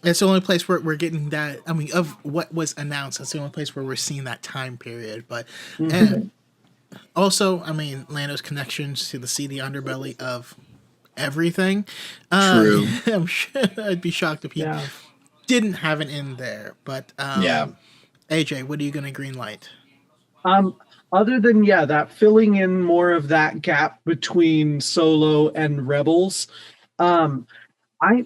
S1: It's the only place where we're getting that. I mean, of what was announced, that's the only place where we're seeing that time period. But and Also, I mean, Lando's connections to the seedy underbelly of everything.
S2: True.
S1: I'm sure I'd be shocked if he
S4: Yeah.
S1: didn't have it in there. But
S2: Yeah.
S1: AJ, what are you going to green light?
S4: Other than that filling in more of that gap between Solo and Rebels, I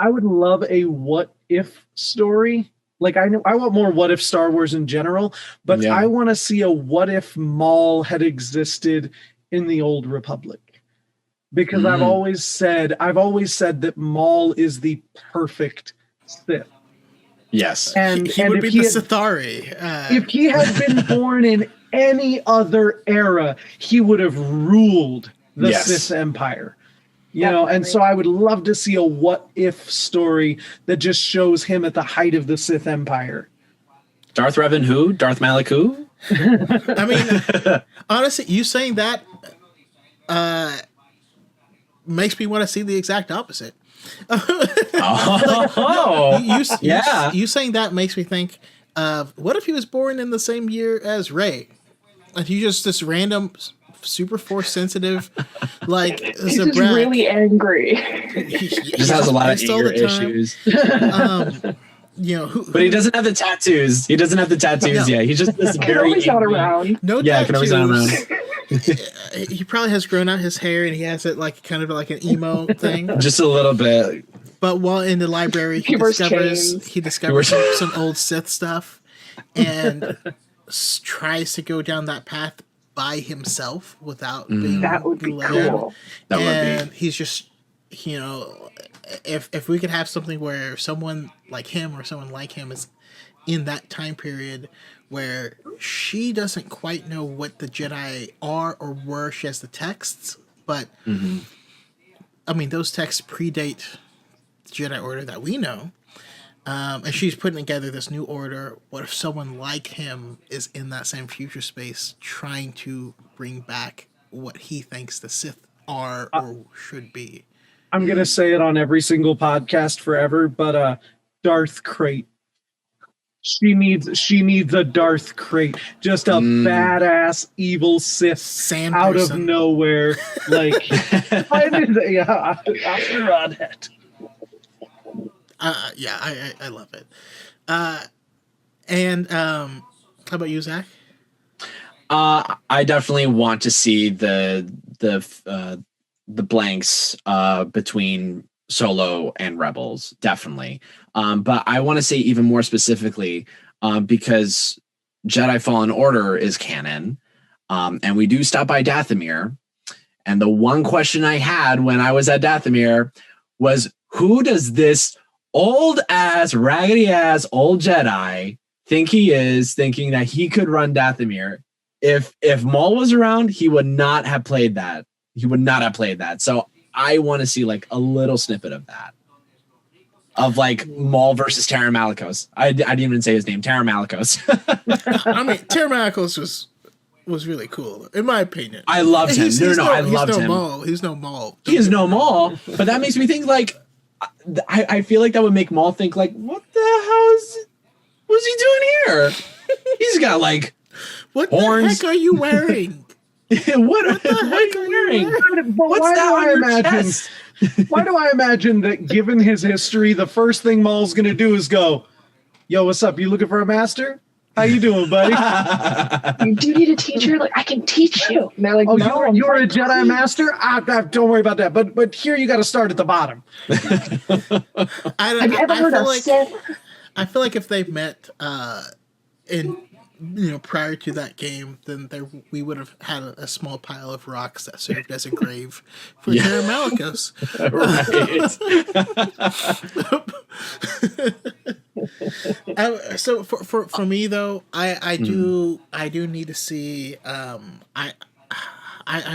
S4: would love a what if story. Like I want more what if Star Wars in general, but
S2: Yeah.
S4: I want to see a what if Maul had existed in the Old Republic. Because I've always said that Maul is the perfect Sith.
S2: Yes.
S4: And
S1: He
S4: and
S1: would
S4: if
S1: be
S4: he
S1: the
S4: had-
S1: Sithari.
S4: if he had been born in any other era, he would have ruled the
S2: Yes.
S4: Sith Empire. And so I would love to see a what if story that just shows him at the height of the Sith Empire.
S2: Darth Revan who? Darth Malik who?
S1: I mean, honestly, you saying that makes me want to see the exact opposite.
S2: Oh.
S1: You saying that makes me think of what if he was born in the same year as Rey? Like you just this random, super force sensitive, like
S3: He's just
S1: Zabrak.
S3: really angry.
S1: He
S2: Just has a lot of
S1: pissed all
S2: anger
S1: the time.
S2: issues.
S1: Who,
S2: But he doesn't have the tattoos. He doesn't have the tattoos
S1: No.
S2: yet. He's just this
S3: He's
S2: very
S3: always not
S2: angry-
S3: around.
S1: no
S2: Yeah, can always not
S1: tattoos.
S2: around.
S1: He probably has grown out his hair and he has it like kind of like an emo thing.
S2: Just a little bit.
S1: But while in the library,
S3: He wears chains.
S1: he discovers some old Sith stuff and tries to go down that path by himself without being
S3: That would be
S1: led.
S3: cool.
S2: That would
S1: And
S2: be.
S1: he's just, if we could have something where someone like him or someone like him is in that time period where she doesn't quite know what the Jedi are or were. She has the texts, but I mean, those texts predate the Jedi Order that we know. And she's putting together this new order. What if someone like him is in that same future space trying to bring back what he thinks the Sith are or should be?
S4: I'm going to say it on every single podcast forever, but Darth Crate. She needs a Darth Crate, just a badass evil Sith
S1: Sand
S4: out
S1: person.
S4: of nowhere. Like, after Rodhead.
S1: I love it. And how about you, Zach?
S2: I definitely want to see the blanks between Solo and Rebels, definitely. But I want to say even more specifically, because Jedi Fallen Order is canon, and we do stop by Dathomir. And the one question I had when I was at Dathomir was, who does this old ass, raggedy ass old Jedi think he is, thinking that he could run Dathomir? If Maul was around, he would not have played that. He would not have played that. So I want to see like a little snippet of that. Of like Maul versus Terra Malicos. I didn't even say his name, Terra Malicos.
S1: I mean, Terra Malicos was really cool, in my opinion.
S2: I loved him. I loved him.
S1: Maul. He's no Maul.
S2: He is no Maul, but that makes me think like I feel like that would make Maul think like, what the hell what's he doing here? He's got like
S1: What
S2: horns.
S1: the heck are you wearing?
S2: what the heck are you wearing?
S4: But
S2: What's
S4: why
S2: that
S4: do
S2: on
S4: I
S2: your
S4: imagine?
S2: chest?
S4: Why do I imagine that, given his history, the first thing Maul's going to do is go, "Yo, what's up? You looking for a master? How you doing, buddy?
S3: Do you need a teacher? Like, I can teach you. And they're like,
S4: Oh,
S3: no,
S4: you're a
S3: I'm
S4: Jedi
S3: fine.
S4: master? Don't worry about that. But here you got to start at the bottom."
S3: Have you ever heard of Sith?
S1: I feel like if they met in prior to that game, then we would have had a small pile of rocks that served as a grave for Terra Malicos. So for me though, I do need to see I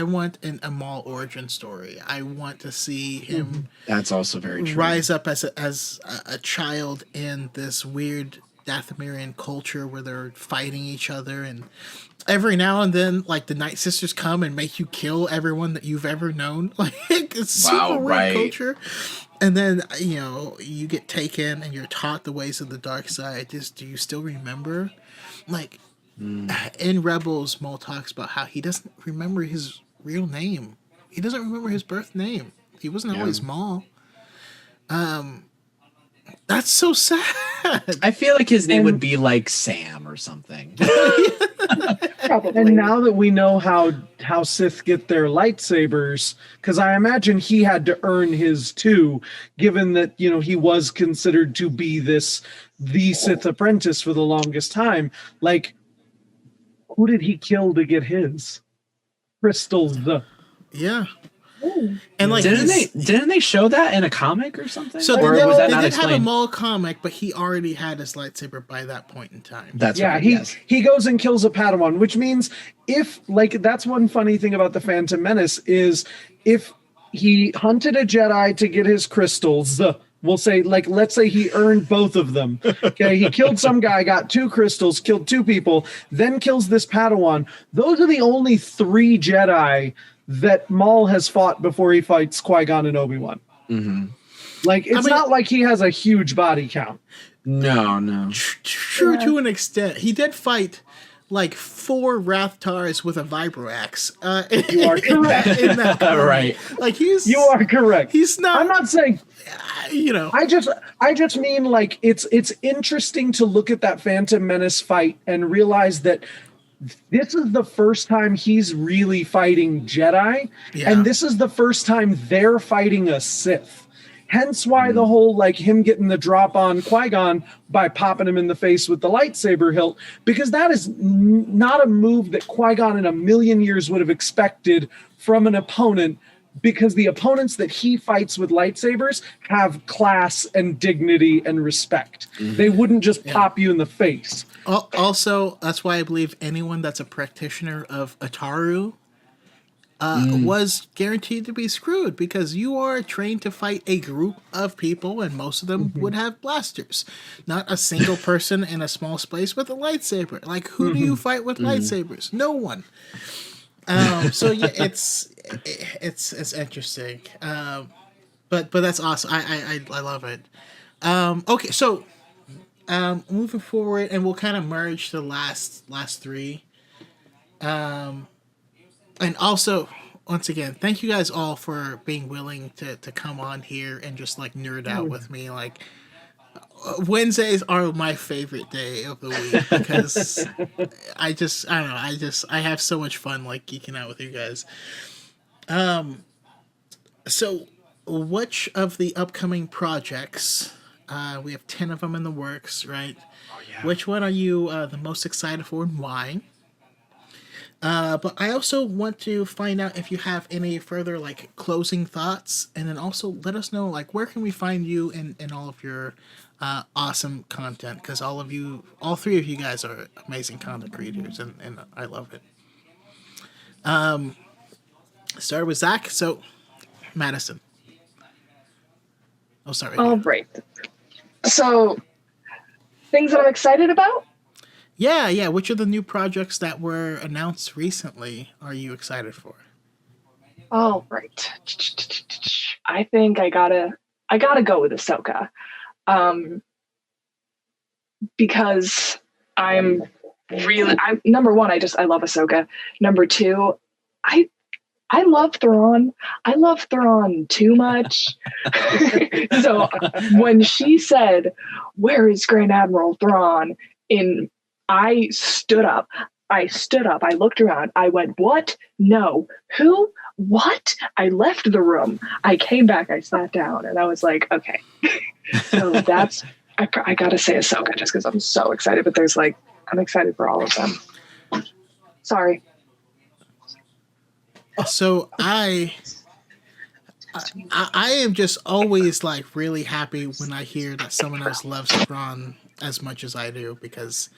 S1: want a Maul origin story. I want to see him
S2: That's also very true.
S1: rise up as a child in this weird Dathomirian culture where they're fighting each other, and every now and then, like, the Night Sisters come and make you kill everyone that you've ever known. Like, it's super weird
S2: right.
S1: culture. And then, you get taken and you're taught the ways of the dark side. Do you still remember? Like, in Rebels, Maul talks about how he doesn't remember his real name. He doesn't remember his birth name. He wasn't always Maul. That's so sad.
S2: I feel like his name would be like Sam or something.
S3: Probably.
S4: And now that we know how Sith get their lightsabers, because I imagine he had to earn his too, given that he was considered to be the Sith apprentice for the longest time. Like, who did he kill to get his crystals?
S1: Yeah. And like,
S2: didn't they show that in a comic or something?
S1: So
S2: or
S1: they
S2: was that
S1: did
S2: not
S1: have a
S2: explained?
S1: Maul comic, but he already had his lightsaber by that point in time.
S2: That's right. Yes.
S4: He goes and kills a Padawan, which means that's one funny thing about the Phantom Menace is if he hunted a Jedi to get his crystals, we'll say, let's say he earned both of them. Okay, he killed some guy, got 2 crystals, killed 2 people, then kills this Padawan. Those are the only 3 Jedi that Maul has fought before he fights Qui-Gon and Obi-Wan.
S2: Mm-hmm.
S4: It's not like he has a huge body count.
S2: No.
S1: True to an extent. He did fight like 4 Rathtars with a vibro-axe.
S4: You are correct.
S1: In that comic.
S2: Right.
S1: Like
S4: You are correct.
S1: He's not.
S4: I'm not saying.
S1: I
S4: just mean it's interesting to look at that Phantom Menace fight and realize that this is the first time he's really fighting Jedi, and this is the first time they're fighting a Sith. Hence why the whole him getting the drop on Qui-Gon by popping him in the face with the lightsaber hilt, because that is not a move that Qui-Gon in a million years would have expected from an opponent, because the opponents that he fights with lightsabers have class and dignity and respect. They wouldn't just pop you in the face.
S1: Also, that's why I believe anyone that's a practitioner of Ataru was guaranteed to be screwed, because you are trained to fight a group of people, and most of them would have blasters. Not a single person in a small space with a lightsaber. Like, who do you fight with lightsabers? No one. So yeah, it's interesting. But that's awesome. I love it. Okay, so moving forward, and we'll kind of merge the last 3. And also, once again, thank you guys all for being willing to come on here and just nerd out with me. Wednesdays are my favorite day of the week, because I don't know, I have so much fun geeking out with you guys. So which of the upcoming projects, we have 10 of them in the works, right? Oh, yeah. Which one are you the most excited for, and why? But I also want to find out if you have any further closing thoughts, and then also let us know where can we find you in all of your awesome content, because all 3 of you guys are amazing content creators, and I love it. Started with Zach, so Madison. Oh, sorry.
S3: All right. So, things that I'm excited about?
S1: Yeah. Which of the new projects that were announced recently are you excited for?
S3: All right. I think I gotta go with Ahsoka. Because I'm number one, I love Ahsoka. Number 2, I love Thrawn. I love Thrawn too much. So when she said, "Where is Grand Admiral Thrawn?" I stood up. I looked around. I went, "What? No. Who? What?" I left the room. I came back. I sat down, and I was like, "Okay." So that's. I gotta say Ahsoka just because I'm so excited. But there's I'm excited for all of them. Sorry.
S1: So I am just always really happy when I hear that someone else loves Thrawn as much as I do, because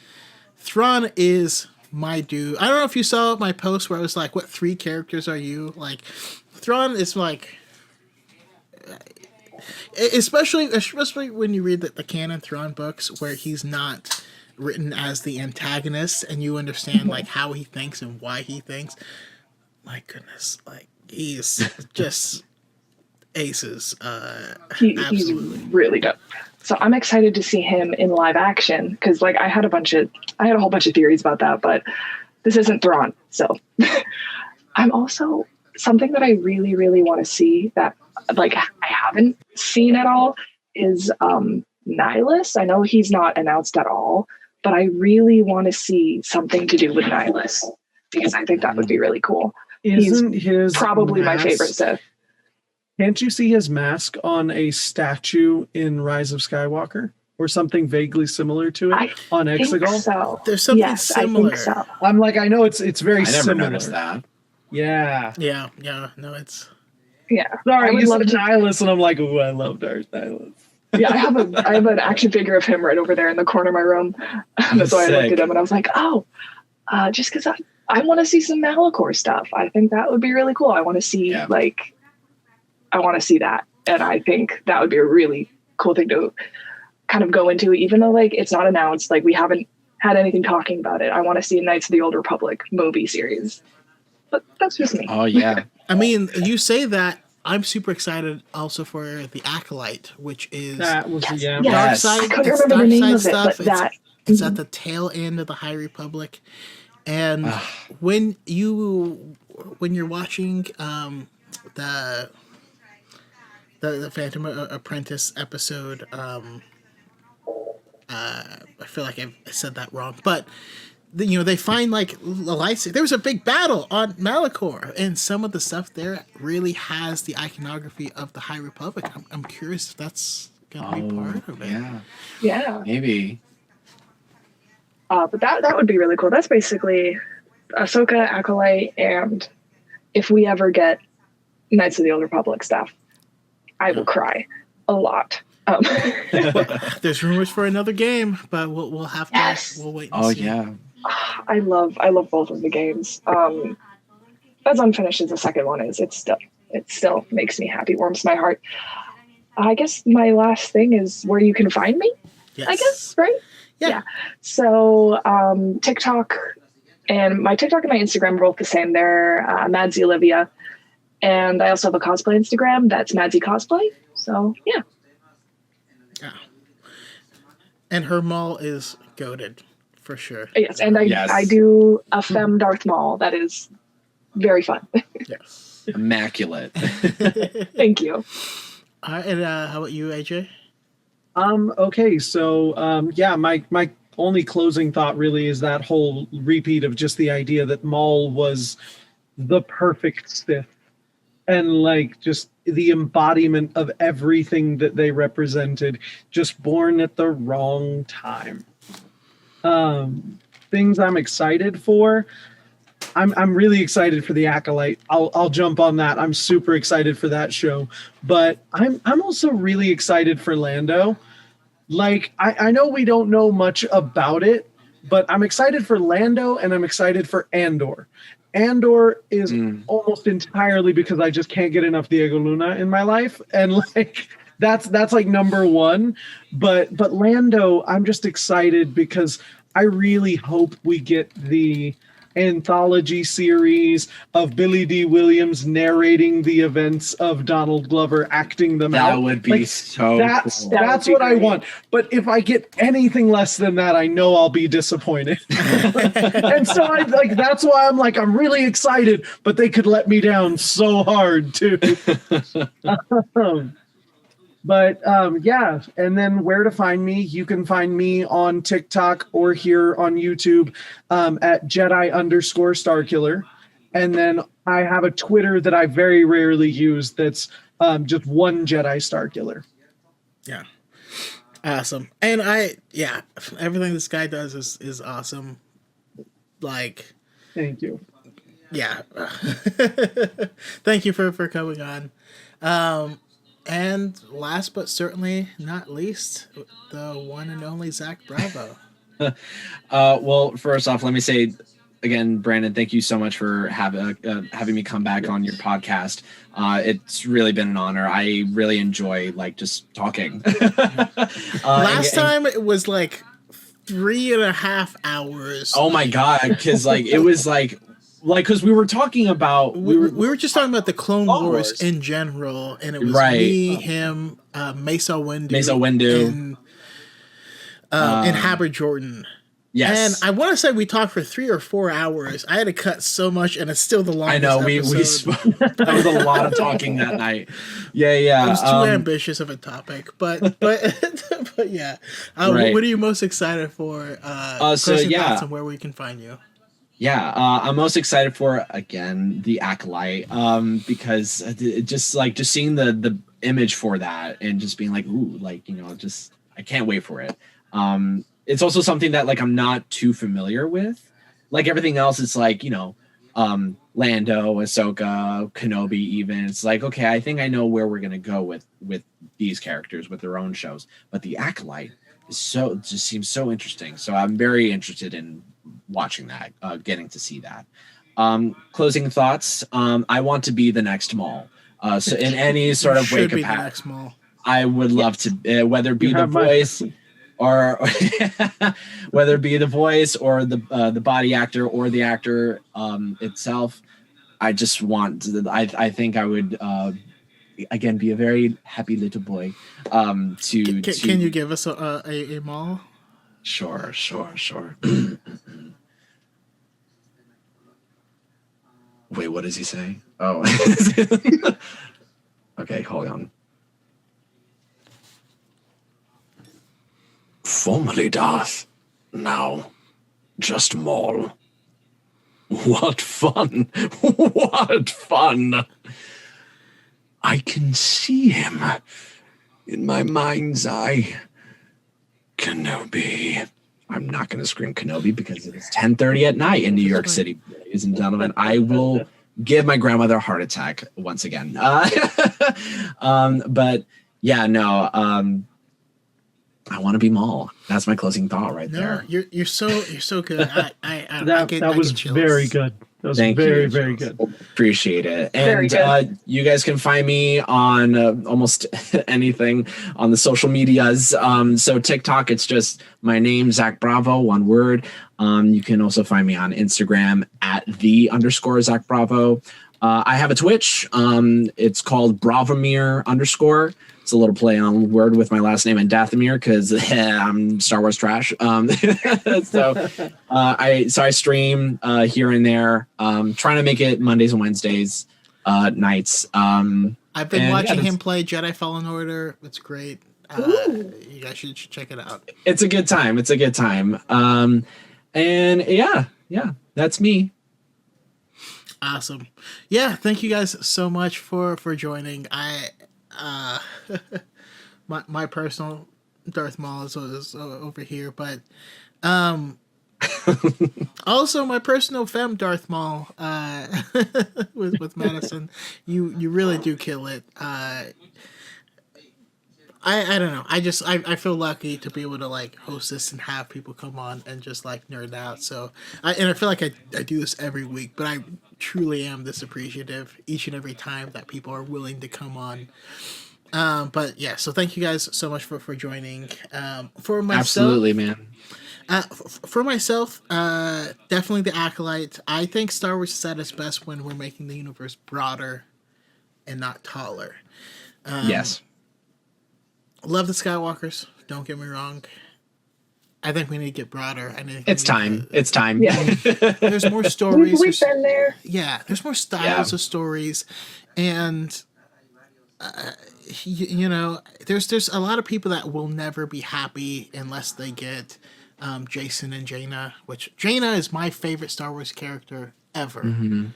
S1: Thrawn is my dude. I don't know if you saw my post where I was like, what 3 characters are you? Thrawn is especially when you read the canon Thrawn books, where he's not written as the antagonist, and you understand how he thinks and why he thinks. My goodness, he's just aces.
S3: He's
S1: Absolutely.
S3: really dope. So I'm excited to see him in live action because like I had a whole bunch of theories about that, but this isn't Thrawn. So I'm also something that I really, really want to see that like I haven't seen at all is Nihilus. I know he's not announced at all, but I really want to see something to do with Nihilus because I think that would be really cool.
S4: Isn't his
S3: Probably my
S4: mask-
S3: favorite Sith.
S4: Can't you see his mask on a statue in Rise of Skywalker or something vaguely similar to it
S3: I
S4: on
S3: think
S4: Exegol?
S3: so.
S1: There's something
S3: yes,
S1: similar.
S3: I think so.
S4: I'm like, I know it's very
S2: I never
S4: similar.
S2: noticed that.
S4: Yeah.
S1: Yeah, no, it's
S3: Yeah. I
S4: Sorry,
S3: would
S4: you
S3: love
S4: said
S3: to.
S4: Nihilus, and I'm like, ooh, I love Darth Nihilus.
S3: Yeah, I have an action figure of him right over there in the corner of my room. That's why I looked
S2: Sick.
S3: at him and I was like, oh, just because I want to see some Malachor stuff. I think that would be really cool. I want to see I want to see that. And I think that would be a really cool thing to kind of go into, even though like it's not announced, like we haven't had anything talking about it. I want to see a Knights of the Old Republic movie series. But that's just me.
S2: Oh yeah.
S1: I mean, you say that. I'm super excited also for the Acolyte, which is
S4: That was
S3: Yes.
S1: Dark
S2: Yes.
S1: Side.
S3: I couldn't
S1: It's
S3: remember the
S1: Dark
S3: name
S1: Side
S3: of it,
S1: stuff.
S3: but that
S1: It's at the tail end of the High Republic, and when you're watching the Phantom Apprentice episode, I feel like I said that wrong, but they find like a lightsaber. There was a big battle on Malachor, and some of the stuff there really has the iconography of the High Republic. I'm curious if that's gonna be part of it.
S2: Yeah.
S3: yeah.
S2: Maybe.
S3: But that would be really cool. That's basically Ahsoka, Acolyte, and if we ever get Knights of the Old Republic stuff, I will cry a lot.
S1: There's rumors for another game, but we'll have to
S3: Yes.
S1: we'll wait and
S2: Oh
S1: see.
S2: yeah.
S3: I love both of the games. As unfinished as the second one is, it still makes me happy, warms my heart. I guess my last thing is where you can find me.
S1: Yes.
S3: I guess, right?
S1: Yeah.
S3: So TikTok and my Instagram are both the same. They're Madsy Olivia, and I also have a cosplay Instagram that's Madsy Cosplay. So yeah.
S1: And her Maul is goated for sure.
S3: Yes, and I do a femme Darth Maul that is very fun.
S1: Yes.
S2: Immaculate.
S3: Thank you.
S1: All right, and how about you, AJ?
S4: Okay, so yeah, my only closing thought really is that whole repeat of just the idea that Maul was the perfect Sith and like just the embodiment of everything that they represented, just born at the wrong time. Things I'm excited for. I'm really excited for the Acolyte. I'll jump on that. I'm super excited for that show. But I'm also really excited for Lando. Like I know we don't know much about it, but I'm excited for Lando and I'm excited for Andor. Andor is almost entirely because I just can't get enough Diego Luna in my life, and like that's like number one. But Lando, I'm just excited because I really hope we get the anthology series of Billy D. Williams narrating the events of Donald Glover acting them out.
S2: That would be so
S4: That's
S2: cool.
S4: that's
S3: be
S4: what I
S3: great.
S4: want. But if I get anything less than that, I know I'll be disappointed. And so that's why I'm really excited, but they could let me down so hard too. Yeah, and then where to find me? You can find me on TikTok or here on YouTube at Jedi_Starkiller. And then I have a Twitter that I very rarely use that's just one Jedi Starkiller.
S1: Yeah. Awesome. And everything this guy does is awesome. Like,
S4: Thank you.
S1: yeah. Thank you for coming on. And last but certainly not least, the one and only ZachBravo.
S2: Well, first off, let me say again, Brandon, thank you so much for having me come back on your podcast. It's really been an honor. I really enjoy just talking.
S1: Last time it was like 3.5 hours.
S2: Oh my god, because it was like, because we were talking about
S1: we were just talking about the Clone
S2: Clone
S1: Wars
S2: Wars.
S1: in general, and it was
S2: Right.
S1: me, him, Mesa Windu, and Haber Jordan.
S2: yes,
S1: And I want to say we talked for 3 or 4 hours. I had to cut so much, and it's still the longest.
S2: I know we
S1: episode.
S2: that was a lot of talking that night. Yeah.
S1: It was too ambitious of a topic, but but yeah.
S2: Right.
S1: What are you most excited for? Closing thoughts on where we can find you.
S2: Yeah, I'm most excited for, again, the Acolyte, because just seeing the image for that and just being like, ooh, like, you know, just I can't wait for it. It's also something that, like, I'm not too familiar with. Like everything else, it's like, you know, Lando, Ahsoka, Kenobi, even. It's like, okay, I think I know where we're gonna go with these characters with their own shows. But the Acolyte just seems so interesting. So I'm very interested in watching that, getting to see that. Closing thoughts. I want to be the next Maul. So in any sort of way capacity, I would love to, whether it be the voice or whether it be the voice or the body actor or the actor itself. I just want to, I think I would again be a very happy little boy. Can
S1: you give us a Maul?
S2: Sure. Wait, what does he say? Oh. Okay, hold on. Formerly Darth, now just Maul. What fun! What fun! I can see him in my mind's eye. Kenobi. I'm not going to scream Kenobi because it's 10:30 at night in New York City, ladies and gentlemen. I will give my grandmother a heart attack once again. But yeah, no. I want to be Maul. That's my closing thought right there.
S1: You're so good.
S4: That was very good. That was very good.
S2: Appreciate it. And you guys can find me on almost anything on the social medias. So TikTok, it's just my name, ZachBravo, one word. You can also find me on Instagram at @the_ZachBravo. I have a Twitch. It's called Bravomir_. It's a little play on word with my last name and Dathomir because I'm Star Wars trash. So I stream here and there, trying to make it Mondays and Wednesdays nights.
S1: I've been watching him play Jedi Fallen Order. It's great. You guys should check it out.
S2: It's a good time. And yeah, that's me.
S1: Awesome. Yeah, thank you guys so much for joining. My personal Darth Maul is over here, but also my personal femme Darth Maul with Madison. You really do kill it. I don't know. I feel lucky to be able to like host this and have people come on and just like nerd out. So I feel like I do this every week, but I truly am this appreciative each and every time that people are willing to come on. But yeah, so thank you guys so much for joining. For myself,
S2: absolutely, man.
S1: For myself, definitely the Acolyte. I think Star Wars is at its best when we're making the universe broader and not taller.
S2: Yes.
S1: Love the Skywalkers. Don't get me wrong. I think we need to get broader.
S2: It's time.
S3: Yeah.
S1: There's more stories.
S3: We've been there.
S1: Yeah, there's more styles of stories, and you know, there's a lot of people that will never be happy unless they get Jason and Jaina, which Jaina is my favorite Star Wars character ever.
S2: Mm-hmm.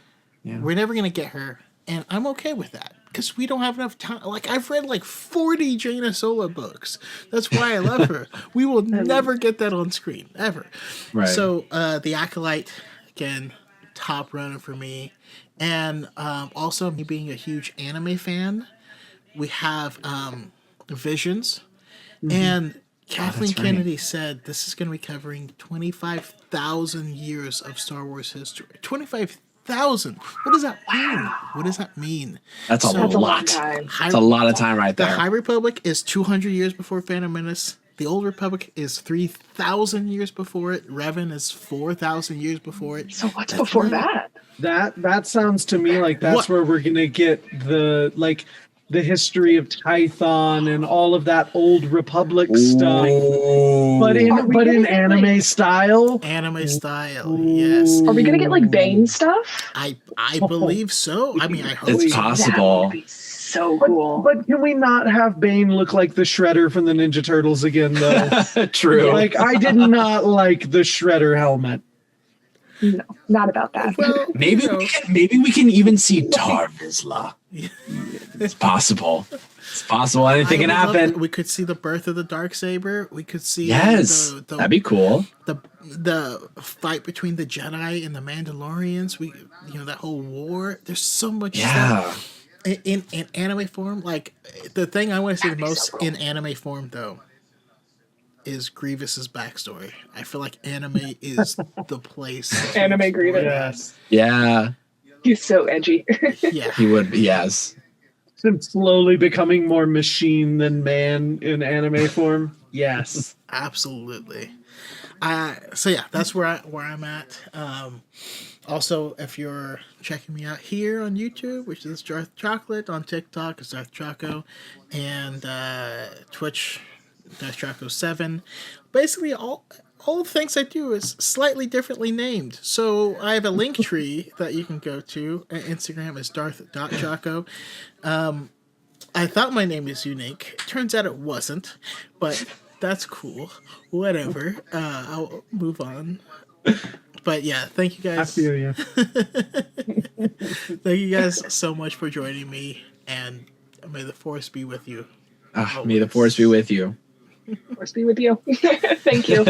S2: Yeah.
S1: We're never gonna get her, and I'm okay with that because we don't have enough time. Like I've read like 40 Jaina Solo books. That's why I love her. We will never get that on screen ever.
S2: Right.
S1: So the Acolyte, again, top runner for me, and also me being a huge anime fan. We have Visions, and Kathleen Kennedy said this is going to be covering 25,000 years of Star Wars history. 25,000. What does that mean? What does that mean?
S2: That's a lot. That's a lot of time right there.
S1: The High Republic is 200 years before Phantom Menace. The Old Republic is 3,000 years before it. Revan is 4,000 years before it.
S3: So what's before that?
S4: That sounds to me like that's
S1: What?
S4: where we're gonna get the history of Tython and all of that old Republic stuff, but
S3: Are we gonna
S4: in
S3: get,
S4: anime
S3: like-
S4: style.
S1: Anime style, yes.
S3: Are we gonna get like Bane stuff?
S1: I believe so. I mean, I hope
S2: It's
S1: so.
S2: possible.
S3: That would be so
S4: But,
S3: cool.
S4: but can we not have Bane look like the Shredder from the Ninja Turtles again, though?
S2: True.
S4: Like, I did not like the Shredder helmet.
S3: No, not about that.
S1: Well,
S2: Maybe
S1: you know,
S2: maybe we can even see Tarvisla. It's possible. It's possible. Anything can
S1: I would love
S2: happen.
S1: that. We could see the birth of the Darksaber. We could see
S2: Yes, that'd be cool.
S1: the fight between the Jedi and the Mandalorians. That whole war. There's so much
S2: Yeah.
S1: stuff in anime form. Like the thing I want to see the most in anime form though is Grievous's backstory. I feel like anime is the place. to
S3: Anime
S1: explore
S3: Grievous.
S1: that.
S2: Yeah.
S3: He's so edgy.
S1: Yeah.
S2: He would. Yes.
S4: Him slowly becoming more machine than man in anime form. Yes.
S1: Absolutely. So yeah, that's where I'm at. Also, if you're checking me out here on YouTube, which is Darth Chocolate, on TikTok it's Darth Choco, and Twitch Darth Choco 7. Basically, all the things I do is slightly differently named. So I have a link tree that you can go to. Instagram is Darth.Choco. I thought my name is unique. Turns out it wasn't, but that's cool. Whatever. I'll move on. But yeah, thank you
S4: I
S1: guys.
S4: feel you.
S1: Thank you guys so much for joining me, and may the force be with you.
S2: May the force be with you.
S3: Force be with you. Thank you.